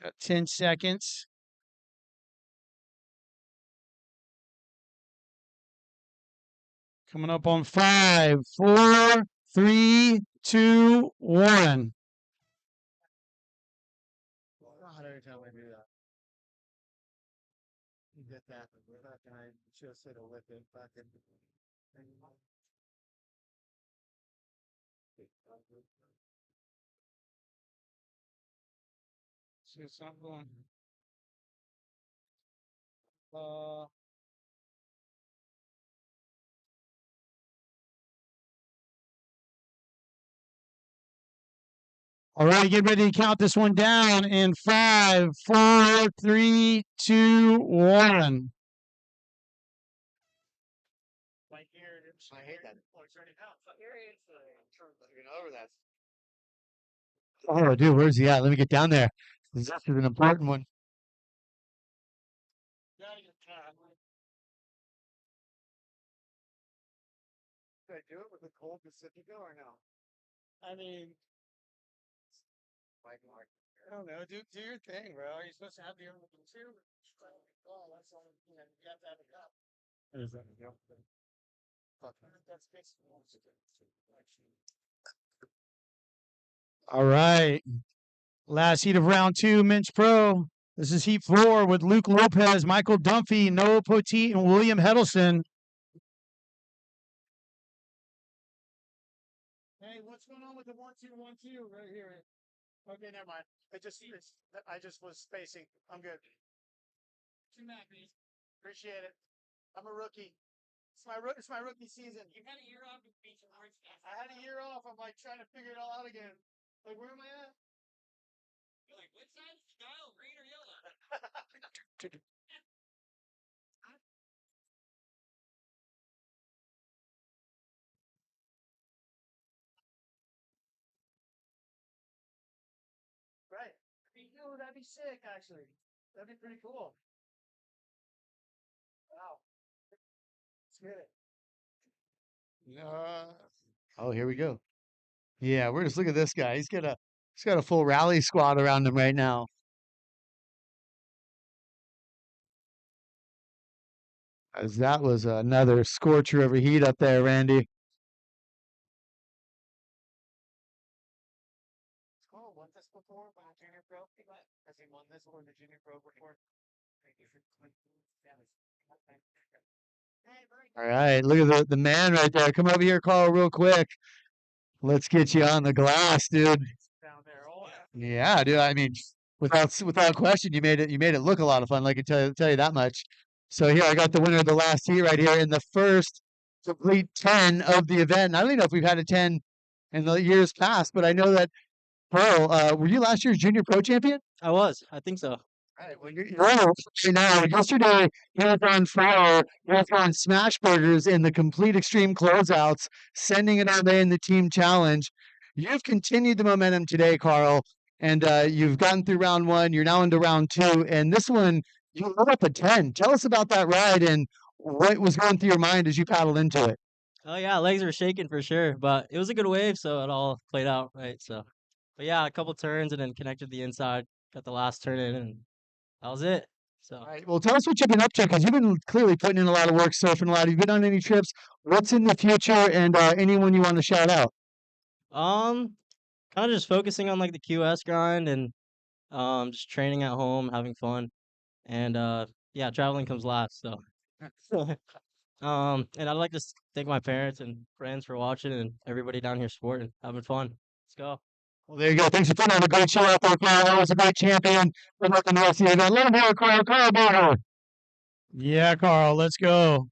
Got 10 seconds. Coming up on 5, 4, 3, 2, 1. Every time I do that. You get that. And I just hit a lip in fucking. See something. All right, get ready to count this one down in 5, 4, 3, 2, 1. I hate that. Oh, dude, where's he at? Let me get down there. This is an important one. Should I do it with a cold Pacifico or no? I mean, Mike Martin. I don't know. Do your thing, bro. Are you supposed to have the other one too? Oh, that's all. You know, you have to have a cup. Is that That's basically what it's All right. Last heat of round 2, Men's Pro. This is heat 4 with Luke Lopez, Michael Dunphy, Noah Poteet, and William Heddleston. Hey, what's going on with the 1-2-1-2 right here? Okay, never mind. I just was spacing. I'm good. Too happy. Appreciate it. I'm a rookie. It's my rookie season. You had a year off with beach and orange. I had a year off. I'm like trying to figure it all out again. Like, where am I at? You're like, which side is Kyle, green or yellow? Right. No, that'd be sick, actually. That'd be pretty cool. Wow. Let's get it. Oh, here we go. Yeah, we're just look at this guy. He's got a full rally squad around him right now. As that was another scorcher of a heat up there, Randy. Oh, won this before by a junior pro? Has he won this or the junior pro before? All right, look at the man right there. Come over here, Carl, real quick. Let's get you on the glass, dude. Yeah, dude. I mean, without question, you made it look a lot of fun. I can tell you that much. So here I got the winner of the last heat right here in the first complete 10 of the event. And I don't even know if we've had a 10 in the years past, but I know that Pearl, were you last year's junior pro champion? I was. I think so. Right, well, you're on right now. Yesterday, you were on fire. You were on Smash Burgers in the complete extreme closeouts, sending it all day in the team challenge. You've continued the momentum today, Carl, and you've gotten through round one. You're now into round two, and this one you lit up a 10. Tell us about that ride and what was going through your mind as you paddled into it. Oh yeah, legs were shaking for sure, but it was a good wave, so it all played out right. So, but yeah, a couple turns and then connected the inside, got the last turn in, and that was it. So, All right. Well, tell us what you've been up to because you've been clearly putting in a lot of work, surfing a lot. Have you been on any trips? What's in the future, and anyone you want to shout out? um, kind of just focusing on like the QS grind and just training at home, having fun, and yeah, traveling comes last. So, and I'd like to thank my parents and friends for watching and everybody down here supporting, having fun. Let's go. Well, there you go. Thanks for putting on a great show out there, Carl. That was a great champion. Good luck in the rest of the event. Let him hear it, Carl. Carl Barber. Yeah, Carl, let's go.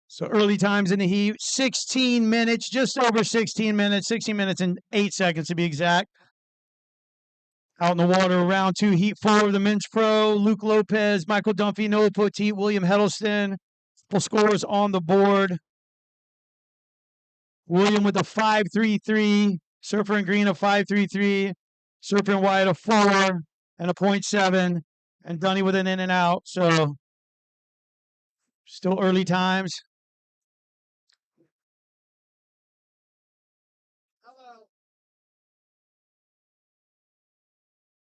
So early times in the heat, 16 minutes, just over 16 minutes, 16 minutes and 8 seconds to be exact. Out in the water, round two, heat four of the men's pro. Luke Lopez, Michael Dunphy, Noah Poteet, William Hedleston. Full scores on the board. William with a 5.33. Surfer in green a 5.33. Surfer in white a 4 and a 0.7. And Dunny with an in and out. So still early times.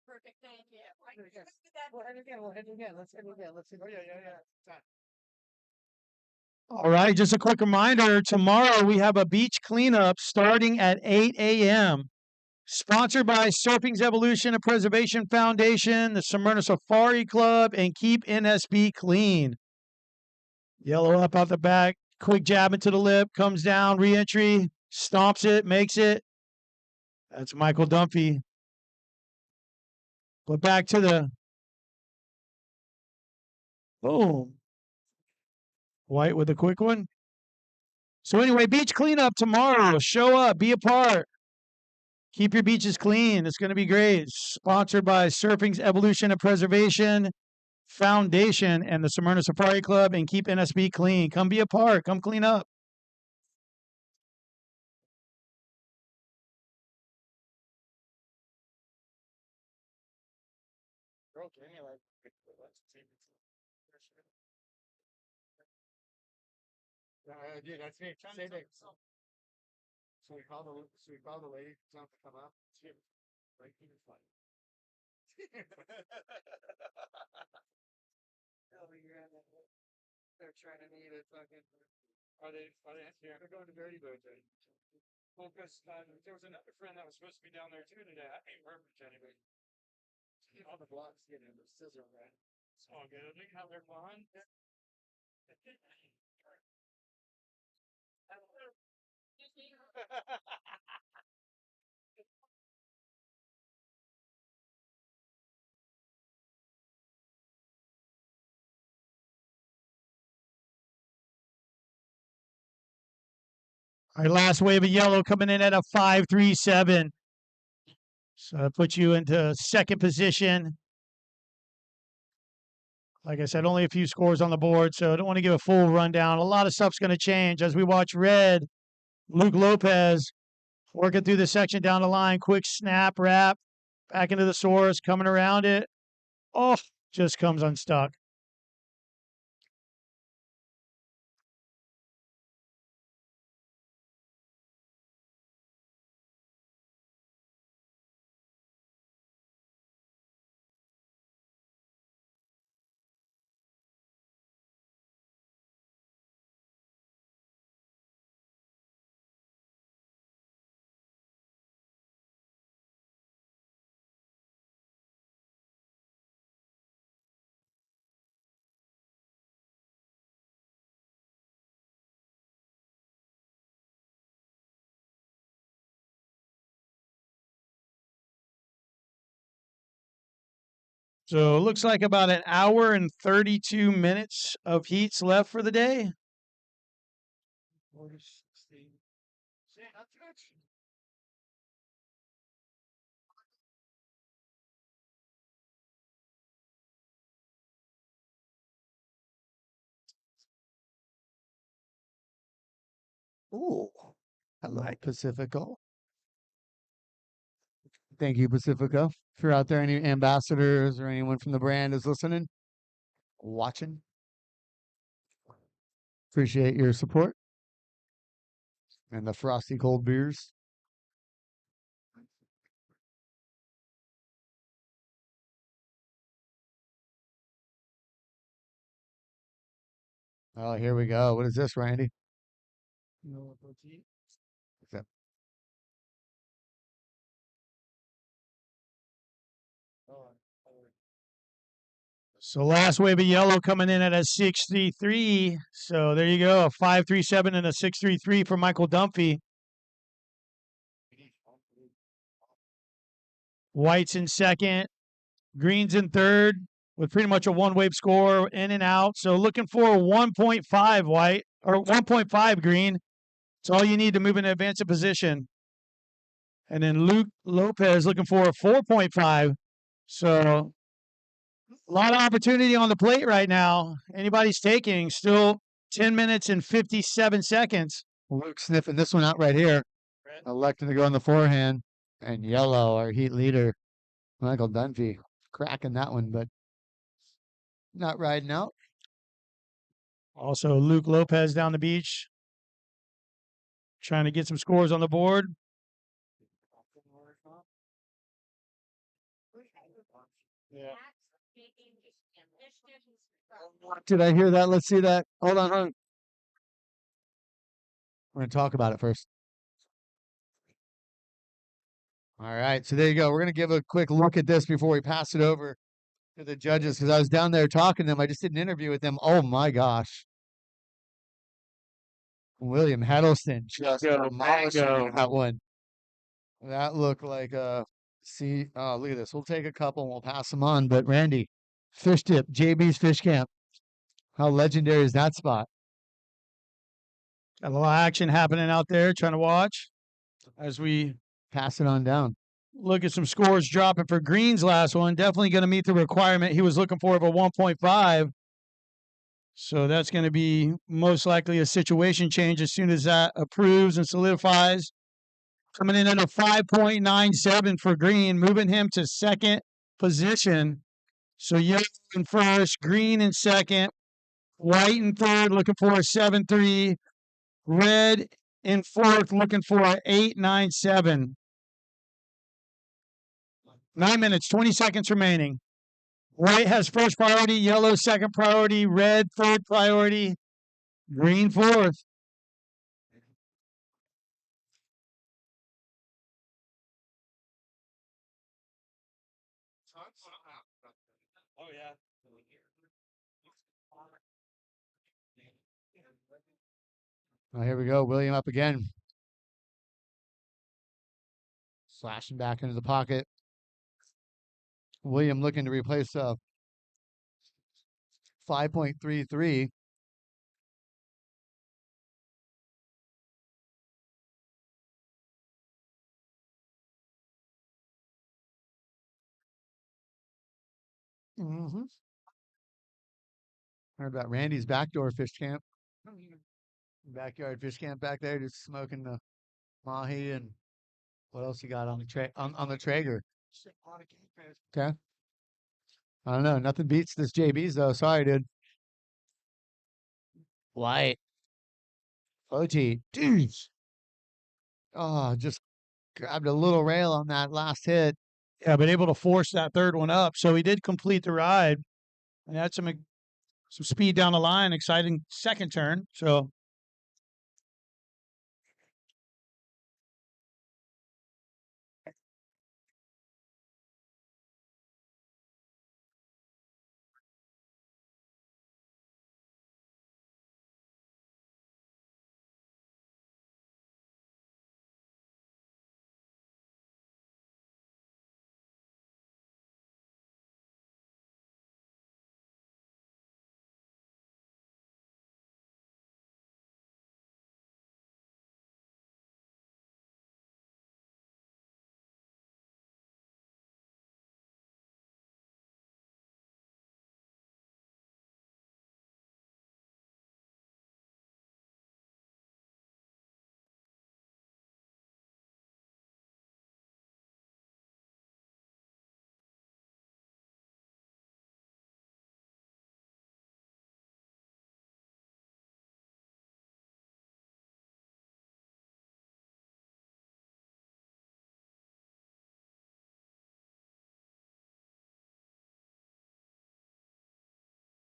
Perfect. Thank you. We'll hit it again. Let's hit it again. Oh, yeah. All right, just a quick reminder, tomorrow we have a beach cleanup starting at 8 a.m. Sponsored by Surfing's Evolution and Preservation Foundation, the Smyrna Safari Club, and Keep NSB Clean. Yellow up out the back, quick jab into the lip, comes down, re-entry, stomps it, makes it. That's Michael Dunphy. But back to the boom. White with a quick one. So anyway, beach cleanup tomorrow. Show up, be a part. Keep your beaches clean. It's going to be great. Sponsored by Surfing's Evolution and Preservation Foundation and the Smyrna Safari Club, and Keep NSB Clean. Come be a part. Come clean up. Dude, that's me. Say that. Should we call the lady to come up? Right, keep it fun. They're trying to need it fucking. Are they here? They're going to Dirty Birds, right? Well, because there was another friend that was supposed to be down there too today. I ain't heard from anybody. All the blocks getting the scissor, right? It's all good. Look how they're flying. All right, last wave of yellow coming in at a 5.37. So that puts you into second position. Like I said, only a few scores on the board, so I don't want to give a full rundown. A lot of stuff's going to change as we watch red. Luke Lopez working through the section down the line. Quick snap, wrap, back into the source, coming around it. Oh, just comes unstuck. So it looks like about an hour and 32 minutes of heats left for the day. Ooh, hello, Pacifico. Thank you, Pacifico. If you're out there, any ambassadors or anyone from the brand is listening, watching, appreciate your support and the frosty cold beers. Oh, here we go. What is this, Randy? Is that- So last wave of yellow coming in at a 6.33. So there you go, a 5.37 and a 6.33 for Michael Dunphy. White's in second, Green's in third with pretty much a one wave score in and out. So looking for a 1.5 White or 1.5 Green. It's all you need to move in advanced position. And then Luke Lopez looking for a 4.5. So a lot of opportunity on the plate right now. Anybody's taking. Still 10 minutes and 57 seconds. Luke sniffing this one out right here. Electing to go on the forehand. And yellow, our heat leader, Michael Dunphy, cracking that one, but not riding out. Also, Luke Lopez down the beach, trying to get some scores on the board. Did I hear that? Let's see that. Hold on, hold on. We're going to talk about it first. All right, so there you go. We're going to give a quick look at this before we pass it over to the judges because I was down there talking to them. I just did an interview with them. Oh my gosh. William Heddleston just demolishing that one. That looked like see, oh, look at this. We'll take a couple and we'll pass them on. But Randy, Fish Tip, JB's Fish Camp. How legendary is that spot? Got a lot of action happening out there, trying to watch as we pass it on down. Look at some scores dropping for Green's last one. Definitely going to meet the requirement he was looking for of a 1.5. So that's going to be most likely a situation change as soon as that approves and solidifies. Coming in at a 5.97 for Green, moving him to second position. So yellow in first, Green in second, White in third, looking for a 7.3. Red in fourth, looking for a 8.97. 9 minutes, 20 seconds remaining. White has first priority, yellow second priority, red third priority, green fourth. Oh, yeah. Oh, here we go. William up again. Slashing back into the pocket. William looking to replace 5.33. Mm-hmm. Heard about Randy's backdoor fish camp. Backyard fish camp back there, just smoking the mahi and what else you got on the on the Traeger? Okay. I don't know. Nothing beats this JB's though. Sorry, dude. White. OT. Dude. Oh, just grabbed a little rail on that last hit. Yeah, but able to force that third one up. So he did complete the ride and had some speed down the line. Exciting second turn. So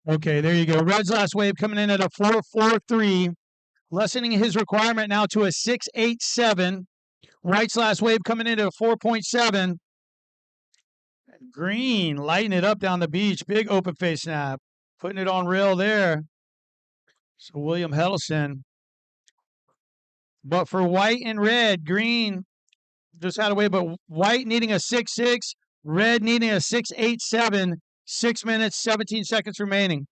Okay, there you go. Red's last wave coming in at a 4.43, lessening his requirement now to a 6.87. White's last wave coming in at a 4.7. Green lighting it up down the beach. Big open face snap. Putting it on rail there. So William Heddleston. But for white and red, green just had a wave, but white needing a 6.6, red needing a 6.87. 6 minutes, 17 seconds remaining.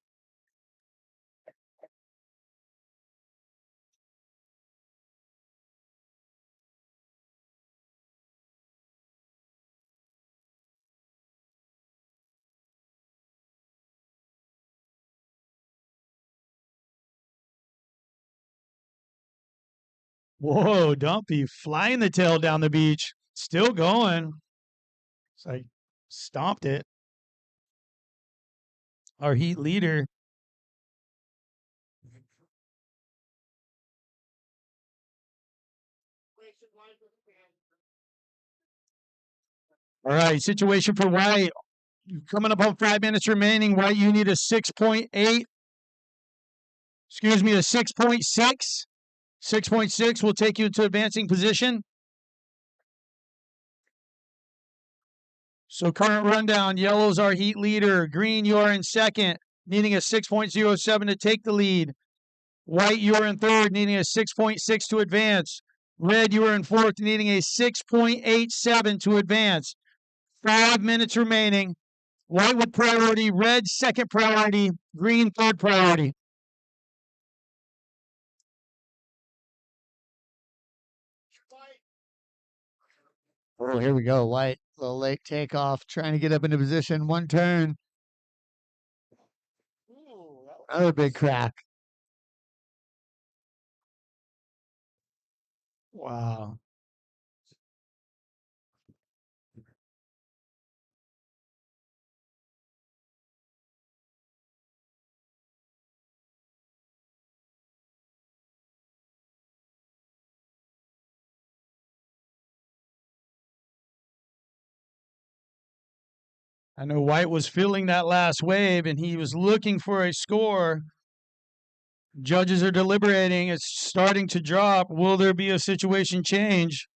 Whoa, Dumpy flying the tail down the beach. Still going. It's like stomped it. Our heat leader. All right, situation for White. Coming up on 5 minutes remaining. White, you need a 6.8. Excuse me, a 6.6. 6.6 will take you to advancing position. So current rundown, yellow's our heat leader. Green, you are in second, needing a 6.07 to take the lead. White, you are in third, needing a 6.6 to advance. Red, you are in fourth, needing a 6.87 to advance. 5 minutes remaining. White with priority, red second priority, green third priority. Oh, here we go. White, little late takeoff, trying to get up into position. One turn. Another big crack. Wow. I know White was feeling that last wave and he was looking for a score. Judges are deliberating. It's starting to drop. Will there be a situation change?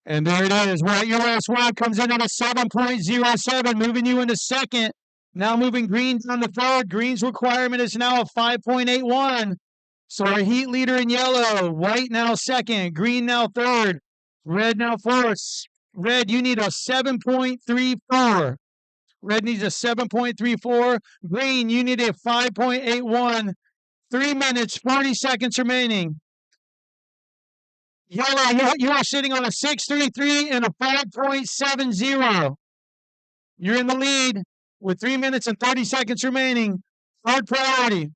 And there it is. White, your last wave comes in at a 7.07, moving you into second. Now moving green down to third. Green's requirement is now a 5.81. So our heat leader in yellow. White now second. Green now third. Red now fourth. Red, you need a 7.34. Red needs a 7.34. Green, you need a 5.81. 3 minutes, 40 seconds remaining. Yellow, you are sitting on a 6.33 and a 5.70. You're in the lead with 3 minutes and 30 seconds remaining. Third priority.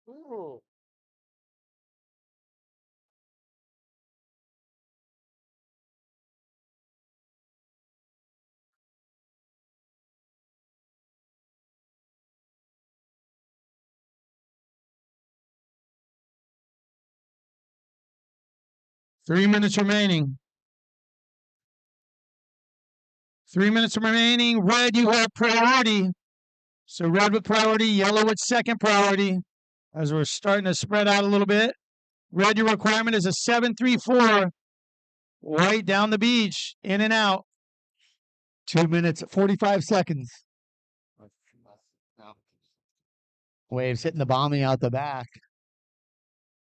Ooh. Three minutes remaining. 3 minutes remaining. Red, you have priority. So red with priority, yellow with second priority. As we're starting to spread out a little bit. Red, your requirement is a 7.34. White down the beach, in and out. 2 minutes, 45 seconds. Waves hitting the bombing out the back.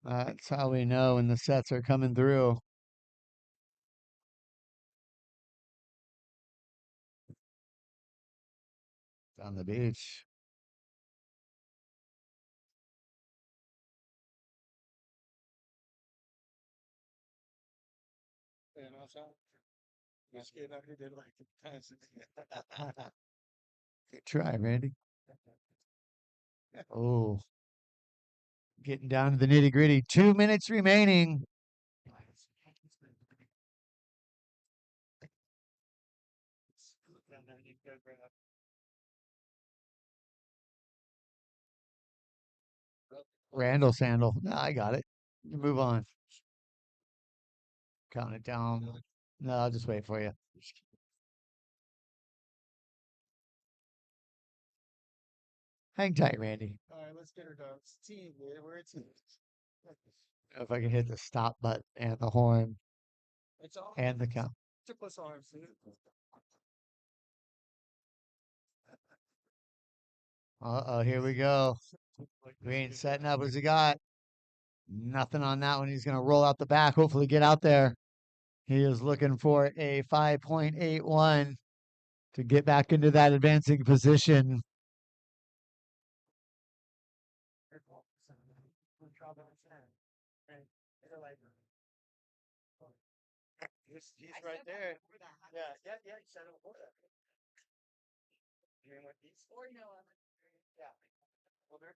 That's how we know when the sets are coming through. Down the beach. Good try, Randy. Oh. Getting down to the nitty gritty. 2 minutes remaining. Randall Sandal. No, I got it. Move on. Count it down. No, I'll just wait for you. Hang tight, Randy. All right, let's get her done. It's a team, dude. We're a team. If I can hit the stop button and the horn It's all and the count. plus arms, dude. Uh-oh, here we go. Green setting up. What's he got? Nothing on that one. He's going to roll out the back, hopefully get out there. He is looking for a 5.81 to get back into that advancing position. He's right there. Yeah, yeah, yeah. You said it before that. You mean with these? Or no. Yeah. Well, they're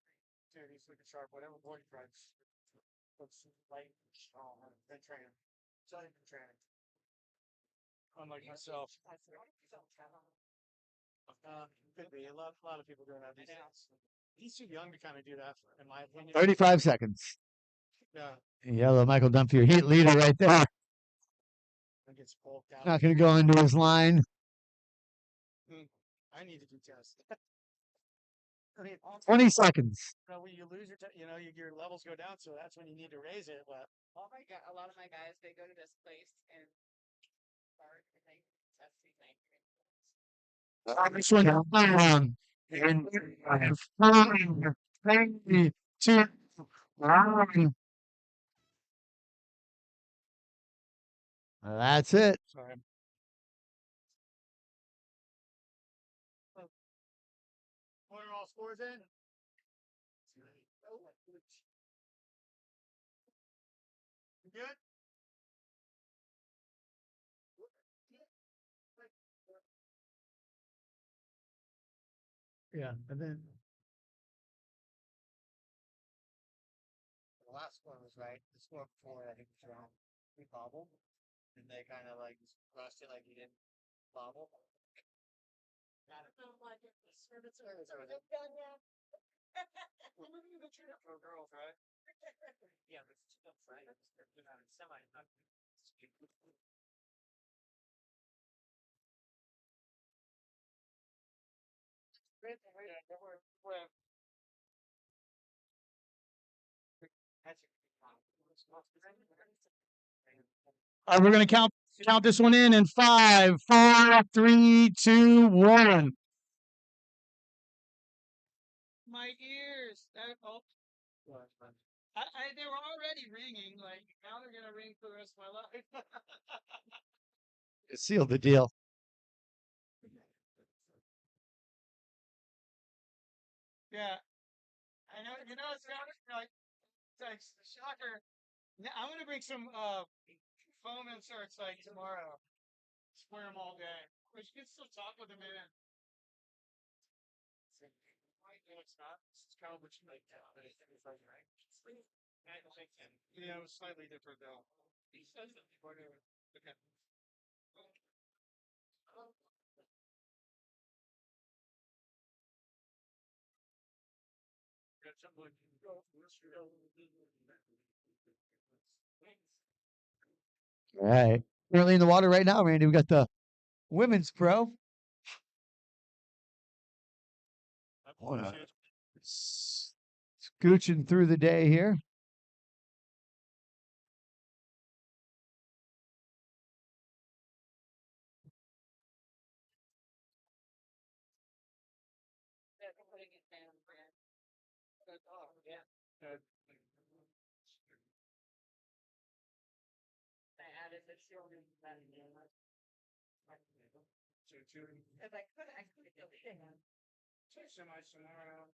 dude. He's looking sharp. Whatever board he drives, looks light, strong. Been training. So I've been training. Unlike myself. Could be a lot of people doing that these days. He's too young to kind of do that, in my opinion. 35 seconds. Yeah. Yellow, Michael Dunphy, heat leader right there. Gets bulked out. Not going to go into his line. I need to do tests. 20 seconds. When you lose your levels go down, so that's when you need to raise it. But a lot of my guys, they go to this place and start and they test these This one down. And 5, 3, 2, 1. That's it. sorry. What are all scores in? You good? Yeah, and then The last one was right. The score before, I think, was wrong. We bobbled, and they kind of like rushed it like he didn't bobble. Got it. Like it. We're looking at the trip for girls, right? Yeah, but it's still right. Semi. All right, we're gonna count this one in 5, 4, 3, 2, 1. My ears. They were already ringing. Like now they're gonna ring for the rest of my life. it sealed the deal. Yeah, I know. It's like shocker. I'm gonna bring some foam inserts like tomorrow. Just wear them all day. But you can still talk with them in. No, it's not. It's kind of what you like. But it's like right. Yeah, it was slightly different though. He says that before they were okay. All right. Currently in the water right now, Randy. We got the women's pro. Scooching through the day here. If I could go in. Semi-tomorrow.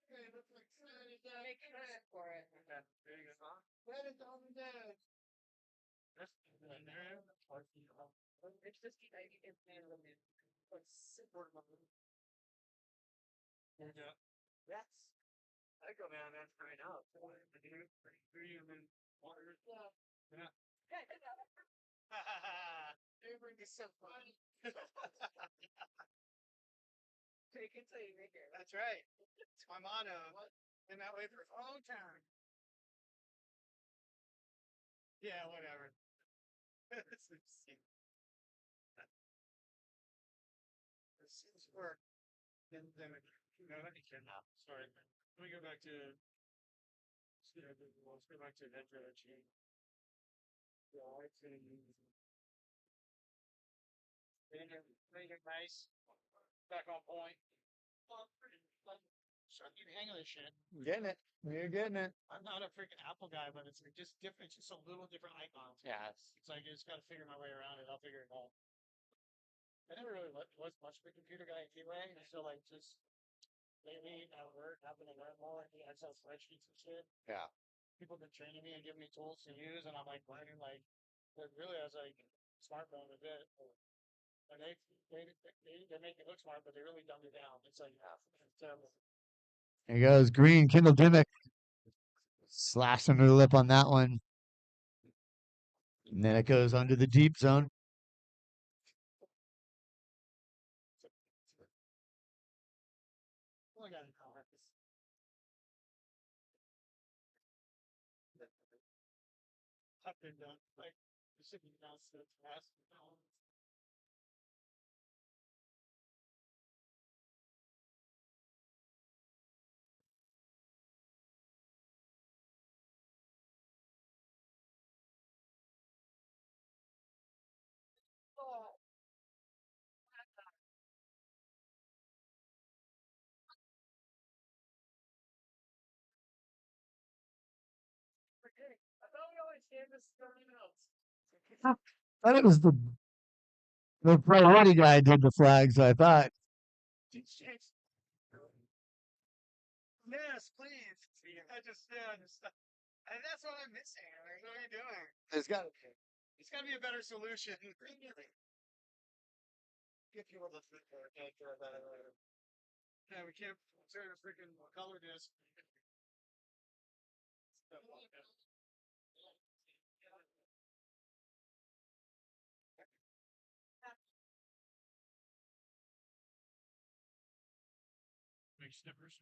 Okay, looks like Make credit for it. there you go. Credit on the day. It's just it's limited. Yes. I go down there right now. Three and then water. Yeah. Avery is so funny. Take it till you make it. That's right. It's my motto. Been that way for a long time. Yeah, whatever. This seems work. Then no, not you can now. Sorry. Let me go back to. Let's go back to head chain. Yeah, I see. Make it nice. Back on point. So you hang on this shit. Getting it. You're getting it. I'm not a freaking Apple guy, but it's like just different. It's just a little different icons. Yeah. It's like I just got to figure my way around it. I'll figure it out. I never really was much of a computer guy anyway. So like just lately at work, having to learn more like the Excel spreadsheets and shit. Yeah. People have been training me and giving me tools to use, and I'm like learning like. But really, I was like smartphone a bit. And they make it look smart, but they really dumb it down. It's like it's terrible. There goes Green, Kendall Dimmick. Slash under the lip on that one. And then it goes under the deep zone. Well, I got it. I've been done. Like, you should be down to the task. I thought we always gave this 30 minutes. I thought it was the priority guy did the flags, I thought. Yes, please. I just, and that's what I'm missing. Like, what are you doing? It's got It's got to be a better solution. If you want to flip or can't care about it later. Yeah, we can't turn a freaking color disc. Make snippers.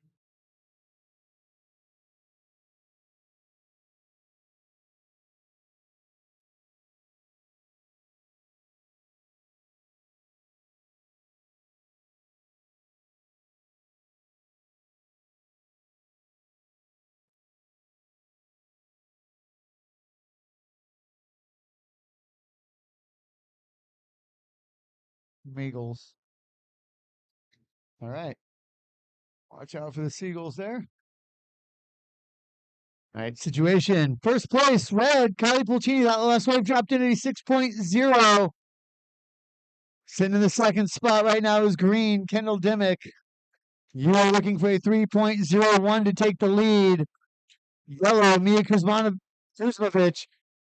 Meagles. All right. Watch out for the Seagulls there. All right, situation. First place, red. Kylie Pulcini. That last wave dropped in at a 6.0. Sitting in the second spot right now is green, Kendall Dimmick. You are looking for a 3.01 to take the lead. Yellow, Mia Kuzmanovic.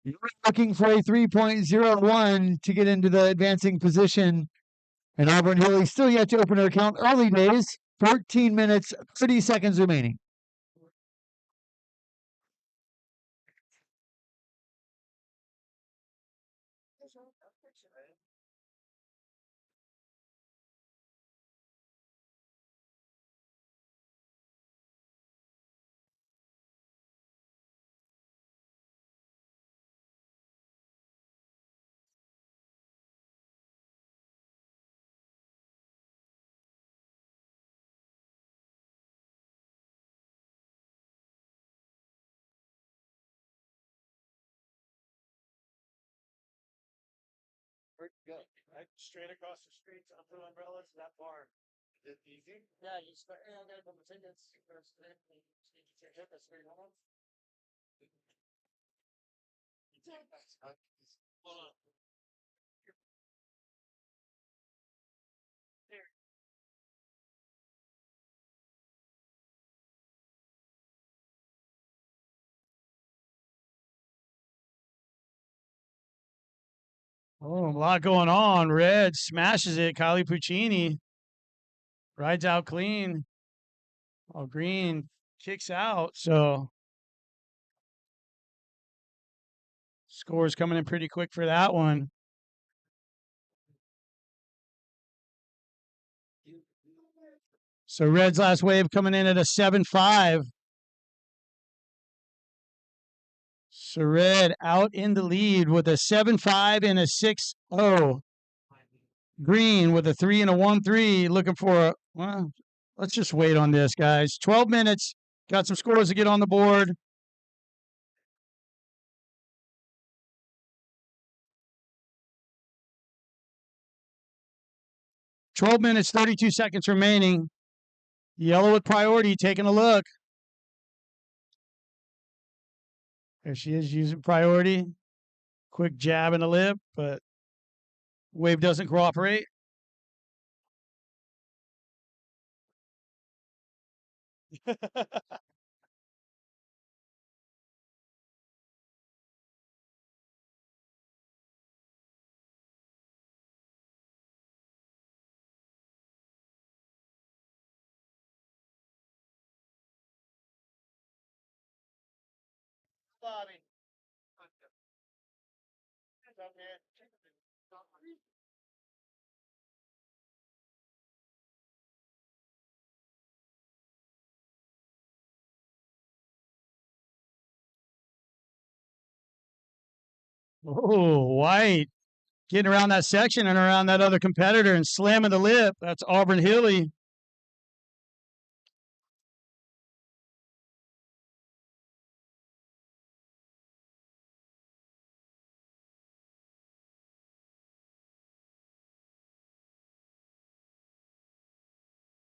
You're looking for a 3.01 to get into the advancing position. And Auburn Hilly still yet to open her account. Early days, 14 minutes, 30 seconds remaining. Where'd you go? Right straight across the street to Blue Umbrellas, that bar. Is it easy? Yeah, you start, I gotta put my tickets. First, you get your tickets, three months. Hold on. Here. Oh, a lot going on. Red smashes it. Kylie Puccini rides out clean. Oh, green kicks out. So scores coming in pretty quick for that one. So Red's last wave coming in at a 7.5. So red out in the lead with a 7-5 and a 6-0. Green with a 3 and a 1-3. Looking for well, let's just wait on this, guys. 12 minutes. Got some scores to get on the board. $12 minutes, 32 seconds remaining. Yellow with priority, taking a look. There she is using priority. Quick jab in the lip, but wave doesn't cooperate. Bobby. Up here. Oh, White getting around that section and around that other competitor and slamming the lip. That's Auburn Hilly.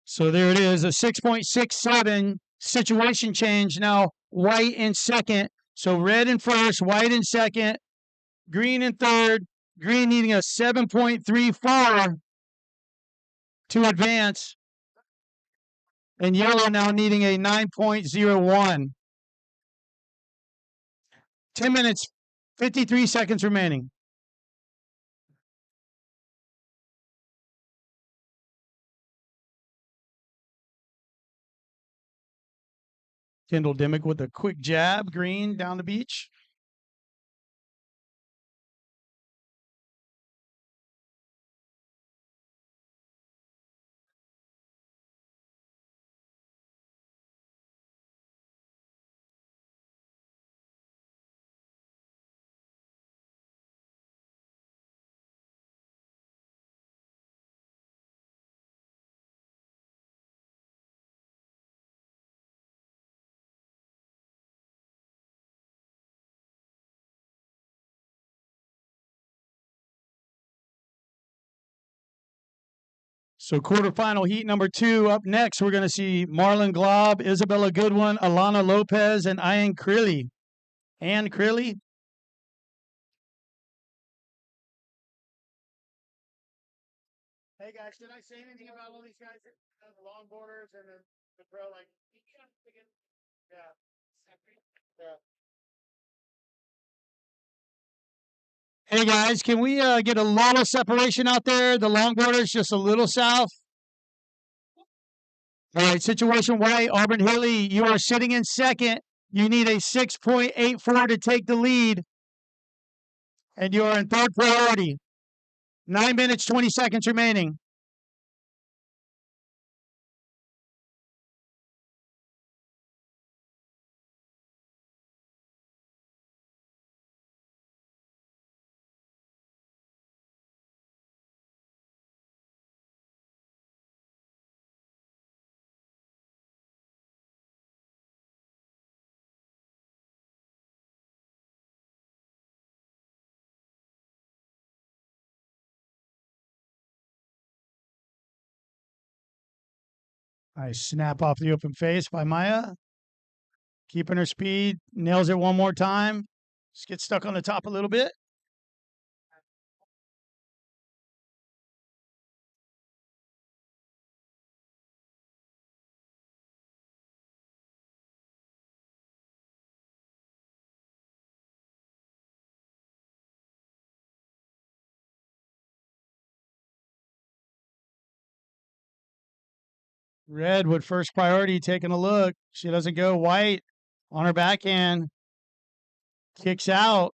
So there it is, a 6.67 situation change. Now White in second. So red in first, white in second, green in third. Green needing a 7.34 to advance. And yellow now needing a 9.01. 10 minutes, 53 seconds remaining. Kendall Dimmick with a quick jab, green down the beach. So quarterfinal heat number 2 up next. We're going to see Marlon Glob, Isabella Goodwin, Alana Lopez, and Ian Crilly. Ann Crilly. Hey guys, did I say anything about all these guys? The longboarders and the pro, like, yeah. Yeah. Hey guys, can we get a little separation out there? The longboarders just a little south. All right, situation white, Auburn Hilly, you are sitting in second. You need a 6.84 to take the lead. And you are in third priority. 9 minutes, 20 seconds remaining. Nice snap off the open face by Maya. Keeping her speed. Nails it one more time. Just get stuck on the top a little bit. Red with first priority taking a look. She doesn't go. White on her backhand. Kicks out.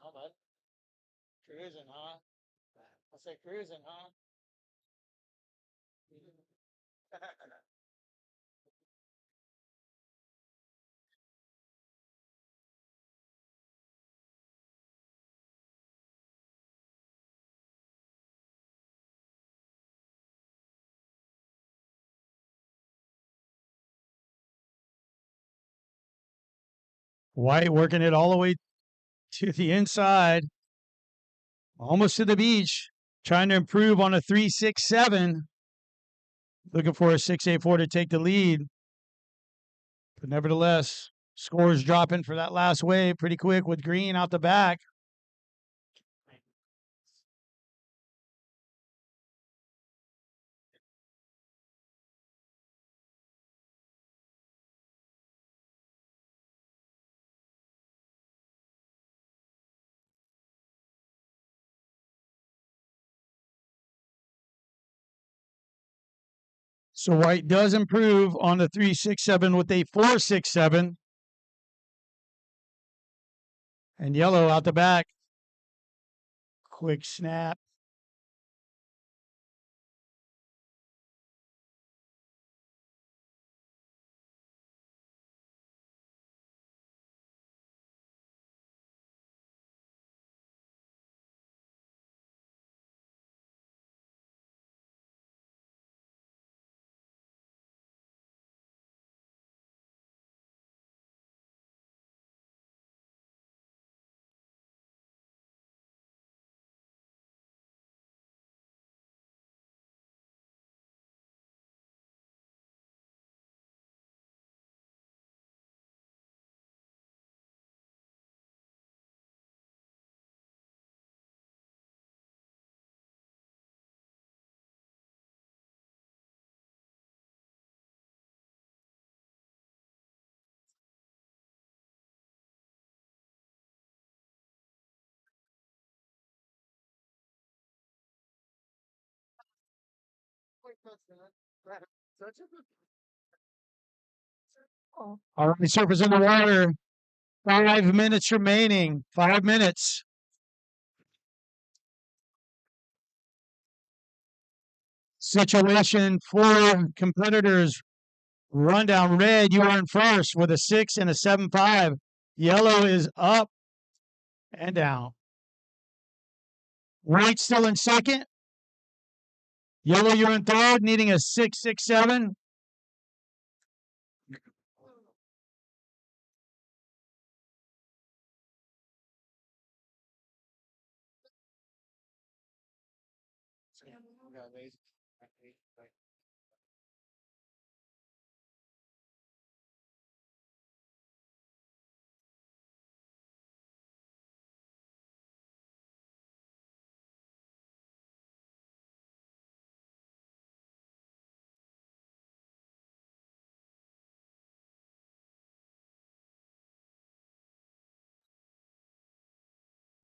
How bud? Cruising, huh? I say cruising, huh? White working it all the way to the inside, almost to the beach, trying to improve on a 3.67. Looking for a 6.84 to take the lead. But nevertheless, scores dropping for that last wave pretty quick with Green out the back. So White does improve on the 3.67 with a 4.67. And Yellow out the back. Quick snap. All right, surface in the water. 5 minutes remaining. 5 minutes. Situation for competitors. Rundown. Red, you are in first with a 6 and a 7.5. Yellow is up and down. White still in second. Yellow, you're in third, needing a 6.67.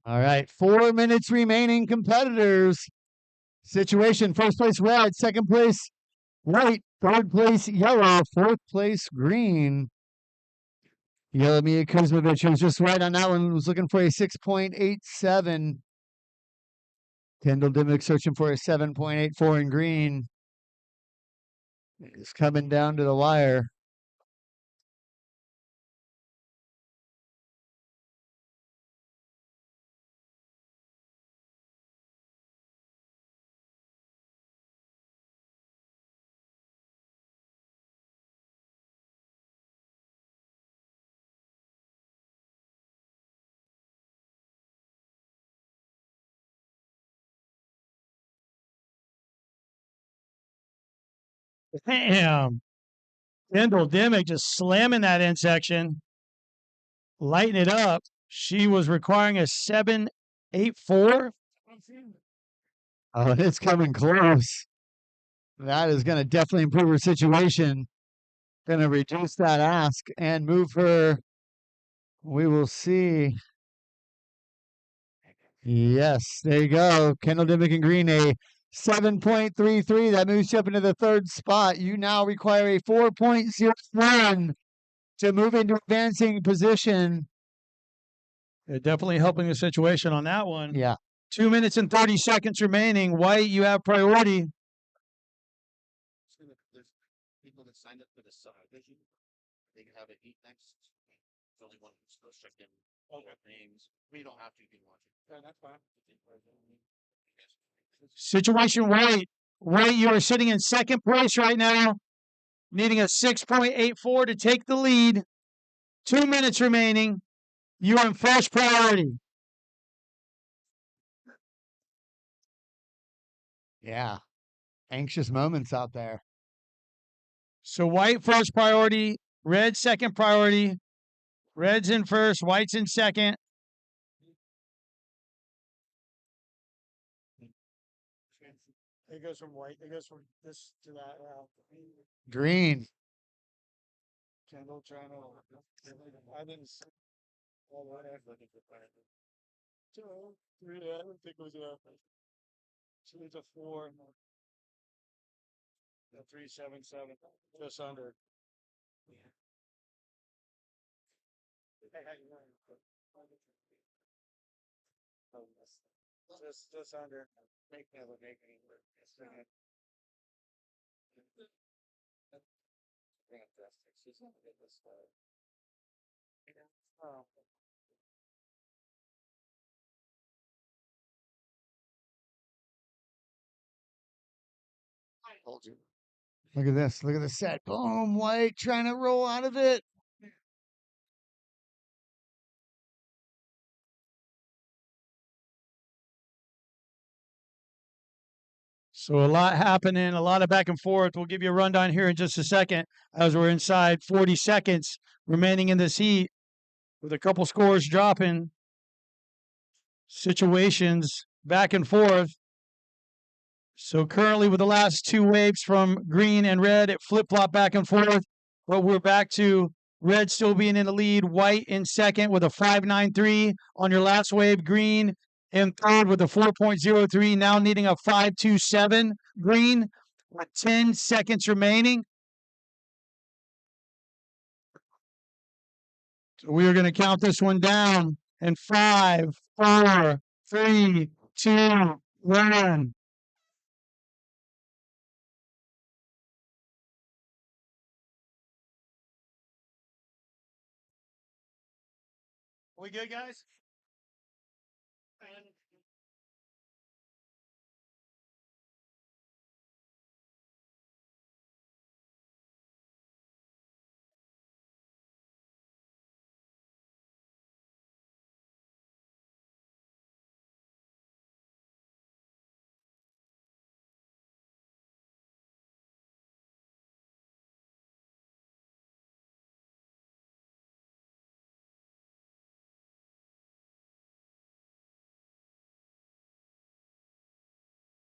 All right, 4 minutes remaining, competitors. Situation, first place red, second place white, third place yellow, fourth place green. Yelemia Kuzmovich was just right on that one, was looking for a 6.87. Kendall Dimick searching for a 7.84 in green. It's coming down to the wire. Damn. Kendall Dimick just slamming that end section. Lighten it up. She was requiring a 7.84. Oh, it's coming close. That is going to definitely improve her situation. Going to reduce that ask and move her. We will see. Yes, there you go. Kendall Dimick and Green, a 7.33. That moves you up into the third spot. You now require a 4.01 to move into advancing position. They're definitely helping the situation on that one. Yeah. 2 minutes and 30 seconds remaining. White, you have priority. There's people that signed up for the subdivision. They can have it eat next. There's only one who's supposed to check in all their names. We don't have to if you want to. Yeah, that's fine. Situation White. White, you are sitting in second place right now, needing a 6.84 to take the lead. 2 minutes remaining. You are in first priority. Yeah. Anxious moments out there. So White first priority, Red second priority. Red's in first, White's in second. It goes from white. It goes from this to that. Green. Kendall trying to. I didn't see. All the way. 2, 3. I don't think it was a. 2 to 4. 377. Just under. Just under. Make never make any work. Oh. I told you. Look at this. Look at the set. Boom. White trying to roll out of it. So a lot happening, a lot of back and forth. We'll give you a rundown here in just a second as we're inside 40 seconds remaining in this heat with a couple scores dropping. Situations back and forth. So currently with the last two waves from green and red, it flip-flop back and forth. But we're back to red still being in the lead, white in second with a 5.93 on your last wave, green in third with a 4.03, now needing a 5.27 green with 10 seconds remaining. So we are going to count this one down in 5, 4, 3, 2, 1. We good, guys?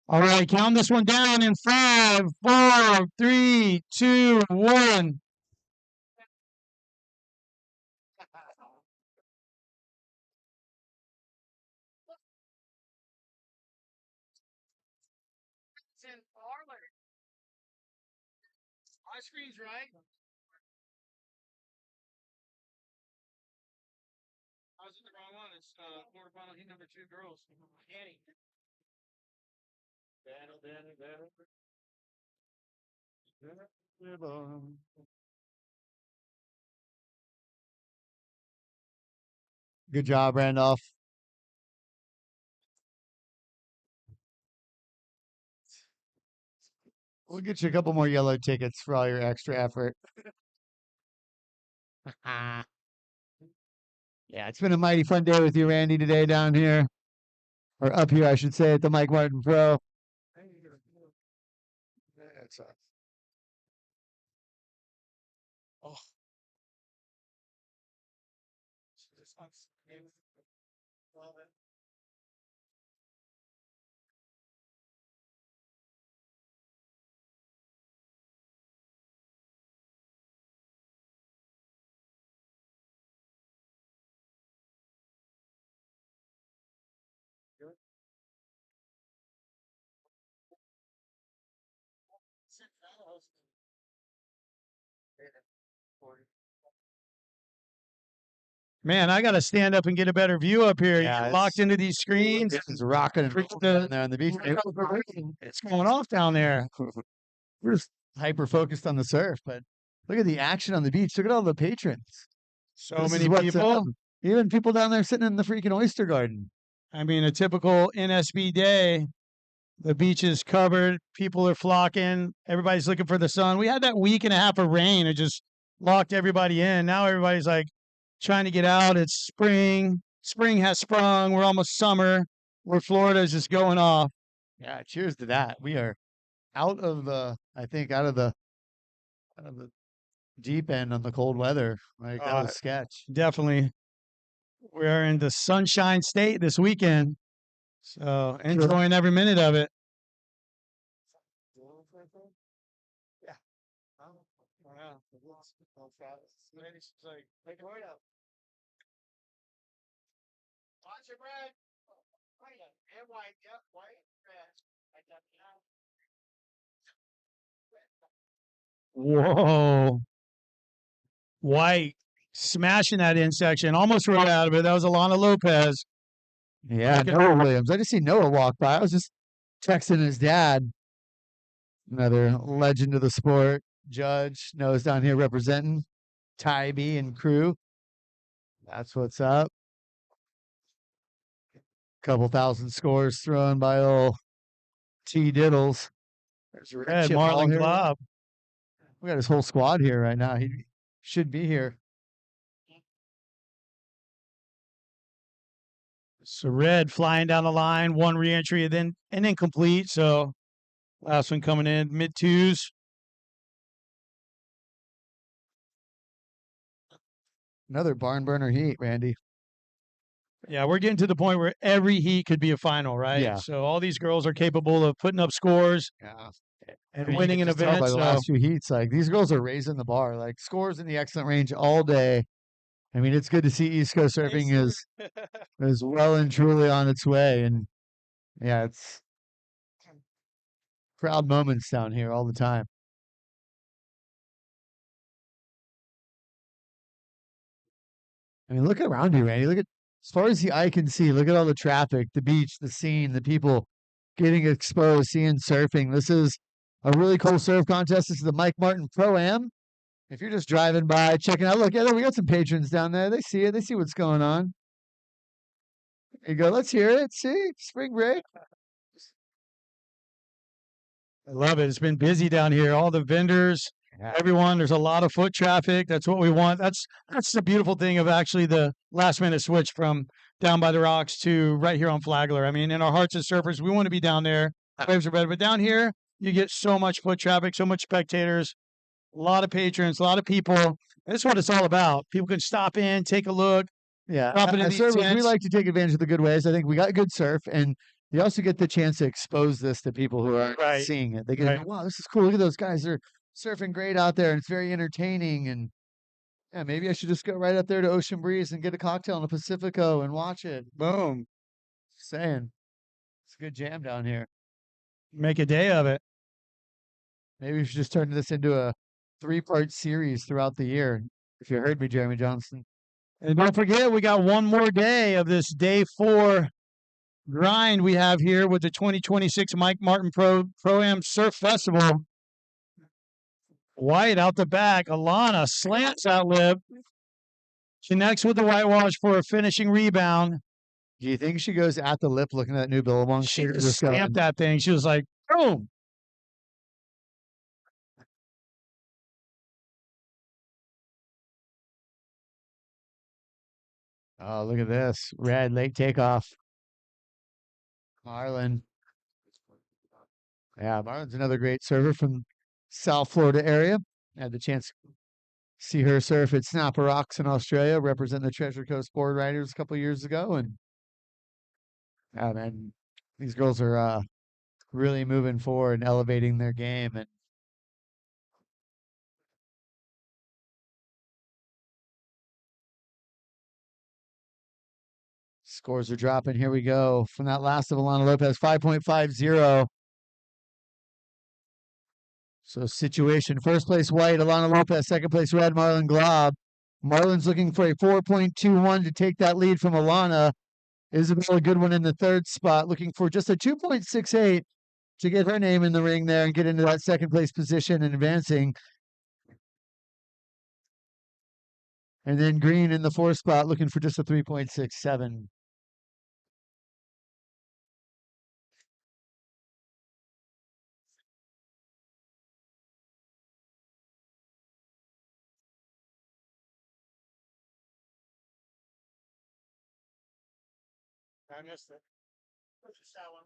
All right, count this one down in 5, 4, 3, 2, 1. It's in parlor. My screen's right. I was in the wrong one. It's quarterfinal heat number 2 girls. Danny. Danny. Good job, Randolph. We'll get you a couple more yellow tickets for all your extra effort. Yeah, it's been a mighty fun day with you, Randy, today down here. Or up here, I should say, at the Mike Martin Pro. That's oh. This one's well then. Man, I got to stand up and get a better view up here. Yeah, You're locked into these screens. It's rocking and rolling down there on the beach. It's going off down there. We're just hyper focused on the surf, but look at the action on the beach. Look at all the patrons. So This is many what's people. up. Even people down there sitting in the freaking oyster garden. I mean, a typical NSB day. The beach is covered. People are flocking. Everybody's looking for the sun. We had that week and a half of rain. It just locked everybody in. Now everybody's like trying to get out. It's spring. Spring has sprung. We're almost summer. Where Florida is just going off. Yeah, cheers to that. We are out of the deep end on the cold weather. Like that was sketch. Definitely. We're in the Sunshine State this weekend. So enjoying every minute of it. Watch your bread. White and white. Yep, white, red. Whoa. White smashing that in section. Almost right out of it. That was Alana Lopez. Yeah, Noah Williams. I just see Noah walk by. I was just texting his dad. Another legend of the sport. Judge. Noah's down here representing Tybee and crew. That's what's up. Couple thousand scores thrown by old T. Diddles. There's Red Marlon Glob. We got his whole squad here right now. He should be here. So Red flying down the line, one reentry and then complete. So last one coming in mid twos. Another barn burner heat, Randy. Yeah, we're getting to the point where every heat could be a final, right? Yeah. So all these girls are capable of putting up scores and winning an event. By the So last few heats, like these girls are raising the bar. Like scores in the excellent range all day. I mean, it's good to see East Coast surfing is well and truly on its way, and yeah, it's proud moments down here all the time. I mean, look around you, Randy. Look at as far as the eye can see. Look at all the traffic, the beach, the scene, the people getting exposed, seeing surfing. This is a really cool surf contest. This is the Mike Martin Pro-Am. If you're just driving by, checking out, look, yeah, we got some patrons down there. They see it. They see what's going on. There you go. Let's hear it. See? Spring break. I love it. It's been busy down here. All the vendors, everyone. There's a lot of foot traffic. That's what we want. That's the beautiful thing of actually the last minute switch from down by the rocks to right here on Flagler. I mean, in our hearts as surfers, we want to be down there. Waves are better. But down here, you get so much foot traffic, so much spectators. A lot of patrons, a lot of people. That's what it's all about. People can stop in, take a look. Yeah, drop it in as these surfers, we tents. like to take advantage of the good ways. I think we got good surf, and you also get the chance to expose this to people who aren't seeing it. They get, wow, this is cool. Look at those guys. They're surfing great out there, and it's very entertaining. And yeah, maybe I should just go right up there to Ocean Breeze and get a cocktail in a Pacifico and watch it. Boom. Just saying. It's a good jam down here. Make a day of it. Maybe we should just turn this into a 3-part series throughout the year. If you heard me, Jeremy Johnson. And don't forget, we got one more day of this day 4 grind we have here with the 2026 Mike Martin Pro-Am Surf Festival. White out the back. Alana slants that lip. Connects with the whitewash for a finishing rebound. Do you think she goes at the lip looking at that new Billabong? She just stamped that thing. She was like, boom. Oh, look at this. Red late takeoff. Marlon. Yeah, Marlon's another great server from South Florida area. I had the chance to see her surf at Snapper Rocks in Australia, represent the Treasure Coast Board Riders a couple of years ago. And yeah, man, these girls are really moving forward and elevating their game. And scores are dropping. Here we go. From that last of Alana Lopez, 5.50. So situation, first place White, Alana Lopez, second place Red, Marlon Glob. Marlins looking for a 4.21 to take that lead from Alana. Isabella Goodwin in the third spot, looking for just a 2.68 to get her name in the ring there and get into that second place position and advancing. And then Green in the fourth spot, looking for just a 3.67. I missed it. Just that one.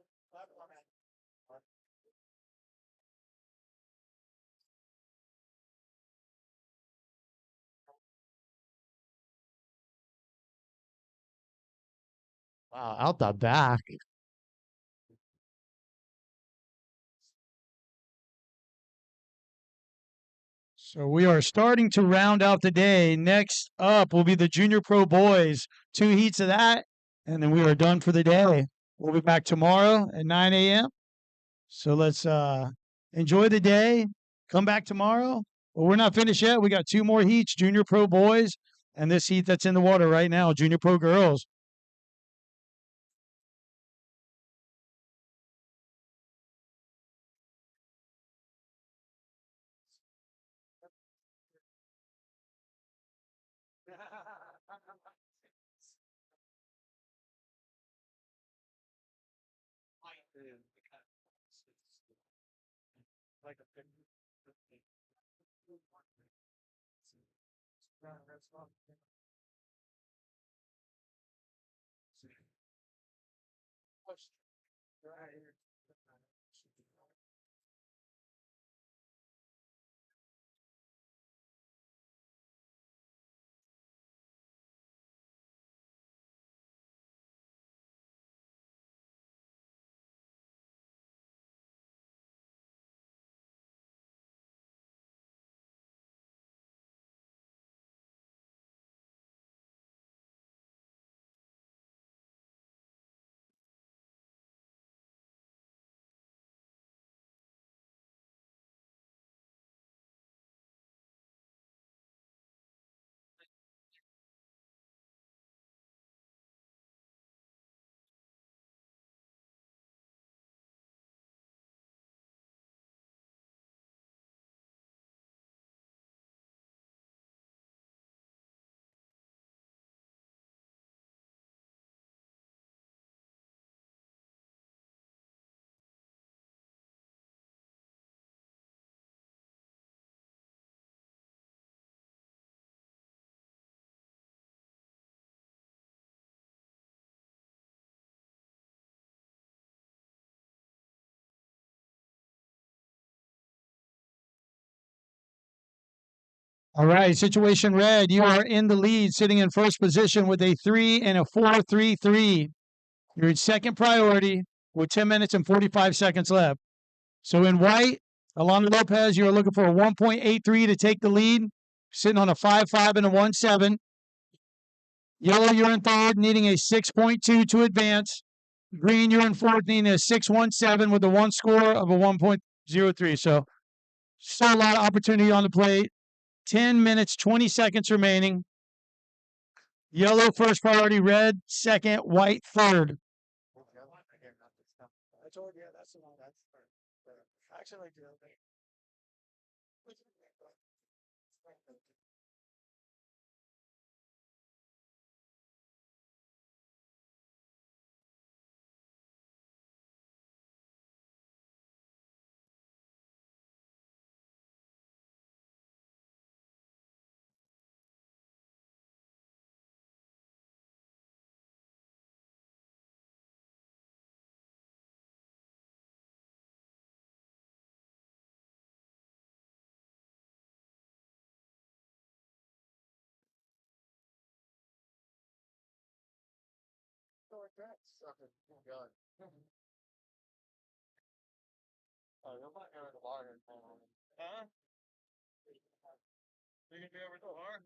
Wow, out the back. So we are starting to round out the day. Next up will be the Junior Pro Boys. 2 heats of that, and then we are done for the day. We'll be back tomorrow at 9 a.m. So let's enjoy the day. Come back tomorrow. Well, we're not finished yet. We got 2 more heats, Junior Pro Boys, and this heat that's in the water right now, Junior Pro Girls. Like a All right, situation red. You are in the lead, sitting in first position with a 3 and a 4.33. You're in second priority with 10 minutes and 45 seconds left. So in white, Alana Lopez, you are looking for a 1.83 to take the lead, sitting on a 5.5 and a 1.7. Yellow, you're in third, needing a 6.2 to advance. Green, you're in fourth, needing a 6.17 with a one score of a 1.03. So still a lot of opportunity on the plate. 10 minutes, 20 seconds remaining. Yellow first priority, red second, white third. I told you, that's the one. Actually, I do. Oh, you're not going to the water. Huh? You gonna be over the bar?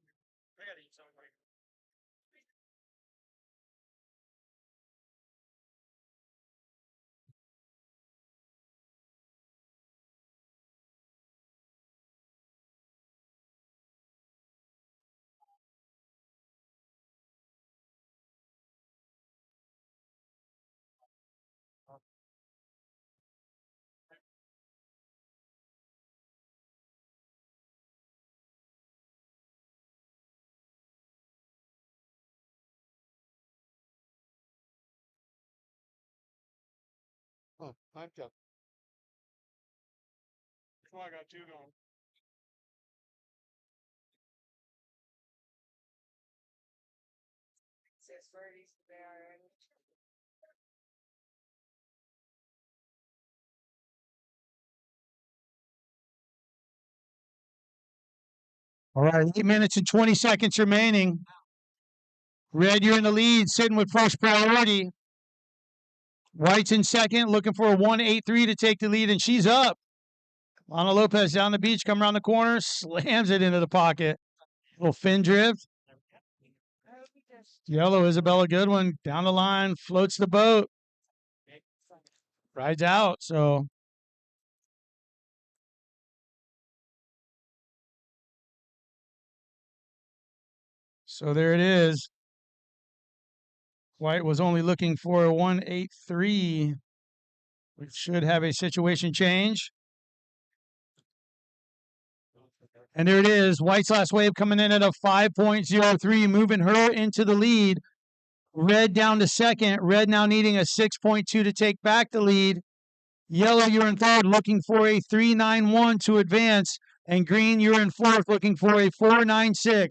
I gotta eat something. Oh, time jump. Oh, I got two going. Says birdies there. All right, 8 minutes and 20 seconds remaining. Red, you're in the lead, sitting with first priority. White's in second, looking for a 1-8-3 to take the lead, and she's up. Lana Lopez down the beach, come around the corner, slams it into the pocket. Little fin drift. Yellow, Isabella Goodwin, down the line, floats the boat. Rides out, so. So there it is. White was only looking for a 1-8-3. We should have a situation change. And there it is. White's last wave coming in at a 5.03, moving her into the lead. Red down to second. Red now needing a 6.2 to take back the lead. Yellow, you're in third, looking for a 3.91 to advance. And green, you're in fourth, looking for a 4.96.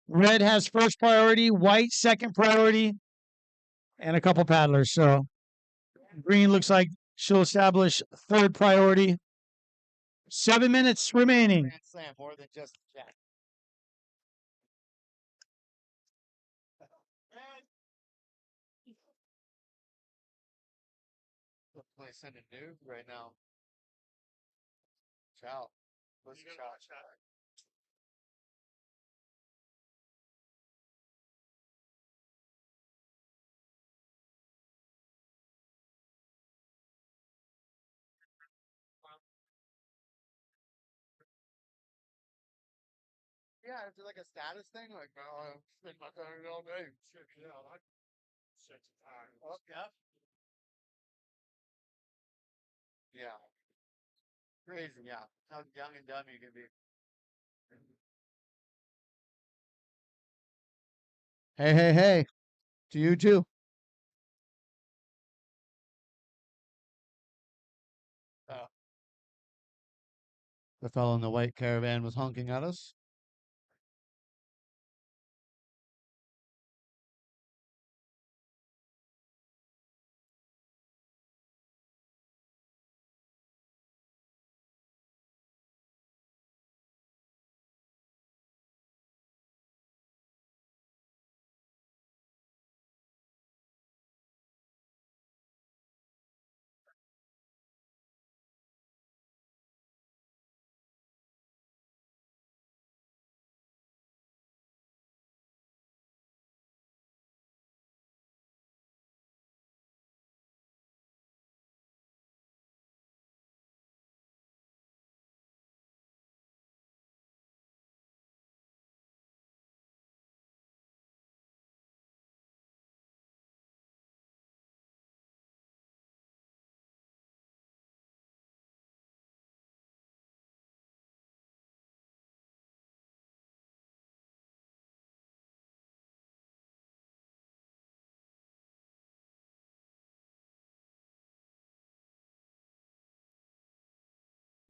Red has first priority. White, second priority. And a couple paddlers. So green looks like she'll establish third priority. 7 minutes remaining. Grand slam more than just jack. Play sending new right now. Ciao. What's ciao? Yeah, is it like a status thing? Like, oh, I've spent my time all day. Shit, yeah, I like such a time. Oh, yeah. Yeah. Crazy, yeah. How young and dumb you can be. Hey, hey, hey. To you too. The fellow in the white caravan was honking at us.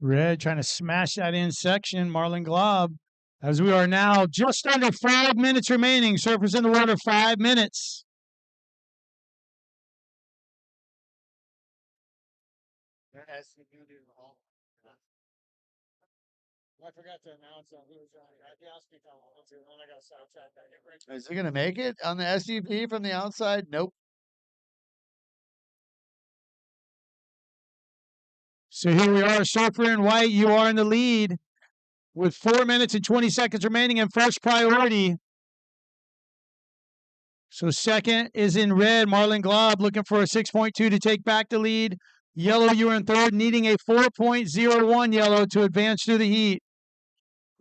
Red trying to smash that in section. Marlon Glob. As we are now just under 5 minutes remaining. Surfers in the water, 5 minutes. I forgot to announce who was on it. He asked me if I wanted to, and then I got sidetracked. Is he going to make it on the SUV from the outside? Nope. So here we are, Surfer in white. You are in the lead with 4 minutes and 20 seconds remaining in first priority. So second is in red, Marlon Glob looking for a 6.2 to take back the lead. Yellow, you're in third, needing a 4.01 yellow to advance through the heat.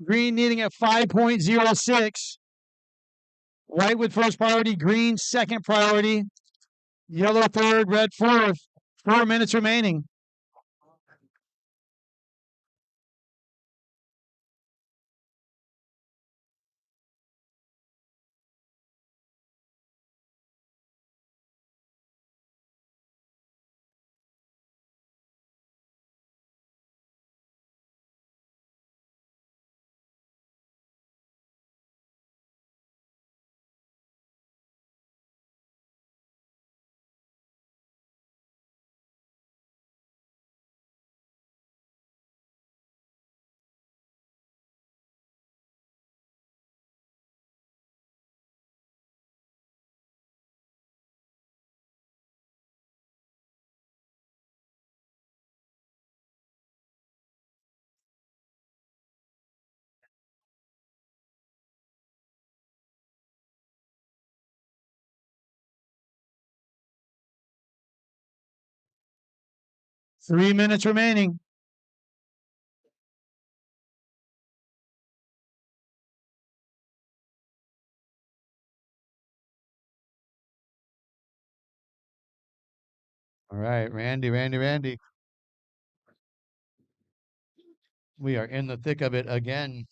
Green needing a 5.06. White with first priority, green second priority. Yellow third, red fourth. 4 minutes remaining. 3 minutes remaining. All right, Randy. We are in the thick of it again.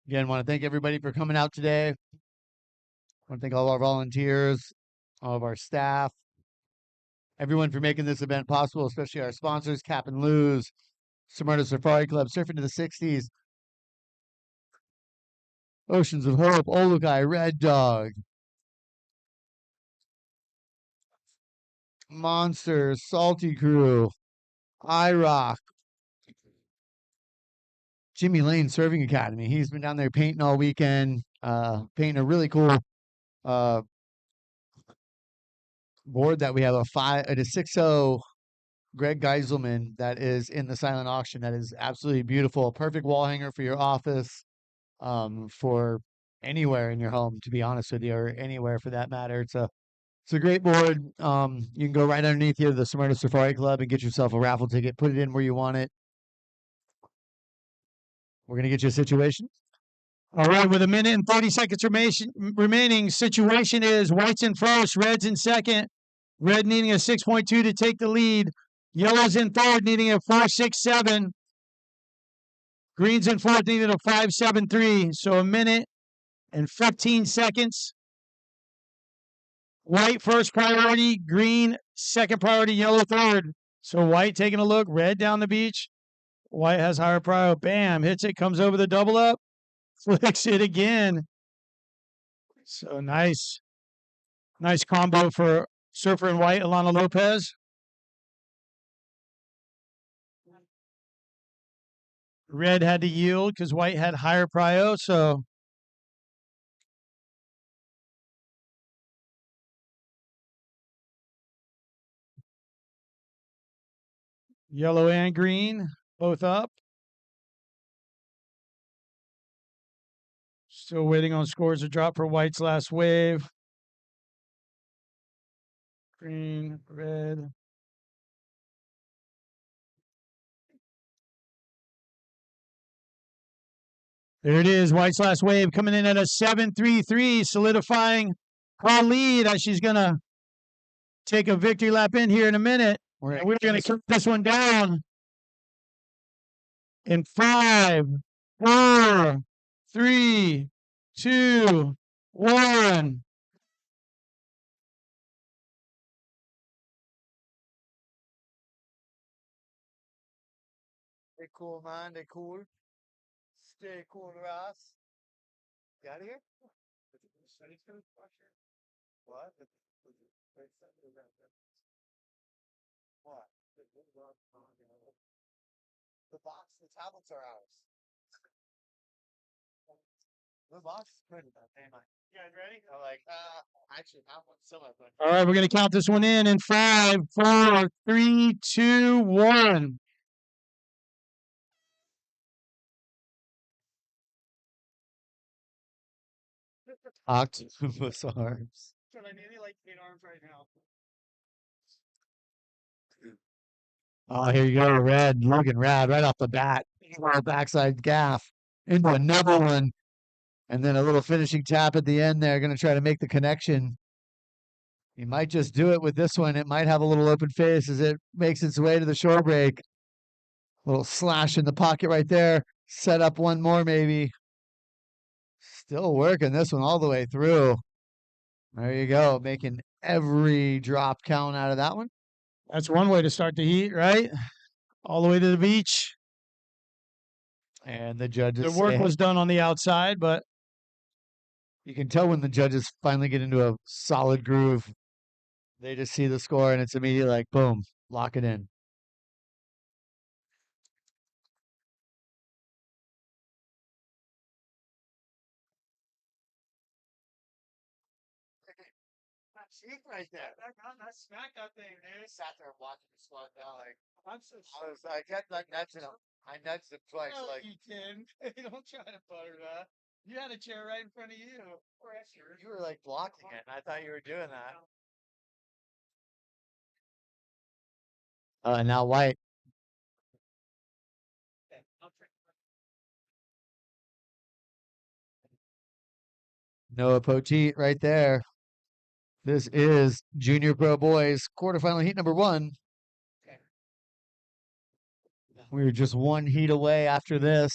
Again, want to thank everybody for coming out today. Want to thank all our volunteers, all of our staff, everyone for making this event possible, especially our sponsors, Cap and Lose, Smyrna Safari Club, Surfing to the 60s, Oceans of Hope, Olukai, Red Dog, Monsters, Salty Crew, iRock, Jimmy Lane Surfing Academy. He's been down there painting all weekend, painting a really cool board that we have, a 6.0 Greg Geiselman that is in the silent auction. That is absolutely beautiful. Perfect wall hanger for your office, for anywhere in your home, to be honest with you, or anywhere for that matter. It's a great board. You can go right underneath here to the Smyrna Safari Club and get yourself a raffle ticket. Put it in where you want it. We're gonna get you a situation. All right, with 1 minute and 30 seconds remaining, situation is White's in first, Red's in second. Red needing a 6.2 to take the lead. Yellow's in third, needing a 4.67. Green's in fourth, needing a 5.73. So 1 minute and 15 seconds. White first priority, green second priority, yellow third. So White taking a look, red down the beach. White has higher priority. Bam, hits it, comes over the double up, flicks it again. So nice combo for Surfer and White, Alana Lopez. Red had to yield because White had higher prio, so yellow and green both up. Still waiting on scores to drop for White's last wave. Green, red. There it is, White's last wave coming in at a 7.33, solidifying her lead as she's going to take a victory lap in here in a minute. We're going to keep this one down in 5, 4, 3, 2, 1. Stay cool, man. Stay cool. Stay cool, Ross. You out of here? What? What? The box, the tablets are ours. The box is pretty. You guys ready? I'm like, actually, I have one similar. All right, we're going to count this one in 5, 4, 3, 2, 1. Octopus arms. I nearly like 8 arms right now. Oh, here you go, red, looking rad right off the bat. Backside gaff into another one. And then a little finishing tap at the end there. Going to try to make the connection. He might just do it with this one. It might have a little open face as it makes its way to the shore break. Little slash in the pocket right there. Set up one more maybe. Still working this one all the way through. There you go. Making every drop count out of that one. That's one way to start the heat, right? All the way to the beach. And the judges. The work was done on the outside, but you can tell when the judges finally get into a solid groove. They just see the score and it's immediately like, boom, lock it in. Right there. I smacked that thing, dude. Sat there watching the squad down like I'm so I kept like nudging him. I nudged him twice. No, Like you didn't. Don't try to butter that. You had a chair right in front of you. you were like blocking it, and I thought you were doing that. Now white. Noah Poteet right there. This is Junior Pro Boys quarterfinal heat number 1. We're just one heat away after this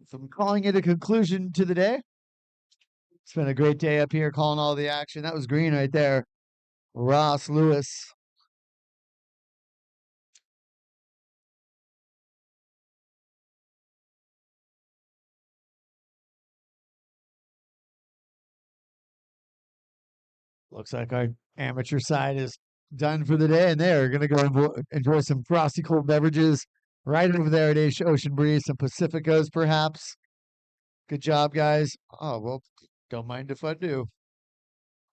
from calling it a conclusion to the day. It's been a great day up here calling all the action. That was green right there. Ross Lewis. Looks like our amateur side is done for the day, and they're going to go enjoy some frosty cold beverages right over there at Ocean Breeze, some Pacificos perhaps. Good job, guys. Oh, well, don't mind if I do.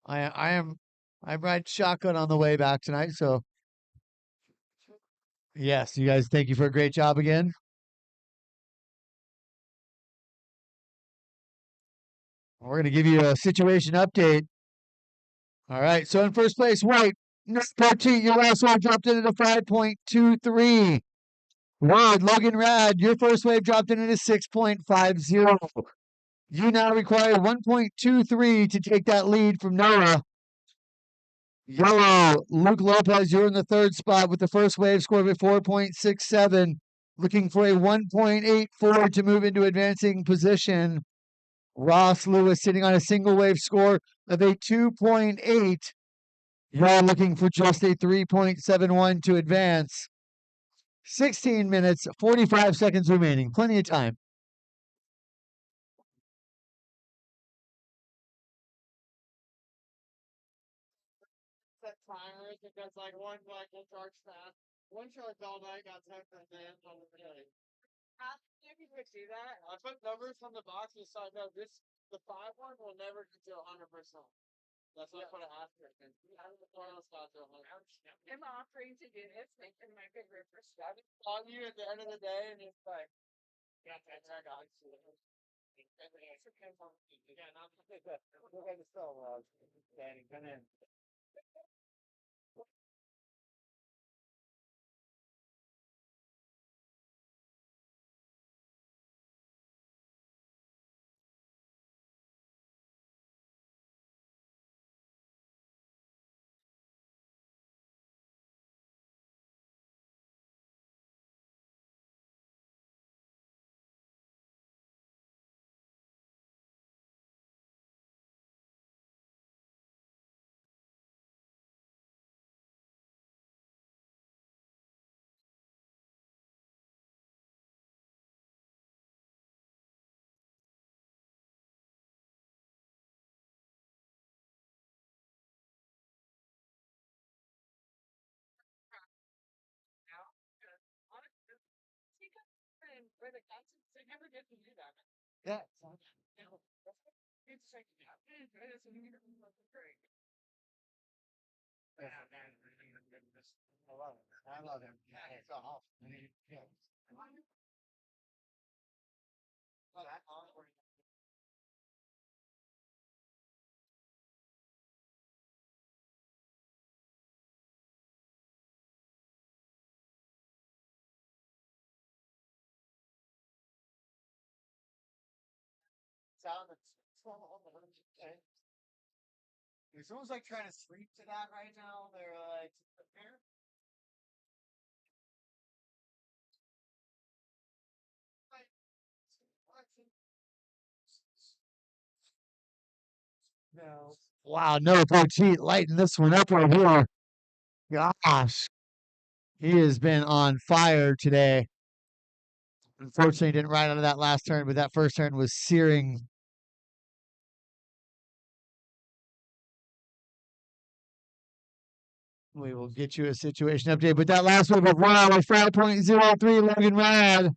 I'm riding shotgun on the way back tonight, so yes, you guys, thank you for a great job again. We're going to give you a situation update. All right, so in first place, white. Next 13, your last wave dropped in at a 5.23. Red, Logan Rad, your first wave dropped in at a 6.50. You now require 1.23 to take that lead from Noah. Yellow, Luke Lopez, you're in the third spot with the first wave score of a 4.67. Looking for a 1.84 to move into advancing position. Ross Lewis sitting on a single wave score of a 2.8. You're looking for just a 3.71 to advance. 16 minutes, 45 seconds remaining. Plenty of time. Set timers because like one like will charge fast. One charge all night got 10% on the day. How do you do that? I put numbers on the boxes so I know the 5 one will never get to 100%. That's why I put an asterisk in. I have the final spot to 100%. I'm offering to do this, making my favorite for stuff. On you at the end of the day, and it's like, yeah, I got it. Yeah, not we're going to still Danny, come in. Where the cats, they never get to do that. Yeah. It's like, yeah, it's great. Yeah, man, I love it. I love him. Yeah, it's off. I mean, yeah. Oh, that awkward. Sound that's okay. If someone's like trying to sleep to that right now, they're like prepare. No. Wow, Noah Poteet lighting this one up right here. Gosh, he has been on fire today. Unfortunately, didn't ride out of that last turn, but that first turn was searing. We will get you a situation update, but that last one was 1 hour 5.03 Logan Rad.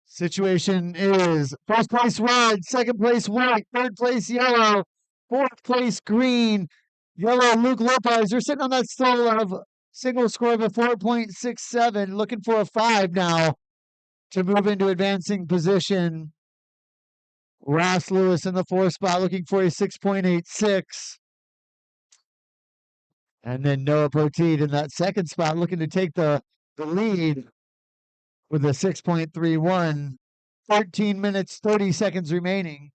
Situation is first place red, second place white, third place yellow, fourth place green. Yellow, Luke Lopez, you're sitting on that single score of a 4.67, looking for a 5 now to move into advancing position. Ross Lewis in the fourth spot, looking for a 6.86. And then Noah Poteet in that second spot looking to take the lead with a 6.31. 13 minutes, 30 seconds remaining.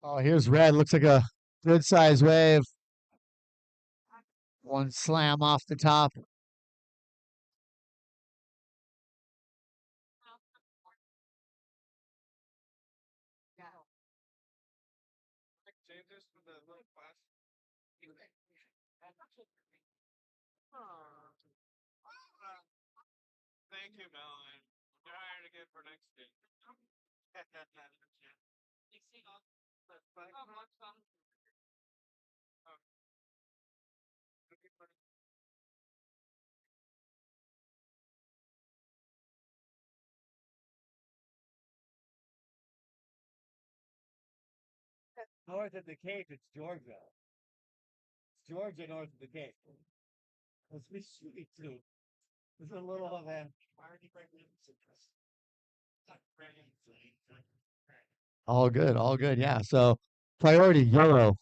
Oh, here's Red. Looks like a good size wave. One slam off the top. Thank you, Melon. You're hired again for next day. North of the Cape, it's Georgia. It's Georgia north of the Cape. Let's be sweet too. There's a little of that. All good, all good. Yeah. So priority yellow,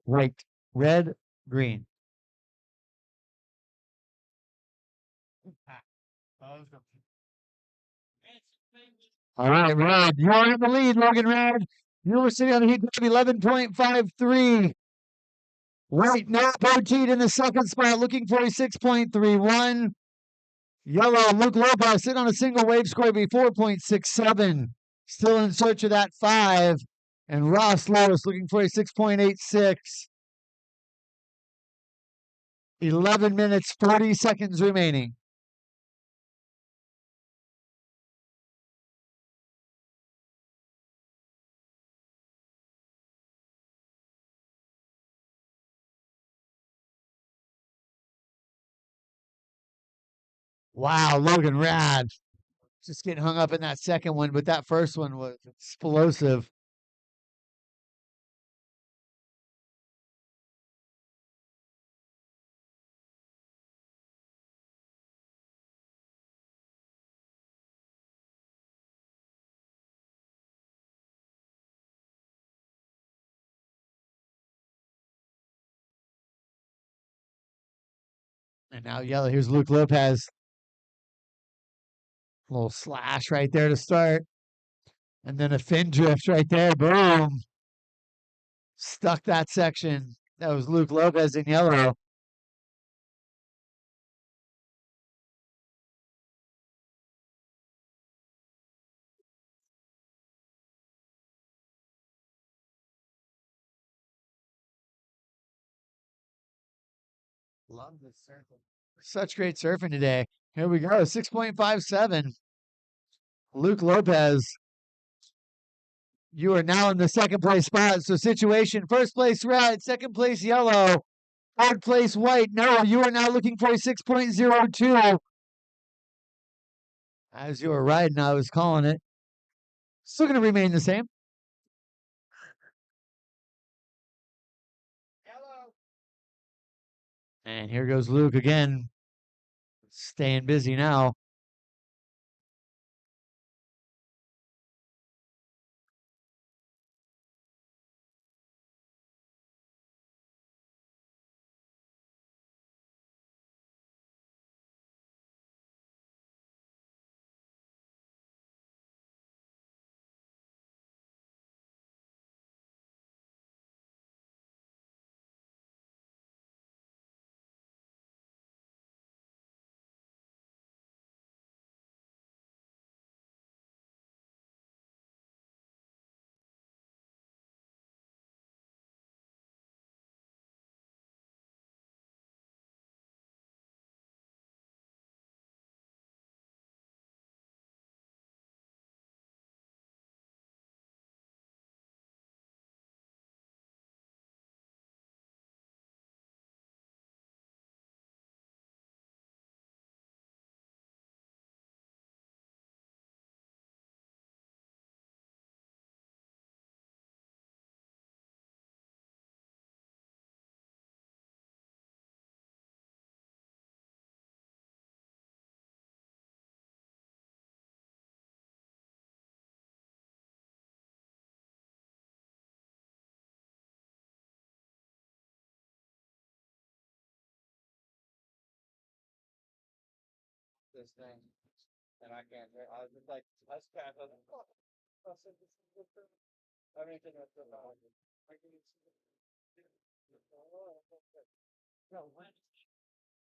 white, red, green. All right, Red. You're in the lead, Logan Red. You were sitting on the heat of 11.53. White, no Poteet in the second spot, looking for a 6.31. Yellow, Luke Lopez sitting on a single wave score of a 4.67. Still in search of that 5. And Ross Lewis looking for a 6.86. 11 minutes, 40 seconds remaining. Wow, Logan Rad. Just getting hung up in that second one, but that first one was explosive. And now yellow. Here's Luke Lopez. A little slash right there to start. And then a fin drift right there. Boom. Stuck that section. That was Luke Lopez in yellow. Love this surfing. Such great surfing today. Here we go. 6.57. Luke Lopez. You are now in the second place spot. So situation, first place red, second place yellow, third place white. No, you are now looking for a 6.02. As you were riding, I was calling it. Still going to remain the same. And here goes Luke again. Staying busy now. this thing, and I can't. I was just like, I was kind of like, oh, I said, this is good for everything that's about it. I can see it. No, when?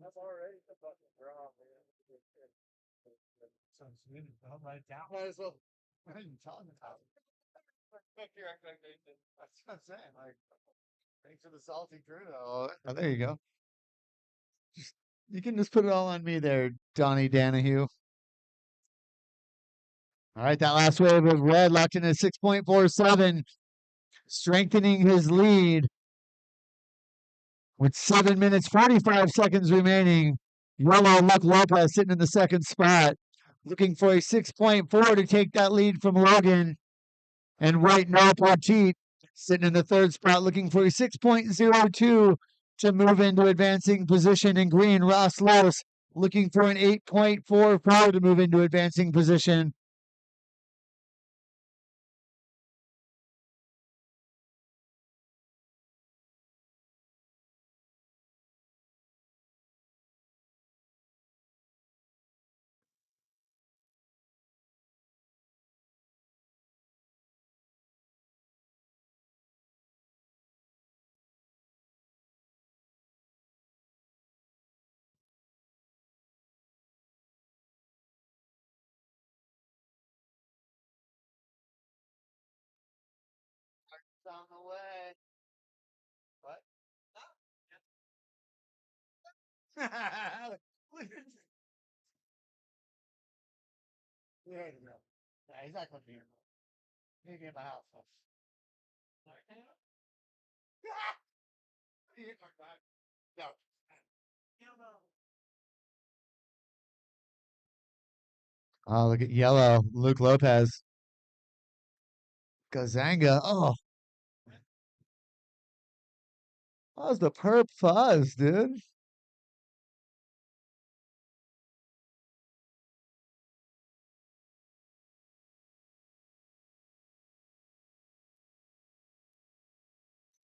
That's already the fucking draw, man. Sounds good. I'll write it down. Might as well. I didn't tell him about it. Fuck your expectations. That's what I'm saying. Like, thanks for the salty Bruno. Oh, there you go. You can just put it all on me there, Donnie Danahue. All right, that last wave of red locked in at 6.47, strengthening his lead with 7 minutes, 45 seconds remaining. Yellow, Luke Lopez sitting in the second spot, looking for a 6.4 to take that lead from Logan. And white, no Petit sitting in the third spot, looking for a 6.02 to move into advancing position. And green, Ross Los looking for an 8.44 to move into advancing position. On the way. What? Yeah, he's not going to be here. He's in my house. No. Oh, look at yellow. Luke Lopez. Gazanga. Oh, that was the perp fuzz, dude.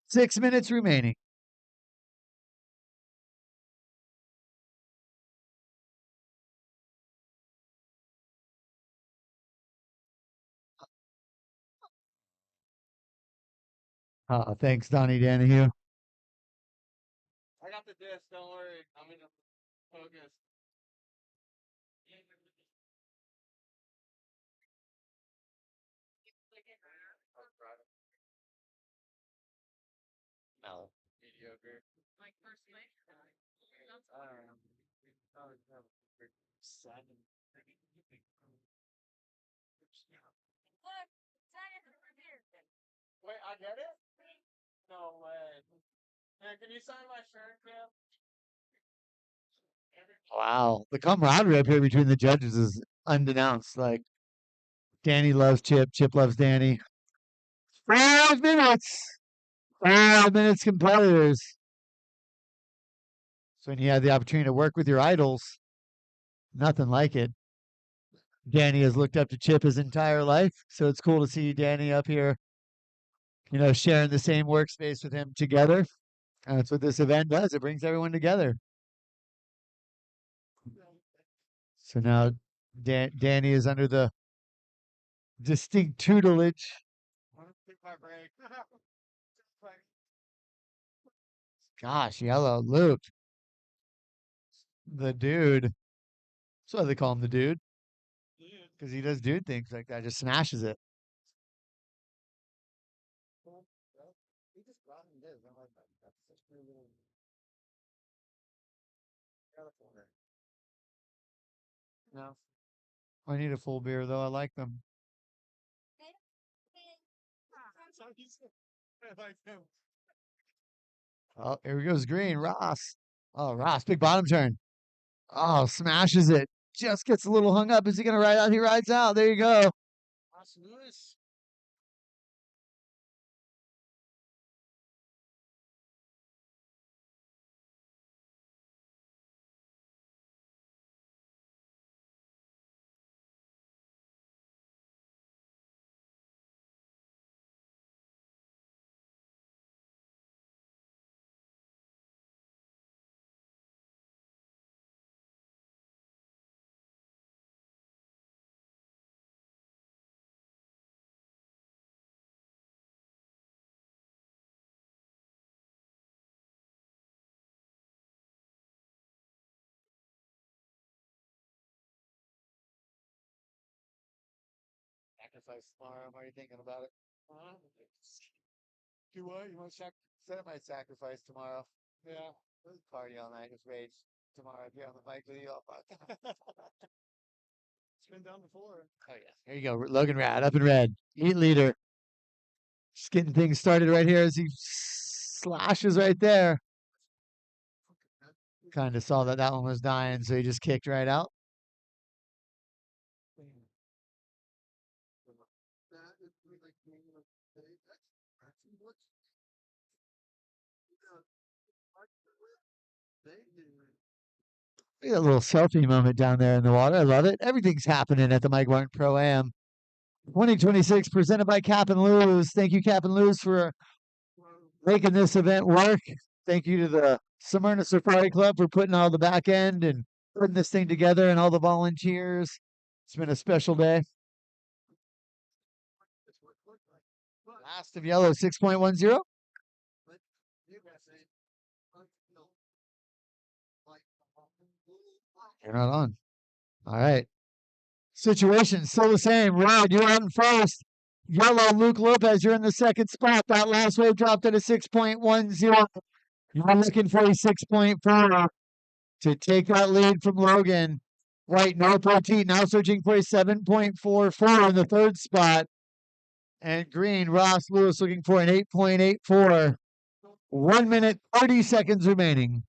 Six minutes remaining. Oh, thanks, Donnie Danahue. I got the disc. Don't worry. I'm gonna focus. No. Mediocre. Like first place. I don't know. Seven. Look, Zion's over here. Wait, I get it? No way. Man, can you sign my shirt, Kim? Wow. The camaraderie up here between the judges is undenounced. Like, Danny loves Chip. Chip loves Danny. 5 minutes. 5 minutes, competitors. So when you have the opportunity to work with your idols, nothing like it. Danny has looked up to Chip his entire life, so it's cool to see Danny up here, sharing the same workspace with him together. And that's what this event does. It brings everyone together. So now Danny is under the distinct tutelage. Gosh, yellow, Luke. The dude. That's why they call him the dude. Because he does dude things like that, just smashes it. He just brought him this. I'm like, that's such a little California. No. I need a full beer, though. I like them. I like him. Oh, here goes green. Ross. Oh, Ross, big bottom turn. Oh, smashes it. Just gets a little hung up. Is he going to ride out? He rides out. There you go. Ross Lewis. sacrifice tomorrow. What are you thinking about it? Do what? You want to said I might sacrifice tomorrow. Yeah. Let's party all night. Just rage tomorrow. I'll be on the mic with you all. Spin down the floor. Oh yeah. There you go. Logan Rad up in red. Heat leader. Just getting things started right here as he slashes right there. Kind of saw that that one was dying, so he just kicked right out. Look at that little selfie moment down there in the water. I love it. Everything's happening at the Mike Martin Pro-Am 2026 presented by Cap and Lou's. Thank you, Cap and Lou's, for making this event work. Thank you to the Smyrna Safari Club for putting all the back end and putting this thing together and all the volunteers. It's been a special day. Last of yellow, 6.10. You're not on. All right. Situation still the same. Red, you're out in first. Yellow, Luke Lopez, you're in the second spot. That last wave dropped at a 6.10. You're looking for a 6.4 to take that lead from Logan. White, no protein, now searching for a 7.44 in the third spot. And green, Ross Lewis looking for an 8.84. 1 minute, 30 seconds remaining.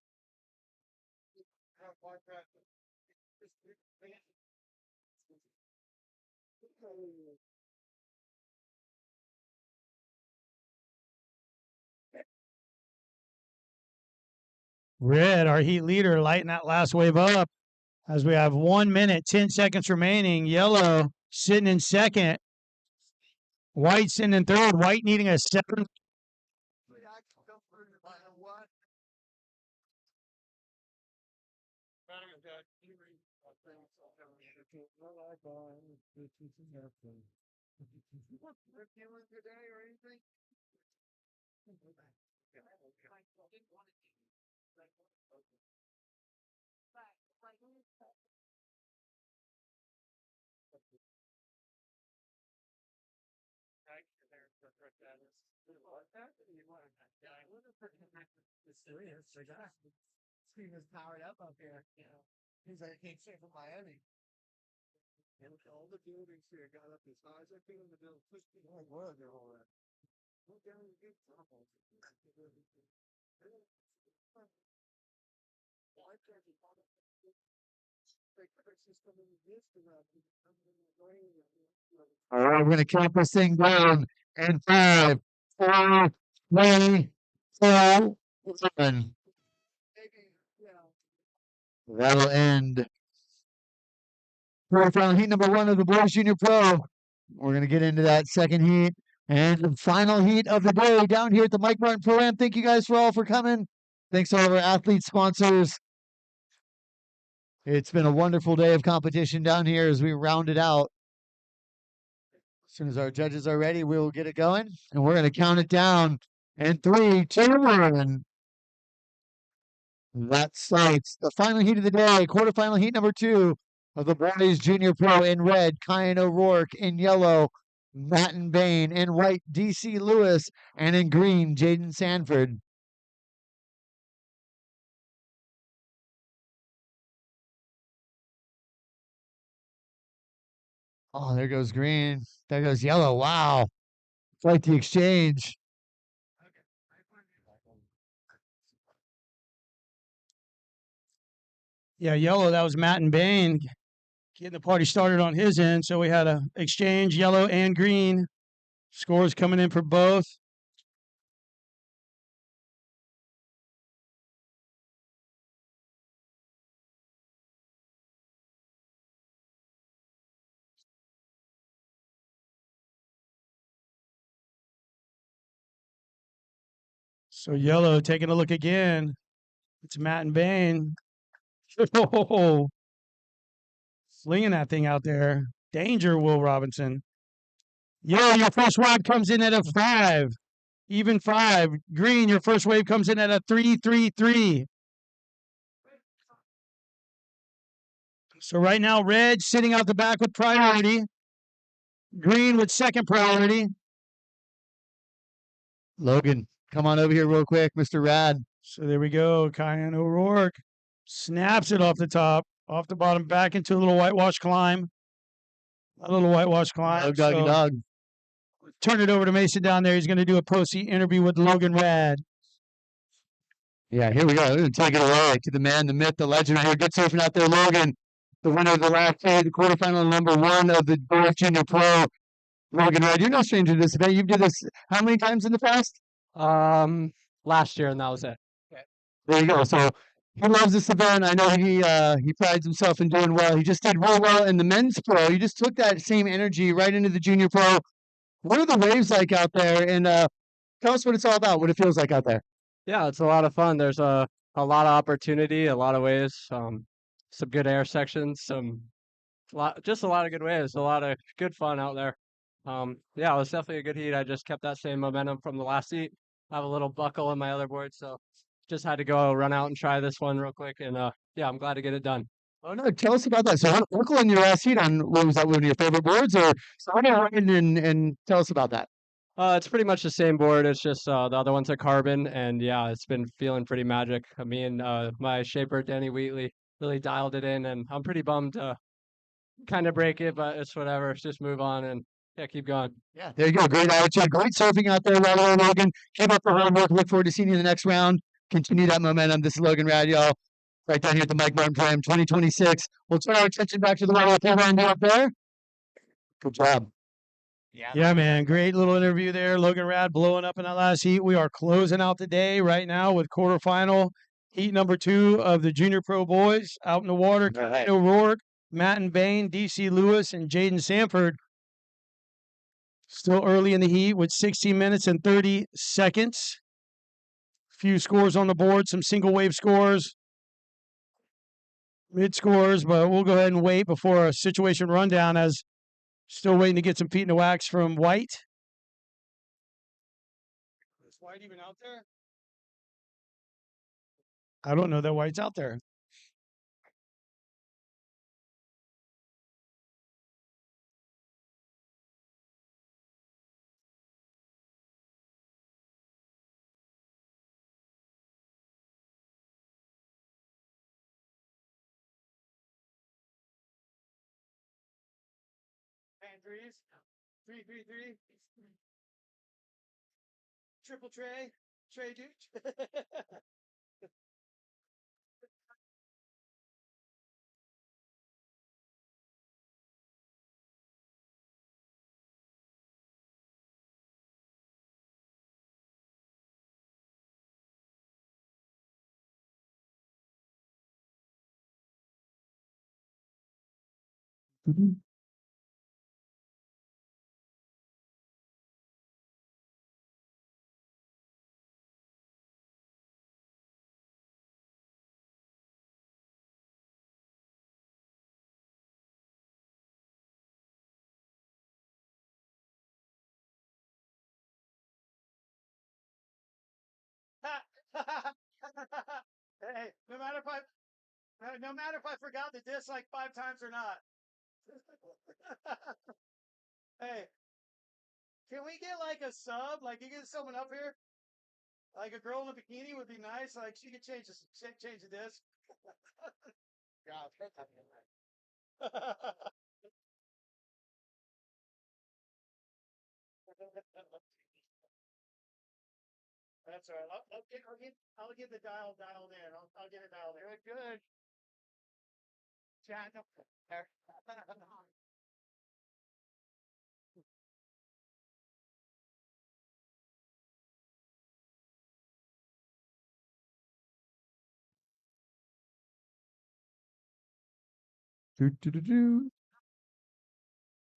Red, our heat leader, lighting that last wave up as we have 1 minute, 10 seconds remaining. Yellow sitting in second. White sitting in third. White needing a 7. Steve is powered up here. He's like, I can't stay from Miami. And all the buildings here got up as high as I could in the building. Pushed me like, what are they all at? Look down and get trouble. All right, we're going to count this thing down. And 5, 4, 3, 2, 1. That'll end quarterfinal heat number 1 of the Boys Junior Pro. We're going to get into that second heat and the final heat of the day down here at the Mike Martin Pro-Am. Thank you guys for coming. Thanks to all of our athlete sponsors. It's been a wonderful day of competition down here as we round it out. As soon as our judges are ready, we'll get it going. And we're going to count it down. And 3, 2, 1. That starts the final heat of the day, quarterfinal heat number 2 of the Boys Junior Pro. In red, Kyan O'Rourke. In yellow, Matten Bain. In white, DC Lewis. And in green, Jaden Sanford. Oh, there goes green. There goes yellow. Wow. Quite the exchange. Yeah, yellow, that was Matt and Bain getting the party started on his end. So we had a exchange, yellow and green. Scores coming in for both. So yellow taking a look again. It's Matt and Bain. Oh, flinging that thing out there. Danger, Will Robinson. Yellow, your first wave comes in at a 5. Even 5. Green, your first wave comes in at a 3-3-3. So right now, red sitting out the back with priority. Green with second priority. Logan, come on over here real quick, Mr. Rad. So there we go. Cayenne O'Rourke snaps it off the top, off the bottom, back into a little whitewash climb. A little whitewash climb. Doggy So dog. turn it over to Mason down there. He's going to do a post-heat interview with Logan Rad. Yeah, here we go. We're gonna take it away to the man, the myth, the legend right here. Good surfing out there, Logan. The winner of the last day, the quarterfinal number 1 of the Golf Junior Pro. Logan Rad, you're no stranger to this event. You've done this how many times in the past? Last year, and that was it. There you go. So he loves this event. I know he prides himself in doing well. He just did real well in the men's pro. You just took that same energy right into the junior pro. What are the waves like out there? And tell us what it's all about, what it feels like out there. Yeah, it's a lot of fun. There's a lot of opportunity, a lot of waves, some good air sections, just a lot of good waves, a lot of good fun out there. Yeah, it was definitely a good heat. I just kept that same momentum from the last heat. I have a little buckle in my other board, so just had to go run out and try this one real quick. And yeah, I'm glad to get it done. Oh no, tell us about that. So buckle in your last heat on what was that, one of your favorite boards, or so what are you running and tell us about that. It's pretty much the same board. It's just the other one's a carbon, and yeah, it's been feeling pretty magic. Me and my shaper Danny Wheatley really dialed it in, and I'm pretty bummed to kind of break it, but it's whatever. It's just move on and yeah, keep going. Yeah, there you go. Great attitude, great surfing out there, Logan. Keep up the hard work. Look forward to seeing you in the next round. Continue that momentum. This is Logan Rad, y'all. Right down here at the Mike Martin Prime 2026. We'll turn our attention back to the water Randy up there. Good job. Yeah, man. Great little interview there. Logan Rad blowing up in that last heat. We are closing out the day right now with quarterfinal heat number 2 of the Junior Pro Boys out in the water. Right. O'Rourke, Matt and Bain, DC Lewis, and Jaden Sanford. Still early in the heat with 16 minutes and 30 seconds. Few scores on the board, some single wave scores, mid scores, but we'll go ahead and wait before a situation rundown as still waiting to get some feet in the wax from White. Is White even out there? I don't know that White's out there. Andrews, 333. Triple tray, tray dude. Hey, no matter if I forgot the disc like 5 times or not. Hey, can we get like a sub? Like you get someone up here, like a girl in a bikini would be nice. Like she could change the disc. That's all right. I'll get the dialed in. I'll get it dialed in. Good. Chat.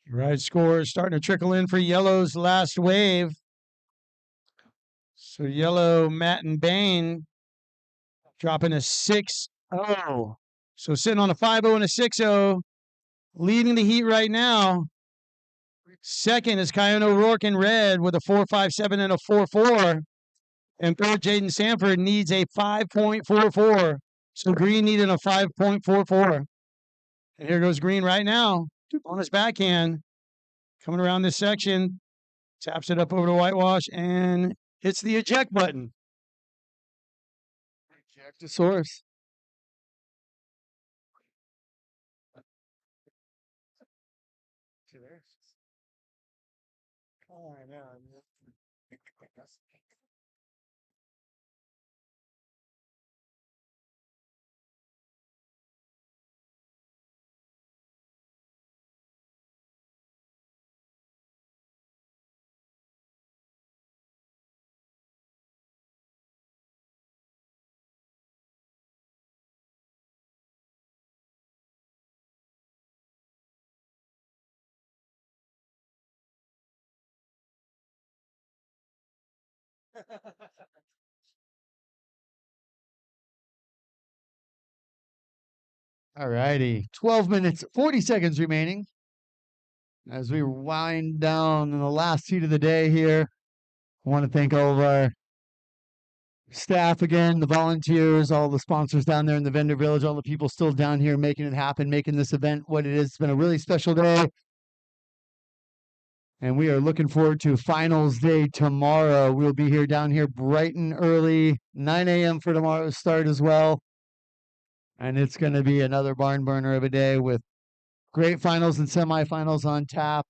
Right scores starting to trickle in for Yellow's last wave. So Yellow, Matt and Bain dropping a 6-0. So sitting on a 5-0 and a 6-0. Leading the heat right now. Second is Cayenne O'Rourke in red with a 4.57 and a 4.4. And third, Jaden Sanford needs a 5.44. So Green needing a 5.44. And here goes Green right now on his backhand. Coming around this section, taps it up over the whitewash and hits the eject button. Ejectosaurus. Oh, I know. All righty. 12 minutes, 40 seconds remaining as we wind down in the last heat of the day here. I want to thank all of our staff again, the volunteers, all the sponsors down there in the vendor village, all the people still down here making it happen, making this event what it is. It's been a really special day. And we are looking forward to finals day tomorrow. We'll be here down here bright and early, 9 a.m. for tomorrow's start as well. And it's going to be another barn burner of a day with great finals and semifinals on tap.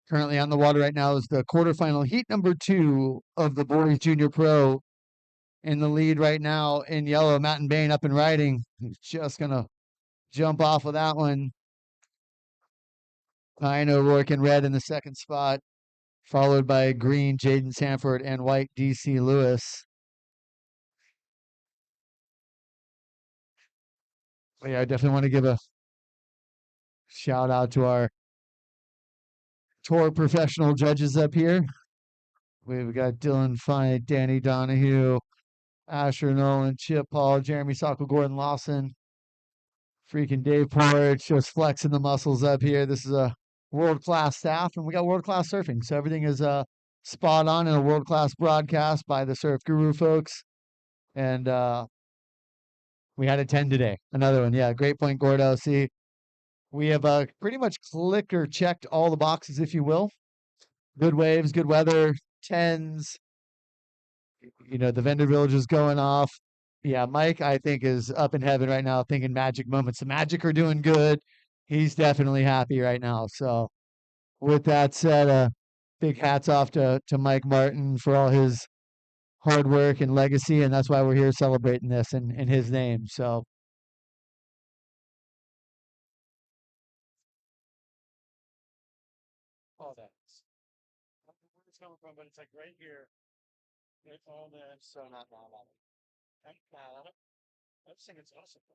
Currently on the water right now is the quarterfinal heat number 2 of the boys junior pro. In the lead right now in yellow, Matt and Bain up and riding. He's just going to jump off of that one. I know Rourke in red in the second spot, followed by green, Jaden Sanford, and white, DC Lewis. But yeah, I definitely want to give a shout out to our tour professional judges up here. We've got Dylan Fight, Danny Donahue, Asher Nolan, Chip Paul, Jeremy Sockel, Gordon Lawson, freaking Dave Porch, just flexing the muscles up here. This is a world-class staff, and we got world-class surfing. So everything is spot on and a world-class broadcast by the Surf Guru folks. And we had a 10 today. Another one. Yeah, great point, Gordo. See, we have pretty much clicked or checked all the boxes, if you will. Good waves, good weather, 10s. You know, the vendor village is going off. Yeah, Mike, I think, is up in heaven right now thinking Magic moments. The Magic are doing good. He's definitely happy right now. So with that said, big hats off to Mike Martin for all his hard work and legacy, and that's why we're here celebrating this in his name. So All that. I don't know where it's coming from, but it's like right here. It's all that. So not normal. I just think it's awesome.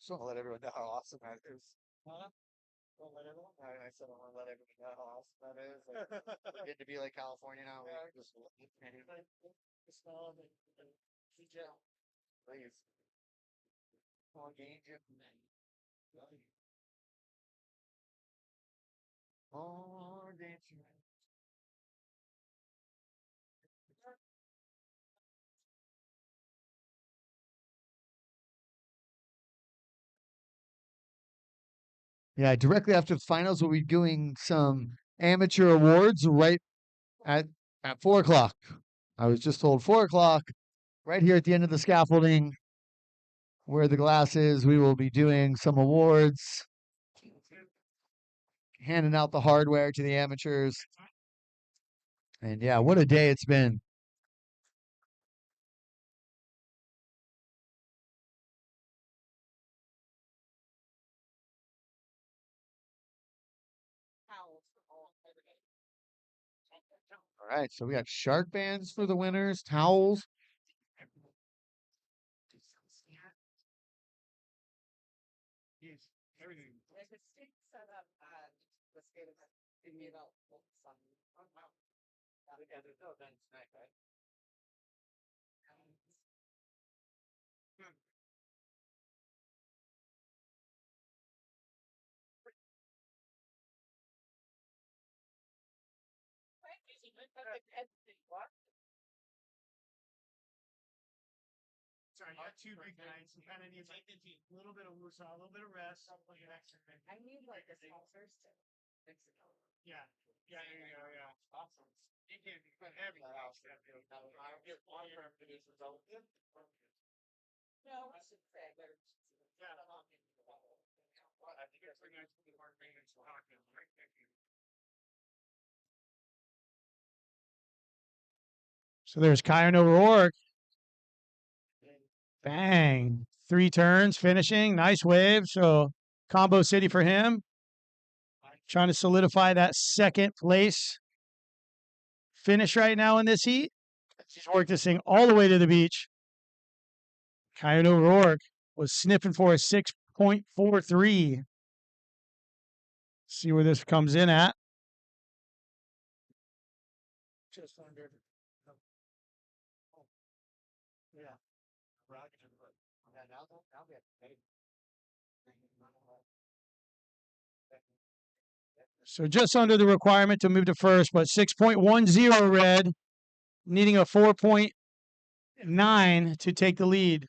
So I'll let everyone know how awesome that is. Huh? Don't let everyone. I said I want to let everyone know how awesome that is. Like, we're getting to be like California now. Yeah, just please. Come on, game you. Oh, danger. yeah, directly after the finals, we'll be doing some amateur awards right at 4 o'clock. I was just told 4 o'clock, right here at the end of the scaffolding, where the glass is. We will be doing some awards, handing out the hardware to the amateurs. And yeah, what a day it's been. All right, so we got shark bands for the winners, towels. Everything. Like the state set up at the skate event, it made out some. Oh, wow. Yeah, there's no event tonight, right? Our two big nights, you kind of need like a little bit of woosah, a little bit of rest. I need like a sponsors to fix it. Yeah, yeah, yeah. Awesome. You can't be put everything else. I'll get one term to this result. No, I should say, but. Yeah. I think it's pretty nice to be more maintenance talking, right? Thank you. So there's Kyan O'Rourke. Bang. 3 turns, finishing. Nice wave. So combo city for him. Trying to solidify that second place finish right now in this heat. He's worked this thing all the way to the beach. Kyan O'Rourke was sniffing for a 6.43. See where this comes in at. Just under. Yeah. Rocket. Yeah, now we have to pay. So just under the requirement to move to first, but 6.10 red, needing a 4.9 to take the lead.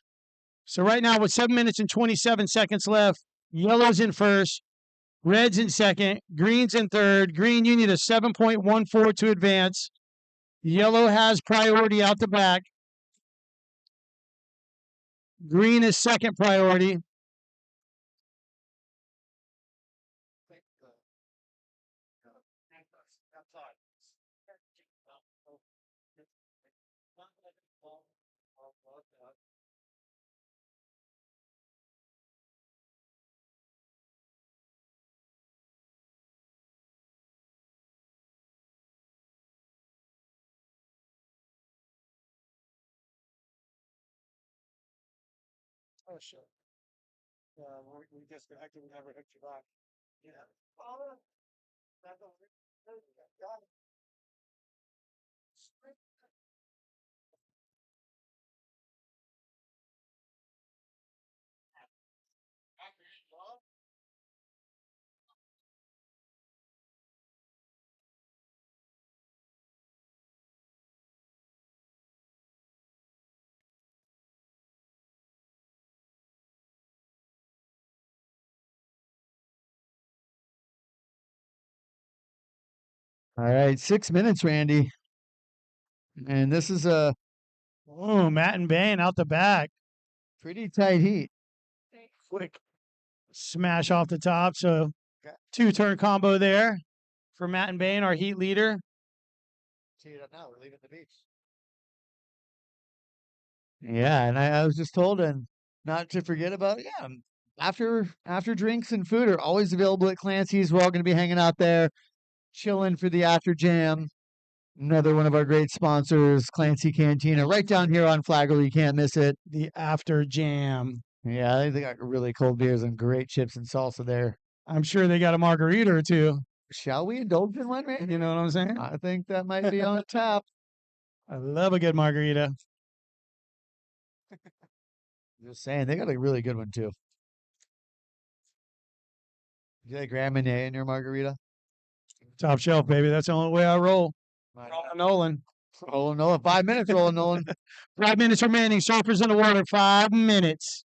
So right now with 7 minutes and 27 seconds left, yellow's in first, red's in second, green's in third. Green, you need a 7.14 to advance. Yellow has priority out the back. Green is second priority. Oh, sure. We disconnected, we never hooked you back. Yeah. Oh, that's a got it. All right, 6 minutes, Randy. And this is a Oh, Matt and Bain out the back. pretty tight heat. Quick smash off the top. So 2-turn combo there for Matt and Bain, our heat leader. Tee it up now, we're leaving the beach. Yeah, and I was just told, and not to forget about, after drinks and food are always available at Clancy's. We're all going to be hanging out there, chilling for the after jam. Another one of our great sponsors, Clancy Cantina, right down here on Flagler. You can't miss it. The after jam. Yeah, they got really cold beers and great chips and salsa there. I'm sure they got a margarita or two. Shall we indulge in one, Randy? You know what I'm saying? I think that might be on tap. I love a good margarita. Just saying, they got a really good one too. You like Grand Marnier in your margarita? Top shelf, baby. That's the only way I roll. Rolling Nolan. Rolling Nolan. 5 minutes, Rolling Nolan. 5 minutes remaining. Surfers in the water. 5 minutes.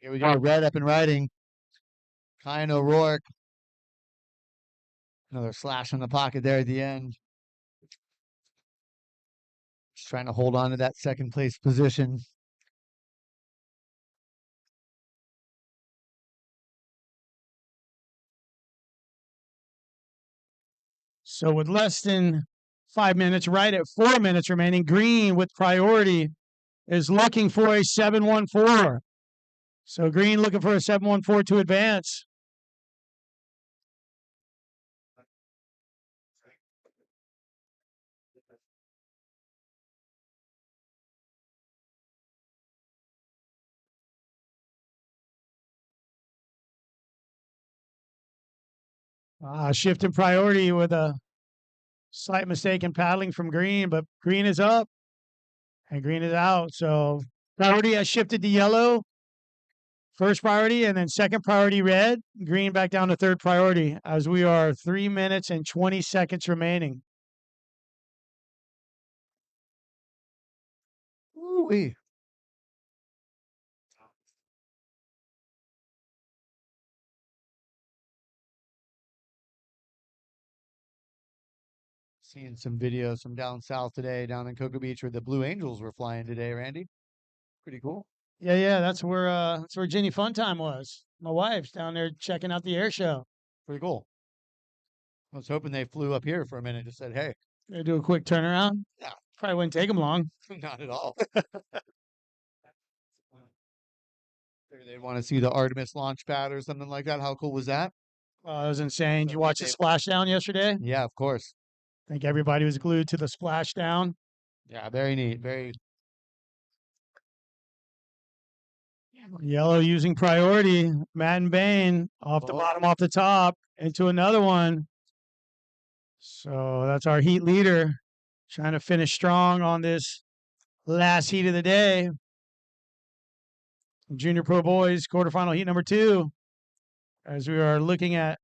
Here we go. Red up and riding. Kyan O'Rourke. Another slash on the pocket there at the end. Just trying to hold on to that second place position. So with less than 5 minutes, right at 4 minutes remaining, Green with priority is looking for a 7.14. So Green looking for a 7.14 to advance. Shift in priority with a slight mistake in paddling from green, but green is up and green is out. So priority has shifted to yellow. First priority, and then second priority red. Green back down to third priority as we are 3 minutes and 20 seconds remaining. Ooh-wee. Seeing some videos from down south today, down in Cocoa Beach, where the Blue Angels were flying today, Randy. Pretty cool. Yeah, that's where Ginny Fun Time was. My wife's down there checking out the air show. Pretty cool. I was hoping they flew up here for a minute and just said, hey. They do a quick turnaround. Yeah. Probably wouldn't take them long. Not at all. Maybe they'd want to see the Artemis launch pad or something like that. How cool was that? That was insane. Did you watch the splashdown yesterday? Yeah, of course. I think everybody was glued to the splashdown. Yeah, very neat. Very. Yellow using priority. Matt and Bain off the bottom, off the top, into another one. So that's our heat leader trying to finish strong on this last heat of the day. Junior Pro Boys quarterfinal heat number 2. As we are looking at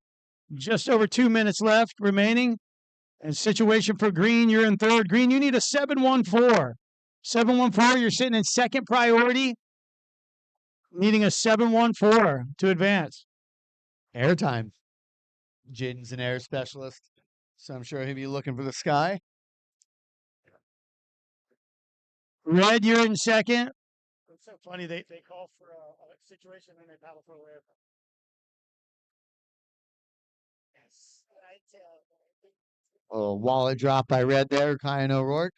just over 2 minutes left remaining. And situation for Green, you're in third. Green, you need a 7-1-4. 7-1-4, you're sitting in second priority. Needing a 7-1-4 to advance. Airtime. Jaden's an air specialist, so I'm sure he'll be looking for the sky. Red, you're in second. It's so funny. They call for a situation and they paddle for a wave. A little wallet drop by Red there, Kyan O'Rourke.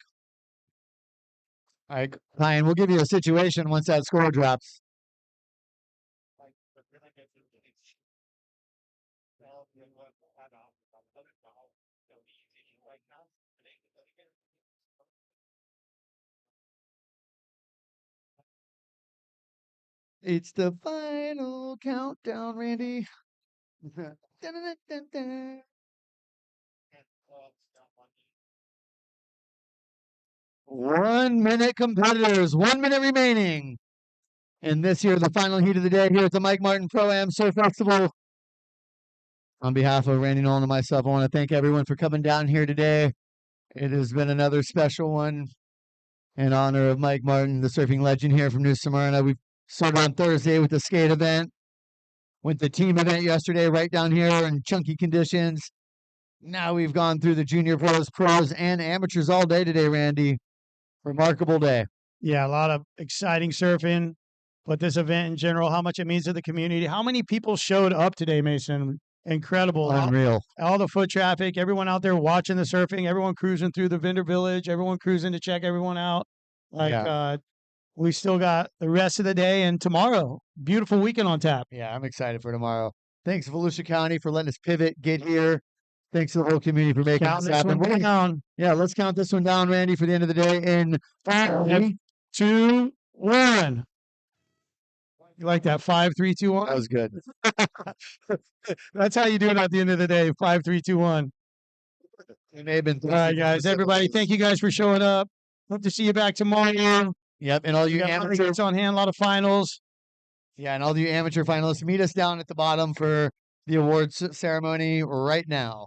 All right, Kyan, we'll give you a situation once that score drops. It's the final countdown, Randy. Dun, dun, dun, dun. 1 minute competitors, 1 minute remaining. And this year, the final heat of the day here at the Mike Martin Pro-Am Surf Festival. On behalf of Randy Nolan and myself, I want to thank everyone for coming down here today. It has been another special one in honor of Mike Martin, the surfing legend here from New Smyrna. We started on Thursday with the skate event, went the team event yesterday right down here in chunky conditions. Now we've gone through the junior pros, and amateurs all day today, Randy. Remarkable day. Yeah, a lot of exciting surfing, but this event in general, how much it means to the community. How many people showed up today, Mason? Incredible. Unreal. All the foot traffic, everyone out there watching the surfing, everyone cruising through the vendor village, everyone cruising to check everyone out. We still got the rest of the day and tomorrow. Beautiful weekend on tap. Yeah, I'm excited for tomorrow. Thanks, Volusia County, for letting us pivot, get here. Thanks to the whole community for making this happen. Yeah, let's count this one down, Randy, for the end of the day in 5, 2, 1. You like that? 5, 3, 2, 1? That was good. That's how you do it at the end of the day. 5, 3, 2, 1. It may have been. All right, guys. Everybody, thank you guys for showing up. Hope to see you back tomorrow. Yep, and all you amateurs on hand, a lot of finals. Yeah, and all you amateur finalists, meet us down at the bottom for the awards ceremony right now.